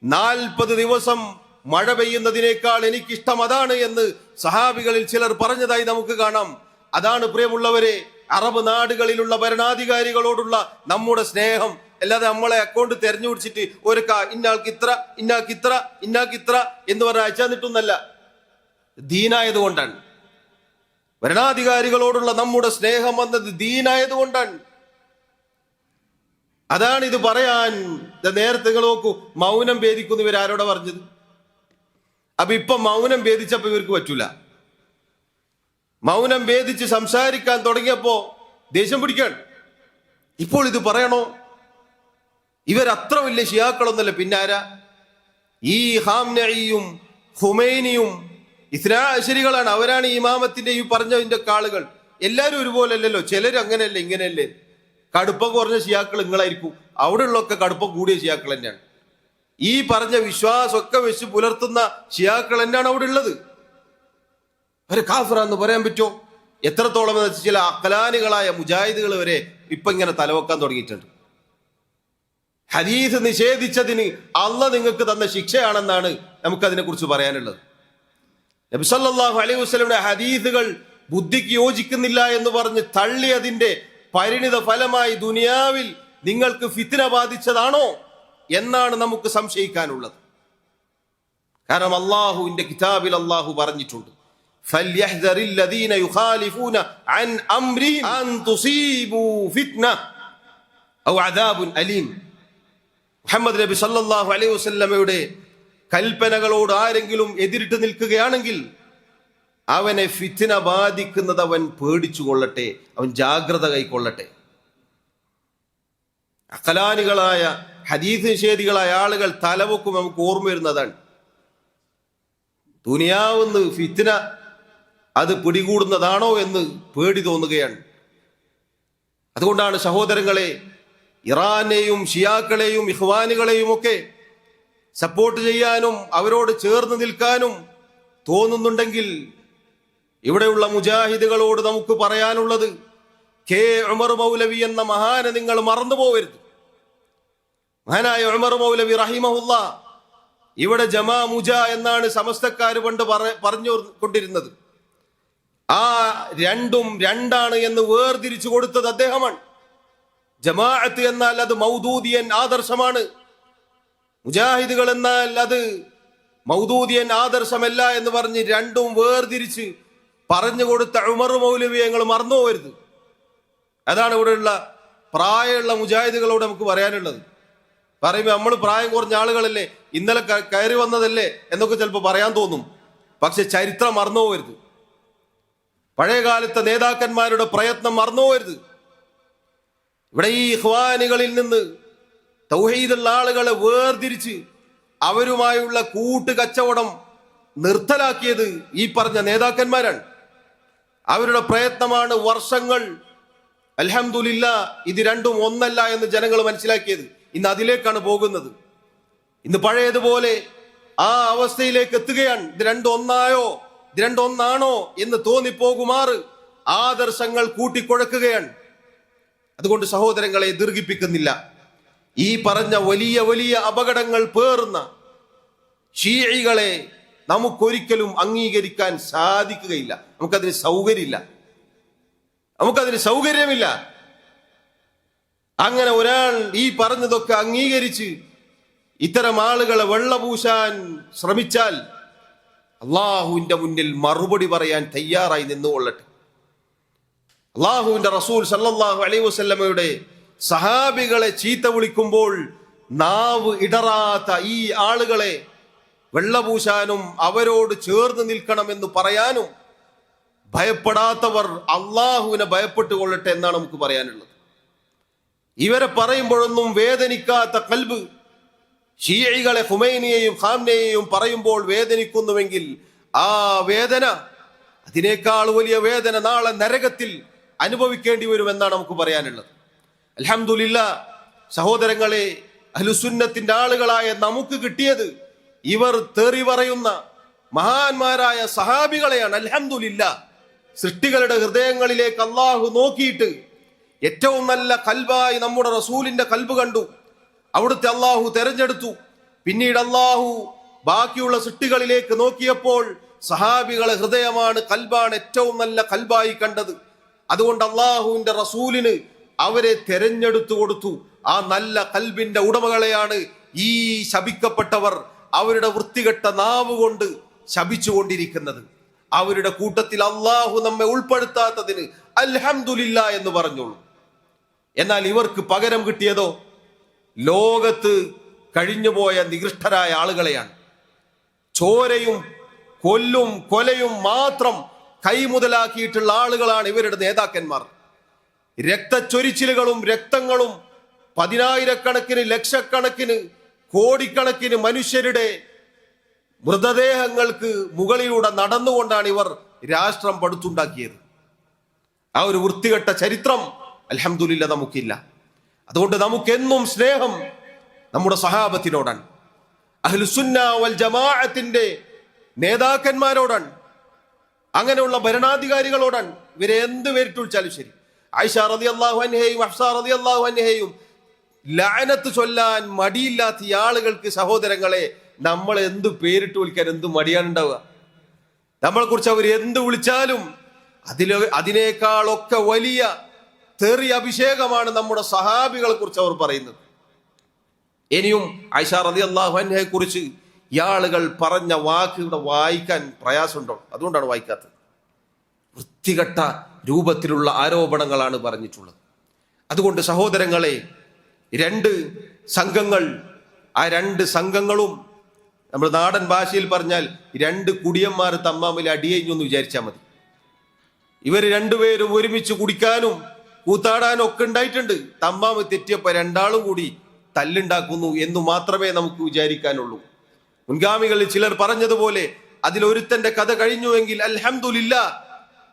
40 ദിവസം മഴ പെയ്യുന്നതിനേക്കാൾ എനിക്കിഷ്ടം അതാണ് എന്ന് സഹാബികളിൽ ചിലർ പറഞ്ഞതായി നമുക്ക് കാണാം. അതാണ് പ്രിയമുള്ളവരെ അറബ് നാടുകളിലുള്ള ഭരണാധികാരികളോടുള്ള നമ്മുടെ സ്നേഹം. അല്ലാതെ നമ്മളെ അക്കൗണ്ട് തെരഞ്ഞു പിടിച്ചിട്ട് ഒരു ഇന്നാൾക്ക് ഇത്ര ഇന്നാൾക്ക് ഇത്ര ഇന്നാൾക്ക് ഇത്ര എന്ന് പറഞ്ഞ് അയച്ചാന്നിട്ടൊന്നല്ല. ദീനായതുകൊണ്ടാണ്. ഭരണാധികാരികളോടുള്ള നമ്മുടെ സ്നേഹം വന്നത് ദീനായതുകൊണ്ടാണ്. അതാണ് ഇത് പറയാൻ. നേരത്തെ നിങ്ങൾ നോക്കൂ, മൗനം ഭേദിക്കുന്നു ഇവരാരോടെ പറഞ്ഞത്? അപ്പൊ ഇപ്പൊ മൗനം ഭേദിച്ചപ്പോ ഇവർക്ക് പറ്റൂല. മൗനം ഭേദിച്ച് സംസാരിക്കാൻ തുടങ്ങിയപ്പോ ദേഷ്യം പിടിക്കാൻ. ഇപ്പോൾ ഇത് പറയണോ? ഇവരത്ര വലിയ ഷിയാക്കളൊന്നല്ല. പിന്നാരാ ഈ ഖാംനഈയും ഖുമൈനിയും ഇസ്നാ അശരികളാണ്. അവരാണ് ഇമാമത്തിന്റെ ഈ പറഞ്ഞതിന്റെ ആളുകൾ. എല്ലാരും ഒരുപോലെ അല്ലല്ലോ. ചിലർ അങ്ങനെയല്ലേ ഇങ്ങനെയല്ലേ. കടുപ്പം കുറഞ്ഞ ഷിയാക്കൾ നിങ്ങളായിരിക്കും. അവിടെ ഉള്ളൊക്കെ കടുപ്പം കൂടിയ ഷിയാക്കൾ തന്നെയാണ്. ഈ പറഞ്ഞ വിശ്വാസമൊക്കെ വെച്ച് പുലർത്തുന്ന ഷിയാക്കൾ തന്നെയാണ് അവിടെ ഉള്ളത്. ഒരു കാഫിറാന്ന് പറയാൻ പറ്റുമോ? എത്രത്തോളം എന്ന് വെച്ചാൽ ചില അഖലാനികളായ മുജാഹിദുകൾ വരെ ഇപ്പൊ ഇങ്ങനെ തലവെക്കാൻ തുടങ്ങിയിട്ടുണ്ട്. ഹദീസ് നിഷേധിച്ചതിന് അള്ളാഹ് നിങ്ങൾക്ക് തന്ന ശിക്ഷയാണെന്നാണ് നമുക്കതിനെ കുറിച്ച് പറയാനുള്ളത്. നബി സല്ലല്ലാഹു അലൈഹി വസല്ലമയുടെ ഹദീസുകൾ ബുദ്ധിക്ക് യോജിക്കുന്നില്ല എന്ന് പറഞ്ഞ് തള്ളിയതിന്റെ പരിണിത ഫലമായി ദുനിയാവിൽ നിങ്ങൾക്ക് ഫിത്ന ബാധിച്ചതാണോ എന്നാണ് നമുക്ക് സംശയിക്കാനുള്ളത്. കാരണം അള്ളാഹുവിന്റെ കിതാബിൽ അള്ളാഹു പറഞ്ഞിട്ടുണ്ട്, ഫൽയഹ്ദറിൽ ലദീന യുഖാലിഫൂന അൻ അംരിഹി അൻ തുസീബു ഫിത്ന ഔ അദാബുൻ അലീം. മുഹമ്മദ് നബി സല്ലല്ലാഹു അലൈഹി വസല്ലമയുടെ കൽപ്പനകളോട് ആരെങ്കിലും എതിരിട്ട് നിൽക്കുകയാണെങ്കിൽ അവനെ ഫിത്ന ബാധിക്കുന്നത് അവൻ പേടിച്ചു കൊള്ളട്ടെ, അവൻ ജാഗ്രത കൈക്കൊള്ളട്ടെ. അഖലാനികളായ ഹദീസ് നിഷേധികളായ ആളുകൾ തലവെക്കും നമുക്ക് ഓർമ്മ വരുന്നതാണ്. ദുനിയാവെന്ന് ഫിത്ന അത് പിടികൂടുന്നതാണോ എന്ന് പേടി തോന്നുകയാണ്. അതുകൊണ്ടാണ് സഹോദരങ്ങളെ, ഇറാനെയും ഷിയാക്കളെയും ഇഖ്വാനികളെയും ഒക്കെ സപ്പോർട്ട് ചെയ്യാനും അവരോട് ചേർന്ന് നിൽക്കാനും തോന്നുന്നുണ്ടെങ്കിൽ ഇവിടെയുള്ള മുജാഹിദുകളോട് നമുക്ക് പറയാനുള്ളത്, കെ ഉമർ മൗലവി എന്ന മഹാനെ നിങ്ങൾ മറന്നു പോകരുത്. മഹാനായ ഉമർ മൗലവി റഹിമഹുല്ലാ ഇവിടെ ജമാ മുജ എന്നാണ് സമസ്തക്കാർ പണ്ട് പറഞ്ഞു കൊണ്ടിരുന്നത്. ആ രണ്ടും രണ്ടാണ് എന്ന് വേർതിരിച്ചു കൊടുത്തത് അദ്ദേഹമാണ്. ജമാഅത്ത് എന്നാൽ അത് മൗദൂദിയൻ ആദർശമാണ്, മുജാഹിദുകൾ എന്നാൽ അത് മൗദൂദിയൻ ആദർശമല്ല എന്ന് പറഞ്ഞ് രണ്ടും വേർതിരിച്ച് പറഞ്ഞു കൊടുത്ത ഉമർ മൗലവി ഞങ്ങൾ മറന്നു പോകരുത്. അതാണ് ഇവിടെയുള്ള പ്രായമുള്ള മുജാഹിദുകളോട് നമുക്ക് പറയാനുള്ളത്. പറയുമ്പോൾ നമ്മൾ പ്രായം കുറഞ്ഞ ആളുകളല്ലേ, ഇന്നലെ കയറി വന്നതല്ലേ എന്നൊക്കെ ചിലപ്പോൾ പറയാൻ തോന്നും. പക്ഷെ ചരിത്രം മറന്നു പോകരുത്. പഴയ കാലത്തെ നേതാക്കന്മാരുടെ പ്രയത്നം മറന്നു പോകരുത്. ഇവിടെ ഈ ഇഖ്വാനികളിൽ നിന്ന് തൗഹീദുള്ള ആളുകളെ വേർതിരിച്ച് അവരുമായുള്ള കൂട്ടുകച്ചവടം നിർത്തലാക്കിയത് ഈ പറഞ്ഞ നേതാക്കന്മാരാണ്. അവരുടെ പ്രയത്നമാണ് വർഷങ്ങൾ അൽഹംദുലില്ലാ ഇത് രണ്ടും ഒന്നല്ല എന്ന് ജനങ്ങൾ മനസ്സിലാക്കിയത്. ഇന്ന് അതിലേക്കാണ് പോകുന്നത്. ഇന്ന് പഴയതുപോലെ ആ അവസ്ഥയിലേക്ക് എത്തുകയാണ്. ഇത് രണ്ടും ഒന്നായോ ഇത് രണ്ടും ഒന്നാണോ എന്ന് തോന്നിപ്പോകുമാറ് ആദർശങ്ങൾ കൂട്ടിക്കുഴക്കുകയാണ്. അതുകൊണ്ട് സഹോദരങ്ങളെ ദീർഘിപ്പിക്കുന്നില്ല. ഈ പറഞ്ഞ വലിയ വലിയ അപകടങ്ങൾ പേറുന്ന ഷീഇകളെ നമുക്കൊരിക്കലും അംഗീകരിക്കാൻ സാധിക്കുകയില്ല. നമുക്കതിന് സൗകര്യമില്ല. അങ്ങനെ ഒരാൾ ഈ പറഞ്ഞതൊക്കെ അംഗീകരിച്ച് ഇത്തരം ആളുകളെ വെള്ളപൂശാൻ ശ്രമിച്ചാൽ അള്ളാഹുവിന്റെ മുന്നിൽ മറുപടി പറയാൻ തയ്യാറായി നിന്നുകൊള്ളട്ടെ. അള്ളാഹുവിന്റെ റസൂൽ സല്ലല്ലാഹു അലൈഹി വസല്ലമയുടെ സഹാബികളെ ചീത്ത വിളിക്കുമ്പോൾ നാവ് ഇടറാത്ത ഈ ആളുകളെ വെള്ളപൂശാനും അവരോട് ചേർന്ന് നിൽക്കണമെന്ന് പറയാനും ഭയപ്പെടാത്തവർ അള്ളാഹുവിനെ ഭയപ്പെട്ടുകൊള്ളട്ടെ എന്നാണ് നമുക്ക് പറയാനുള്ളത്. ഇവരെ പറയുമ്പോഴൊന്നും വേദനിക്കാത്ത കൽബ് ഷിയകളെ ഖുമൈനിയെയും ഖാംനെയെയും പറയുമ്പോൾ വേദനിക്കുന്നുവെങ്കിൽ ആ വേദന, അതിനേക്കാൾ വലിയ വേദന നാളെ നരകത്തിൽ അനുഭവിക്കേണ്ടി വരുമെന്നാണ് നമുക്ക് പറയാനുള്ളത്. അൽഹംദുലില്ലാ സഹോദരങ്ങളെ, അഹ്ലുസുന്നത്തിന്റെ ആളുകളായ നമുക്ക് കിട്ടിയത് ഇവർ തെറി പറയുന്ന മഹാന്മാരായ സഹാബികളെയാണ്. അൽഹംദുലില്ലാ, സൃഷ്ടികളുടെ ഹൃദയങ്ങളിലേക്ക് അള്ളാഹു നോക്കിയിട്ട് ഏറ്റവും നല്ല കൽബായി നമ്മുടെ റസൂലിന്റെ കൽബ് കണ്ടു. അവിടുത്തെ അള്ളാഹു തെരഞ്ഞെടുത്തു. പിന്നീട് അള്ളാഹു ബാക്കിയുള്ള സൃഷ്ടികളിലേക്ക് നോക്കിയപ്പോൾ സഹാബികളെ ഹൃദയമാണ്, കൽബാണ് ഏറ്റവും നല്ല കൽബായി കണ്ടത്. അതുകൊണ്ട് അള്ളാഹുവിന്റെ റസൂലിന് അവരെ തെരഞ്ഞെടുത്തു കൊടുത്തു. ആ നല്ല കൽബിന്റെ ഉടമകളെയാണ് ഈ ശപിക്കപ്പെട്ടവർ അവരുടെ വൃത്തികെട്ട നാവ് കൊണ്ട് ശപിച്ചുകൊണ്ടിരിക്കുന്നത്. അവരുടെ കൂട്ടത്തിൽ അള്ളാഹു നമ്മെ ഉൾപ്പെടുത്താത്തതിന് അൽഹംദുലില്ലാ എന്ന് പറഞ്ഞോളൂ. എന്നാൽ ഇവർക്ക് പകരം കിട്ടിയതോ ലോകത്ത് കഴിഞ്ഞുപോയ നികൃഷ്ടരായ ആളുകളെയാണ്. ചോരയും കൊല്ലും കൊലയും മാത്രം കൈമുതലാക്കിയിട്ടുള്ള ആളുകളാണ് ഇവരുടെ നേതാക്കന്മാർ. രക്തച്ചൊരിച്ചിലുകളും രക്തങ്ങളും പതിനായിരക്കണക്കിന് ലക്ഷക്കണക്കിന് കോടിക്കണക്കിന് മനുഷ്യരുടെ മൃതദേഹങ്ങൾക്ക് മുകളിലൂടെ നടന്നുകൊണ്ടാണ് ഇവർ രാഷ്ട്രം പടുത്തുണ്ടാക്കിയത്. ആ ഒരു വൃത്തികെട്ട ചരിത്രം അൽഹംദുലില്ലാ നമുക്കില്ല. അതുകൊണ്ട് നമുക്കെന്നും സ്നേഹം നമ്മുടെ സഹാബത്തിനോടാണ്, അഹ്ലുസുന്ന വൽ ജമാഅത്തിന്റെ നേതാക്കന്മാരോടാണ്, അങ്ങനെയുള്ള ഭരണാധികാരികളോടാണ്. ഇവരെ എന്ത് പേരിട്ട് വിളിച്ചാലും ശരി, ആയിഷ റളിയല്ലാഹു അൻഹയും ഹഫ്സ റളിയല്ലാഹു അൻഹയും ലഅനത്ത് ചൊല്ലാൻ മടിയില്ലാത്ത ഈ ആളുകൾക്ക് സഹോദരങ്ങളെ നമ്മൾ എന്ത് പേരിട്ട് വിളിക്കാൻ എന്ത് മടിയാണ് ഉണ്ടാവുക? നമ്മളെ കുറിച്ച് അവർ എന്ത് വിളിച്ചാലും അതിനേക്കാളൊക്കെ വലിയ തെറി അഭിഷേകമാണ് നമ്മുടെ സഹാബികളെ കുറിച്ച് അവർ പറയുന്നത്. ഇനിയും ആയിഷ റളിയല്ലാഹു അൻഹയെ കുറിച്ച് ഇയാളുകൾ പറഞ്ഞ വാക്ക് ഇവിടെ വായിക്കാൻ പ്രയാസമുണ്ടോ? അതുകൊണ്ടാണ് വായിക്കാത്തത്. വൃത്തികെട്ട രൂപത്തിലുള്ള ആരോപണങ്ങളാണ് പറഞ്ഞിട്ടുള്ളത്. അതുകൊണ്ട് സഹോദരങ്ങളെ, രണ്ട് സംഘങ്ങൾ, ആ രണ്ട് സംഘങ്ങളും നമ്മൾ നാടൻ ഭാഷയിൽ പറഞ്ഞാൽ രണ്ട് കുടിയന്മാർ തമ്മിൽ അടിയഞ്ഞൊന്ന് വിചാരിച്ചാൽ മതി. ഇവർ രണ്ടുപേരും ഒരുമിച്ച് കുടിക്കാനും കൂത്താടാനും ഒക്കെ ഉണ്ടായിട്ടുണ്ട്. തമ്മാമ് തെറ്റിയപ്പോ രണ്ടാളും കൂടി തല്ലുണ്ടാക്കുന്നു എന്ന് മാത്രമേ നമുക്ക് വിചാരിക്കാനുള്ളൂ. മുൻഗാമികളിൽ ചിലർ പറഞ്ഞതുപോലെ അതിലൊരുത്തന്റെ കഥ കഴിഞ്ഞുവെങ്കിൽ അൽഹംദുലില്ലാ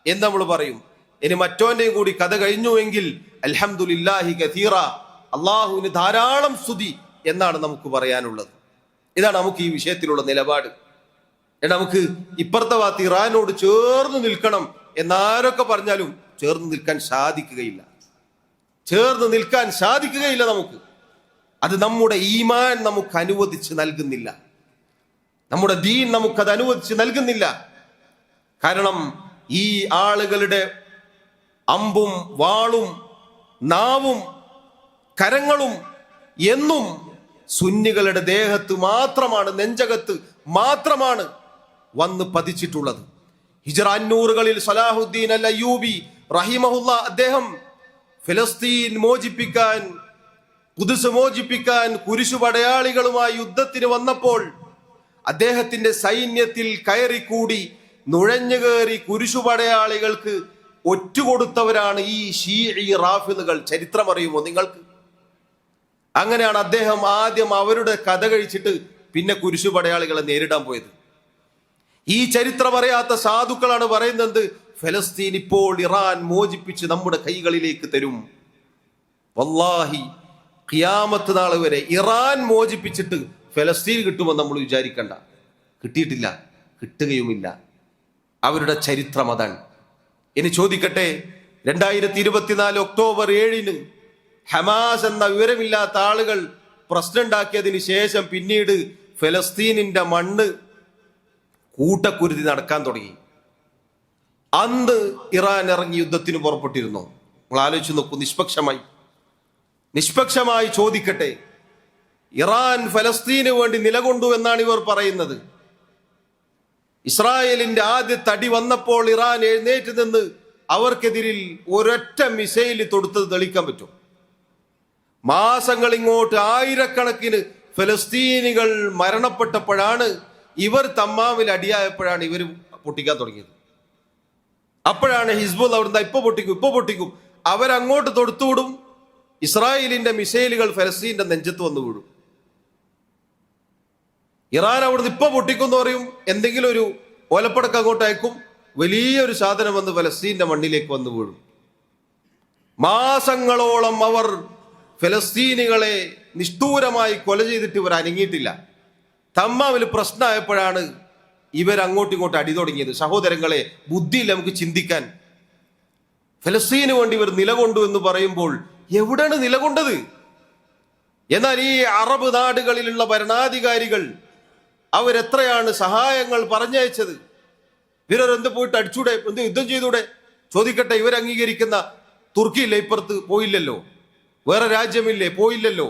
എന്ന് നമ്മൾ പറയും. ഇനി മറ്റോന്റെയും കൂടി കഥ കഴിഞ്ഞുവെങ്കിൽ അൽഹംദുലില്ലാഹി കസീറ, അള്ളാഹുവിന് ധാരാളം സ്തുതി എന്നാണ് നമുക്ക് പറയാനുള്ളത്. ഇതാണ് നമുക്ക് ഈ വിഷയത്തിലുള്ള നിലപാട്. നമുക്ക് ഇപ്പുറത്തെ ഭാഗത്ത് ഇറാനോട് ചേർന്ന് നിൽക്കണം എന്നാരൊക്കെ പറഞ്ഞാലും ചേർന്ന് നിൽക്കാൻ സാധിക്കുകയില്ല. ചേർന്ന് നിൽക്കാൻ സാധിക്കുകയില്ല നമുക്ക്. അത് നമ്മുടെ ഈമാൻ നമുക്ക് അനുവദിച്ച് നൽകുന്നില്ല, നമ്മുടെ ദീൻ നമുക്കത് അനുവദിച്ച് നൽകുന്നില്ല. കാരണം ഈ ആളുകളുടെ അമ്പും വാളും നാവും കരങ്ങളും എന്നും സുന്നികളുടെ ദേഹത്ത് മാത്രമാണ്, നെഞ്ചകത്ത് മാത്രമാണ് വന്ന് പതിച്ചിട്ടുള്ളത്. ഹിജ്റ 500കളിൽ സലാഹുദ്ദീൻ അൽ അയ്യൂബി റഹിമഹുല്ലാ അദ്ദേഹം ഫലസ്തീൻ മോചിപ്പിക്കാൻ, ഖുദ്സ് മോചിപ്പിക്കാൻ കുരിശുപടയാളികളുമായി യുദ്ധത്തിന് വന്നപ്പോൾ അദ്ദേഹത്തിന്റെ സൈന്യത്തിൽ കയറിക്കൂടി നുഴഞ്ഞുകയറി കുരിശുപടയാളികൾക്ക് ഒറ്റുകൊടുത്തവരാണ് ഈ ഷീഈ റാഫിദുകൾ. ചരിത്രം അറിയുമോ നിങ്ങൾക്ക്? അങ്ങനെയാണ് അദ്ദേഹം ആദ്യം അവരുടെ കഥ കഴിച്ചിട്ട് പിന്നെ കുരിശുപടയാളികളെ നേരിടാൻ പോയത്. ഈ ചരിത്രം അറിയാത്ത സാധുക്കളാണ് പറയുന്നത് ഫലസ്തീൻ ഇപ്പോൾ ഇറാൻ മോചിപ്പിച്ച് നമ്മുടെ കൈകളിലേക്ക് തരും. വല്ലാഹി ഖിയാമത്ത് നാൾ വരെ ഇറാൻ മോചിപ്പിച്ചിട്ട് ഫലസ്തീൻ കിട്ടുമെന്ന് നമ്മൾ വിചാരിക്കണ്ട. കിട്ടിയിട്ടില്ല, കിട്ടുകയുമില്ല. അവരുടെ ചരിത്രം അതാണ്. ഇനി ചോദിക്കട്ടെ, 2024 ഒക്ടോബർ 7 ഹമാസ് എന്ന വിവരമില്ലാത്ത ആളുകൾ പ്രശ്നമുണ്ടാക്കിയതിന് ശേഷം പിന്നീട് ഫലസ്തീനിന്റെ മണ്ണ് കൂട്ടക്കുരുതി നടക്കാൻ തുടങ്ങി. അന്ന് ഇറാൻ ഇറങ്ങി യുദ്ധത്തിന് പുറപ്പെട്ടിരുന്നു. നിങ്ങൾ ആലോചിച്ച് നോക്കൂ. നിഷ്പക്ഷമായി ചോദിക്കട്ടെ, ഇറാൻ ഫലസ്തീന് വേണ്ടി നിലകൊണ്ടു എന്നാണ് ഇവർ പറയുന്നത്. ഇസ്രായേലിന്റെ ആദ്യ തടി വന്നപ്പോൾ ഇറാൻ എഴുന്നേറ്റ് നിന്ന് അവർക്കെതിരിൽ ഒരൊറ്റ മിസൈൽ തൊടുത്തത് തെളിയിക്കാൻ പറ്റും. മാസങ്ങൾ ഇങ്ങോട്ട് ആയിരക്കണക്കിന് ഫലസ്തീനികൾ മരണപ്പെട്ടപ്പോഴാണ് ഇവർ തമ്മാമിൽ അടിയായപ്പോഴാണ് ഇവർ പൊട്ടിക്കാൻ തുടങ്ങിയത്. അപ്പോഴാണ് ഹിസ്ബുള്ള അവിടുന്ന് ഇപ്പൊ പൊട്ടിക്കും അവരങ്ങോട്ട് തൊടുത്തുവിടും. ഇസ്രായേലിന്റെ മിസൈലുകൾ ഫലസ്തീന്റെ നെഞ്ചത്ത് വന്നു വീഴും. ഇറാൻ അവിടുന്ന് ഇപ്പൊ പൊട്ടിക്കും എന്ന് പറയും, എന്തെങ്കിലും ഒരു ഓലപ്പടക്കം അങ്ങോട്ട് അയക്കും, വലിയൊരു സാധനം വന്ന് ഫലസ്തീന്റെ മണ്ണിലേക്ക് വന്നു വീഴും. മാസങ്ങളോളം അവർ ഫലസ്തീനികളെ നിഷ്ഠൂരമായി കൊല ചെയ്തിട്ട് ഇവർ അനങ്ങിയിട്ടില്ല. തമ്മാമിൽ പ്രശ്നമായപ്പോഴാണ് ഇവർ അങ്ങോട്ടും ഇങ്ങോട്ടും അടി തുടങ്ങിയത്. സഹോദരങ്ങളെ, ബുദ്ധിയില്ല നമുക്ക് ചിന്തിക്കാൻ. ഫലസ്തീന് വേണ്ടി ഇവർ നിലകൊണ്ടു എന്ന് പറയുമ്പോൾ എവിടെയാണ് നിലകൊണ്ടത്? എന്നാൽ ഈ അറബ് നാടുകളിലുള്ള ഭരണാധികാരികൾ അവരെത്രയാണ് സഹായങ്ങൾ പറഞ്ഞയച്ചത്? ഇവരെന്ത് പോയിട്ട് അടിച്ചൂടെ, എന്ത് യുദ്ധം ചെയ്തൂടെ? ചോദിക്കട്ടെ, ഇവർ അംഗീകരിക്കുന്ന തുർക്കിയില്ലേ ഇപ്പുറത്ത്? പോയില്ലല്ലോ. വേറെ രാജ്യമില്ലേ? പോയില്ലല്ലോ.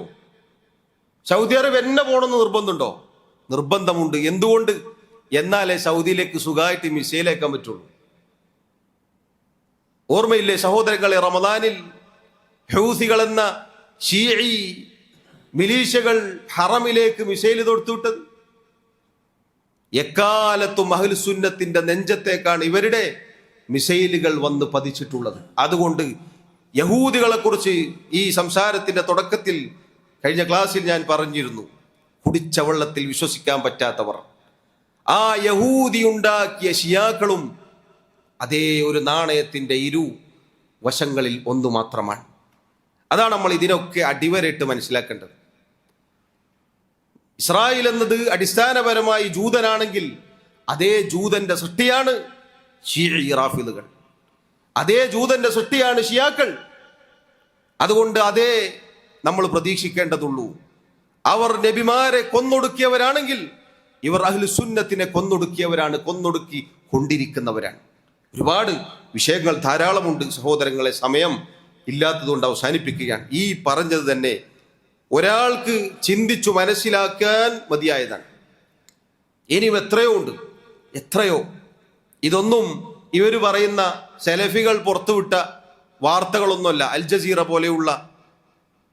സൗദി അറേബ്യ എന്നെ പോകണമെന്ന് നിർബന്ധമുണ്ടോ? നിർബന്ധമുണ്ട്. എന്തുകൊണ്ട്? എന്നാലേ സൗദിയിലേക്ക് സുഖമായിട്ട് മിസൈൽ അയക്കാൻ പറ്റുള്ളൂ. ഓർമ്മയില്ലേ സഹോദരങ്ങളെ, റമദാനിൽ ഹൂസികൾ എന്ന ഷീഈ മിലീഷ്യകൾ ഹറമിലേക്ക് മിസൈൽ തൊടുത്തുവിട്ടത്? എക്കാലത്തും അഹ്ലു സുന്നത്തിന്റെ നെഞ്ചത്തേക്കാണ് ഇവരുടെ മിസൈലുകൾ വന്ന് പതിച്ചിട്ടുള്ളത്. അതുകൊണ്ട് യഹൂദികളെ കുറിച്ച് ഈ സംസാരത്തിന്റെ തുടക്കത്തിൽ കഴിഞ്ഞ ക്ലാസ്സിൽ ഞാൻ പറഞ്ഞിരുന്നു, കുടിച്ച വെള്ളത്തിൽ വിശ്വസിക്കാൻ പറ്റാത്തവർ. ആ യഹൂദി ഉണ്ടാക്കിയ ഷിയാക്കളും അതേ ഒരു നാണയത്തിന്റെ ഇരു വശങ്ങളിൽ ഒന്നു മാത്രമാണ്. അതാണ് നമ്മൾ ഇതിനൊക്കെ അടിവരയിട്ട് മനസ്സിലാക്കേണ്ടത്. ഇസ്രായേൽ എന്നത് അടിസ്ഥാനപരമായി ജൂതനാണെങ്കിൽ അതേ ജൂതന്റെ സൃഷ്ടിയാണ് ഷീഈ റാഫിദുകൾ, അതേ ജൂതന്റെ സൃഷ്ടിയാണ് ഷിയാക്കൾ. അതുകൊണ്ട് അതേ നമ്മൾ പ്രതീക്ഷിക്കേണ്ടതുള്ളൂ. അവർ നബിമാരെ കൊന്നൊടുക്കിയവരാണെങ്കിൽ ഇവർ അഹ്ലു സുന്നത്തിനെ കൊന്നൊടുക്കിയവരാണ്, കൊന്നൊടുക്കി കൊണ്ടിരിക്കുന്നവരാണ്. ഒരുപാട് വിഷയങ്ങൾ ധാരാളമുണ്ട് സഹോദരങ്ങളെ, സമയം ഇല്ലാത്തതുകൊണ്ട് അവസാനിപ്പിക്കുകയാണ്. ഈ പറഞ്ഞത് തന്നെ ഒരാൾക്ക് ചിന്തിച്ചു മനസ്സിലാക്കാൻ മതിയായതാണ്. ഇനിയും എത്രയോ ഉണ്ട്, എത്രയോ. ഇതൊന്നും ഇവർ പറയുന്ന സെലഫികൾ പുറത്തുവിട്ട വാർത്തകളൊന്നുമല്ല. അൽ ജസീറ പോലെയുള്ള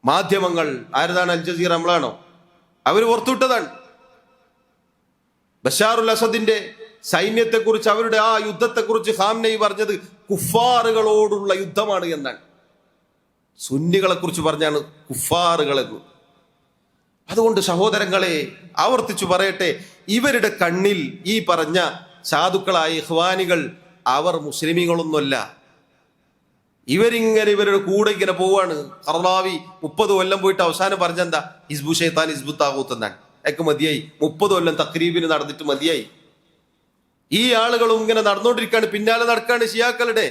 മാധ്യമങ്ങൾ, ആരതാണ് അൽ ജസീറ? നമ്മളാണോ? അവർ പുറത്തുവിട്ടതാണ്. ബഷാറുൽ അസദിന്റെ സൈന്യത്തെക്കുറിച്ച്, അവരുടെ ആ യുദ്ധത്തെക്കുറിച്ച് ഖാംനഈ പറഞ്ഞത് കുഫാറുകളോടുള്ള യുദ്ധമാണ് എന്നാണ്. സുന്നികളെ കുറിച്ച് പറഞ്ഞാണ് കുഫാറുകൾ എന്ന്. അതുകൊണ്ട് സഹോദരങ്ങളെ, ആവർത്തിച്ചു പറയട്ടെ, ഇവരുടെ കണ്ണിൽ ഈ പറഞ്ഞ സാധുക്കളായ ഇഖ്വാനികൾ അവർ മുസ്ലിമീങ്ങളൊന്നുമല്ല. ഇവരിങ്ങനെ ഇവരുടെ കൂടെ ഇങ്ങനെ പോവാണ്. ഖർളാവി 30 കൊല്ലം പോയിട്ട് അവസാനം പറഞ്ഞെന്താ? ഹിസ്ബു ഷൈത്താൻ ഹിസ്ബു താഗൂത്ത് എന്നാണ്. ഒക്കെ മതിയായി. 30 കൊല്ലം തക്രീബിന് നടന്നിട്ട് മതിയായി. ഈ ആളുകളും ഇങ്ങനെ നടന്നുകൊണ്ടിരിക്കുകയാണ്, പിന്നാലെ നടക്കാണ് ഷിയാക്കളുടെ.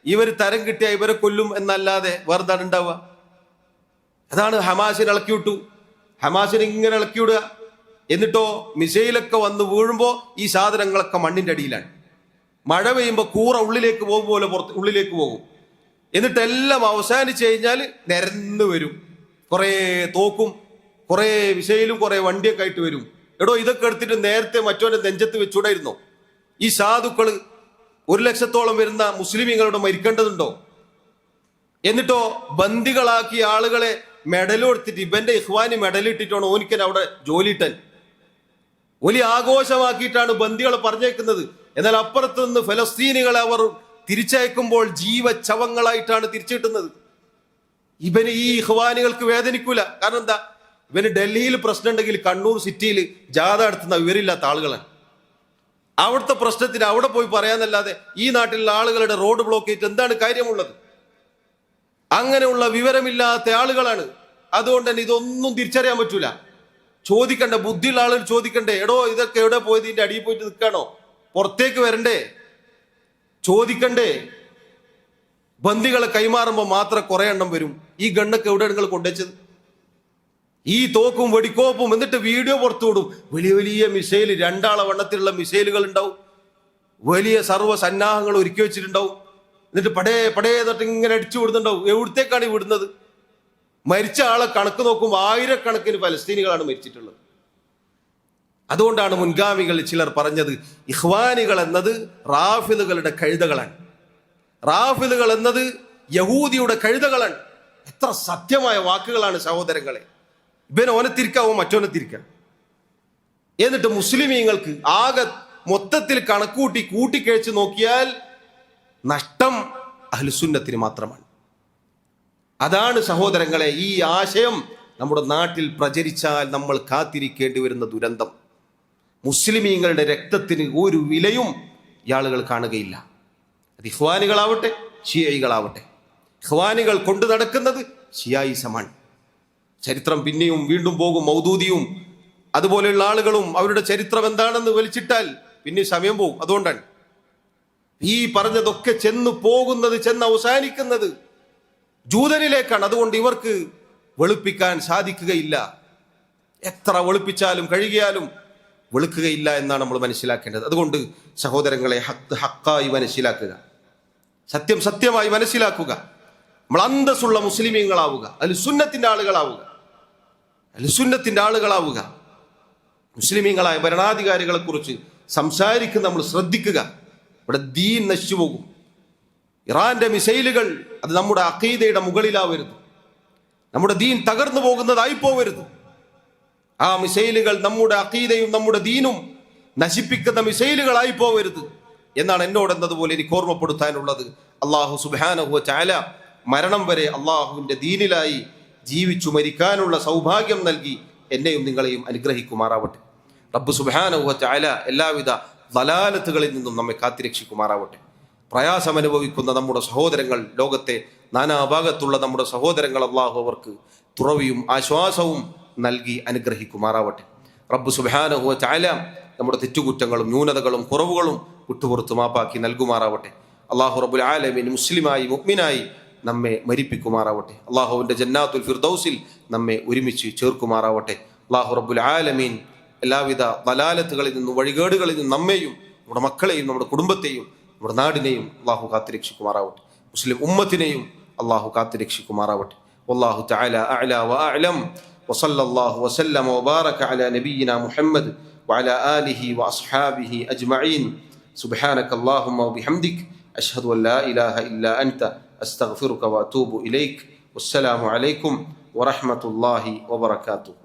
ഇവർ തരം കിട്ടിയ ഇവരെ കൊല്ലും എന്നല്ലാതെ വേറെന്താണ് ഉണ്ടാവുക? അതാണ് ഹമാസിനെ ഇളക്കി വിട്ടു. ഹമാസിനെ ഇങ്ങനെ ഇളക്കി വിടുക. എന്നിട്ടോ മിസൈലൊക്കെ വന്ന് വീഴുമ്പോൾ ഈ സാധനങ്ങളൊക്കെ മണ്ണിന്റെ അടിയിലാണ്. മഴ പെയ്യുമ്പോൾ കൂറ ഉള്ളിലേക്ക് പോകും പോലെ ഉള്ളിലേക്ക് പോകും. എന്നിട്ട് എല്ലാം അവസാനിച്ചു കഴിഞ്ഞാൽ നിരന്ന് വരും. കുറേ തോക്കും, കുറേ മിസൈലും, കുറേ വണ്ടിയൊക്കെ ആയിട്ട് വരും. എടോ, ഇതൊക്കെ എടുത്തിട്ട് നേരത്തെ മറ്റവന്റെ നെഞ്ചത്ത് വെച്ചൂടായിരുന്നോ? ഈ സാധുക്കള് 1 ലക്ഷത്തോളം വരുന്ന മുസ്ലിമീങ്ങളുടെ മരിക്കേണ്ടതുണ്ടോ? എന്നിട്ടോ ബന്ദികളാക്കിയ ആളുകളെ മെഡൽ കൊടുത്തിട്ട്, ഇവന്റെ ഇഖ്വാനി മെഡൽ ഇട്ടിട്ടാണ് ഓനിക്കൻ അവിടെ ജോലിയിട്ടൻ. വലിയ ആഘോഷമാക്കിയിട്ടാണ് ബന്ദികളെ പറഞ്ഞേക്കുന്നത്. എന്നാൽ അപ്പുറത്ത് നിന്ന് ഫലസ്തീനികളെ അവർ തിരിച്ചയക്കുമ്പോൾ ജീവച്ചവങ്ങളായിട്ടാണ് തിരിച്ചിട്ടുന്നത്. ഇവന് ഈ ഇഖ്വാനികൾക്ക് വേദനിക്കൂല. കാരണം എന്താ? ഇവന് ഡൽഹിയിൽ പ്രശ്നം ഉണ്ടെങ്കിൽ കണ്ണൂർ സിറ്റിയിൽ ജാഥ നടത്തുന്ന വിവരമില്ലാത്ത ആളുകളാണ്. അവിടുത്തെ പ്രശ്നത്തിന് അവിടെ പോയി പറയാന്നല്ലാതെ ഈ നാട്ടിലുള്ള ആളുകളുടെ റോഡ് ബ്ലോക്ക് ചെയ്തിട്ട് എന്താണ് കാര്യമുള്ളത്? അങ്ങനെയുള്ള വിവരമില്ലാത്ത ആളുകളാണ്. അതുകൊണ്ട് തന്നെ ഇതൊന്നും തിരിച്ചറിയാൻ പറ്റൂല. ചോദിക്കണ്ട, ബുദ്ധിയുള്ള ആളുകൾ ചോദിക്കണ്ടേ, എടോ ഇതൊക്കെ എവിടെ പോയത്? ഇതിന്റെ അടിയിൽ പോയിട്ട് നിൽക്കാണോ? പുറത്തേക്ക് വരണ്ടേ? ചോദിക്കണ്ടേ? ബന്ദികളെ കൈമാറുമ്പോൾ മാത്രം കുറെ എണ്ണം വരും. ഈ ഗണ്ണൊക്കെ എവിടെ നിങ്ങൾ കൊണ്ടുവച്ചത്? ഈ തോക്കും വെടിക്കോപ്പും. എന്നിട്ട് വീഡിയോ പുറത്തുവിടും. വലിയ വലിയ മിസൈൽ, 2 ആളെ വണ്ണത്തിലുള്ള മിസൈലുകൾ ഉണ്ടാവും. വലിയ സർവ്വ സന്നാഹങ്ങൾ ഒരുക്കി വെച്ചിട്ടുണ്ടാവും. എന്നിട്ട് പടേ തൊട്ട് ഇങ്ങനെ അടിച്ചു വിടുന്നുണ്ടാവും. എവിടത്തേക്കാണ് ഈ വിടുന്നത്? മരിച്ച ആളെ കണക്ക് നോക്കുമ്പോൾ 1000കണക്കിന് ഫലസ്തീനികളാണ് മരിച്ചിട്ടുള്ളത്. അതുകൊണ്ടാണ് മുൻഗാമികൾ ചിലർ പറഞ്ഞത് ഇഖ്വാനികൾ എന്നത് റാഫിദുകളുടെ കഴുതകളാണ്, റാഫിദുകൾ എന്നത് യഹൂദിയുടെ കഴുതകളാണ്. എത്ര സത്യമായ വാക്കുകളാണ് സഹോദരങ്ങളെ. ഇവൻ ഓനെ തിരിക്കാവോ മറ്റോനെ തിരിക്കാം. എന്നിട്ട് മുസ്ലിമീങ്ങൾക്ക് ആകെ മൊത്തത്തിൽ കൂട്ടിക്കഴിച്ച് നോക്കിയാൽ നഷ്ടം അഹ്ലുസുന്നത്തിന് മാത്രമാണ്. അതാണ് സഹോദരങ്ങളെ, ഈ ആശയം നമ്മുടെ നാട്ടിൽ പ്രചരിച്ചാൽ നമ്മൾ കാത്തിരിക്കേണ്ടി വരുന്ന ദുരന്തം. മുസ്ലിമീങ്ങളുടെ രക്തത്തിന് ഒരു വിലയും ഈ ആളുകൾ കാണുകയില്ല. അത് ഇഖ്വാനികളാവട്ടെ ഷിയൈകളാവട്ടെ. ഇഖ്വാനികൾ കൊണ്ടു നടക്കുന്നത് ഷിയായിസമാണ്. ചരിത്രം പിന്നെയും വീണ്ടും പോകും. മൗദൂദിയും അതുപോലെയുള്ള ആളുകളും അവരുടെ ചരിത്രം എന്താണെന്ന് വലിച്ചിട്ടാൽ പിന്നെ സമയം പോകും. അതുകൊണ്ടാണ് ഈ പറഞ്ഞതൊക്കെ ചെന്ന് അവസാനിക്കുന്നത് ജൂതനിലേക്കാണ്. അതുകൊണ്ട് ഇവർക്ക് വെളുപ്പിക്കാൻ സാധിക്കുകയില്ല. എത്ര വെളുപ്പിച്ചാലും കഴുകിയാലും വെളുക്കുകയില്ല എന്നാണ് നമ്മൾ മനസ്സിലാക്കേണ്ടത്. അതുകൊണ്ട് സഹോദരങ്ങളെ, ഹക്കായി മനസ്സിലാക്കുക, സത്യം സത്യമായി മനസ്സിലാക്കുക. നമ്മൾ അന്തസ്സുള്ള മുസ്ലിമീങ്ങളാവുക, അഹ്ലുസുന്നത്തിന്റെ ആളുകളാവുക. മുസ്ലിമീങ്ങളായ ഭരണാധികാരികളെ കുറിച്ച് സംസാരിക്കുന്ന നമ്മൾ ശ്രദ്ധിക്കുക. ഇവിടെ ദീൻ നശിച്ചു പോകും. ഇറാന്റെ മിസൈലുകൾ അത് നമ്മുടെ അഖീദയുടെ മുകളിലാവരുത്. നമ്മുടെ ദീൻ തകർന്നു പോകുന്നതായി പോവരുത്. ആ മിസൈലുകൾ നമ്മുടെ അഖീദയും നമ്മുടെ ദീനും നശിപ്പിക്കുന്ന മിസൈലുകളായി പോവരുത് എന്നാണ് എന്നോട് എന്നതുപോലെ എനിക്ക് ഓർമ്മപ്പെടുത്താനുള്ളത്. അള്ളാഹു സുബ്ഹാനഹു വ തആല മരണം വരെ അള്ളാഹുവിന്റെ ദീനിലായി ജീവിച്ചു മരിക്കാനുള്ള സൗഭാഗ്യം നൽകി എന്നെയും നിങ്ങളെയും അനുഗ്രഹിക്കുമാറാവട്ടെ. റബ്ബ് സുബ്ഹാനഹു വ തആല എല്ലാവിധ ദലാലത്തുകളിൽ നിന്നും നമ്മെ കാത്തിരക്ഷിക്കുമാറാവട്ടെ. പ്രയാസം അനുഭവിക്കുന്ന നമ്മുടെ സഹോദരങ്ങൾ, ലോകത്തെ നാനാഭാഗത്തുള്ള നമ്മുടെ സഹോദരങ്ങൾ, അള്ളാഹു അവർക്ക് തുറവിയും ആശ്വാസവും നൽകി അനുഗ്രഹിക്കുമാറാവട്ടെ. റബ്ബ് സുബ്ഹാനഹു വ തആല നമ്മുടെ തെറ്റുകുറ്റങ്ങളും ന്യൂനതകളും കുറവുകളും വിട്ടുപുറത്ത് മാപ്പാക്കി നൽകുമാറാവട്ടെ. അള്ളാഹു റബ്ബുൽ ആലമീൻ മുസ്ലിമായി മുഅ്മിനായി നമ്മെ മരിപ്പിക്കുമാറാവട്ടെ. അള്ളാഹുവിന്റെ ജന്നാത്തുൽ ഫിർദൗസിൽ നമ്മെ ഒരുമിച്ച് ചേർക്കുമാറാവട്ടെ. അള്ളാഹു റബ്ബുൽ ആലമീൻ എല്ലാവിധ ദലാലത്തുകളിൽ നിന്നും വഴികേടുകളിൽ നിന്നും നമ്മെയും നമ്മുടെ മക്കളെയും നമ്മുടെ കുടുംബത്തെയും നമ്മുടെ നാടിനെയും അള്ളാഹു കാത്തുരക്ഷിക്കുമാറാവട്ടെ. മുസ്ലിം ഉമ്മത്തിനെയും അള്ളാഹു കാത്തുരക്ഷിക്കുമാറാവട്ടെ. വല്ലാഹു തആല അഅ്ലാ വ അഅ്ലം. വസല്ലല്ലാഹു വസല്ലമ വബാറക അലാ നബിയിനാ മുഹമ്മദ് വഅലാ ആലിഹി വഅസ്ഹാബിഹി അജ്മഈൻ. സുബ്ഹാനക അല്ലാഹുമ്മ വബിഹംദിക അശ്ഹദു അൻ ലാ ഇലാഹ ഇല്ലാ അൻത അസ്തഗ്ഫിറുക വഅതൂബു ഇലൈക്. വസ്സലാമു അലൈക്കും വറഹ്മത്തുള്ളാഹി വബറകാതുഹു.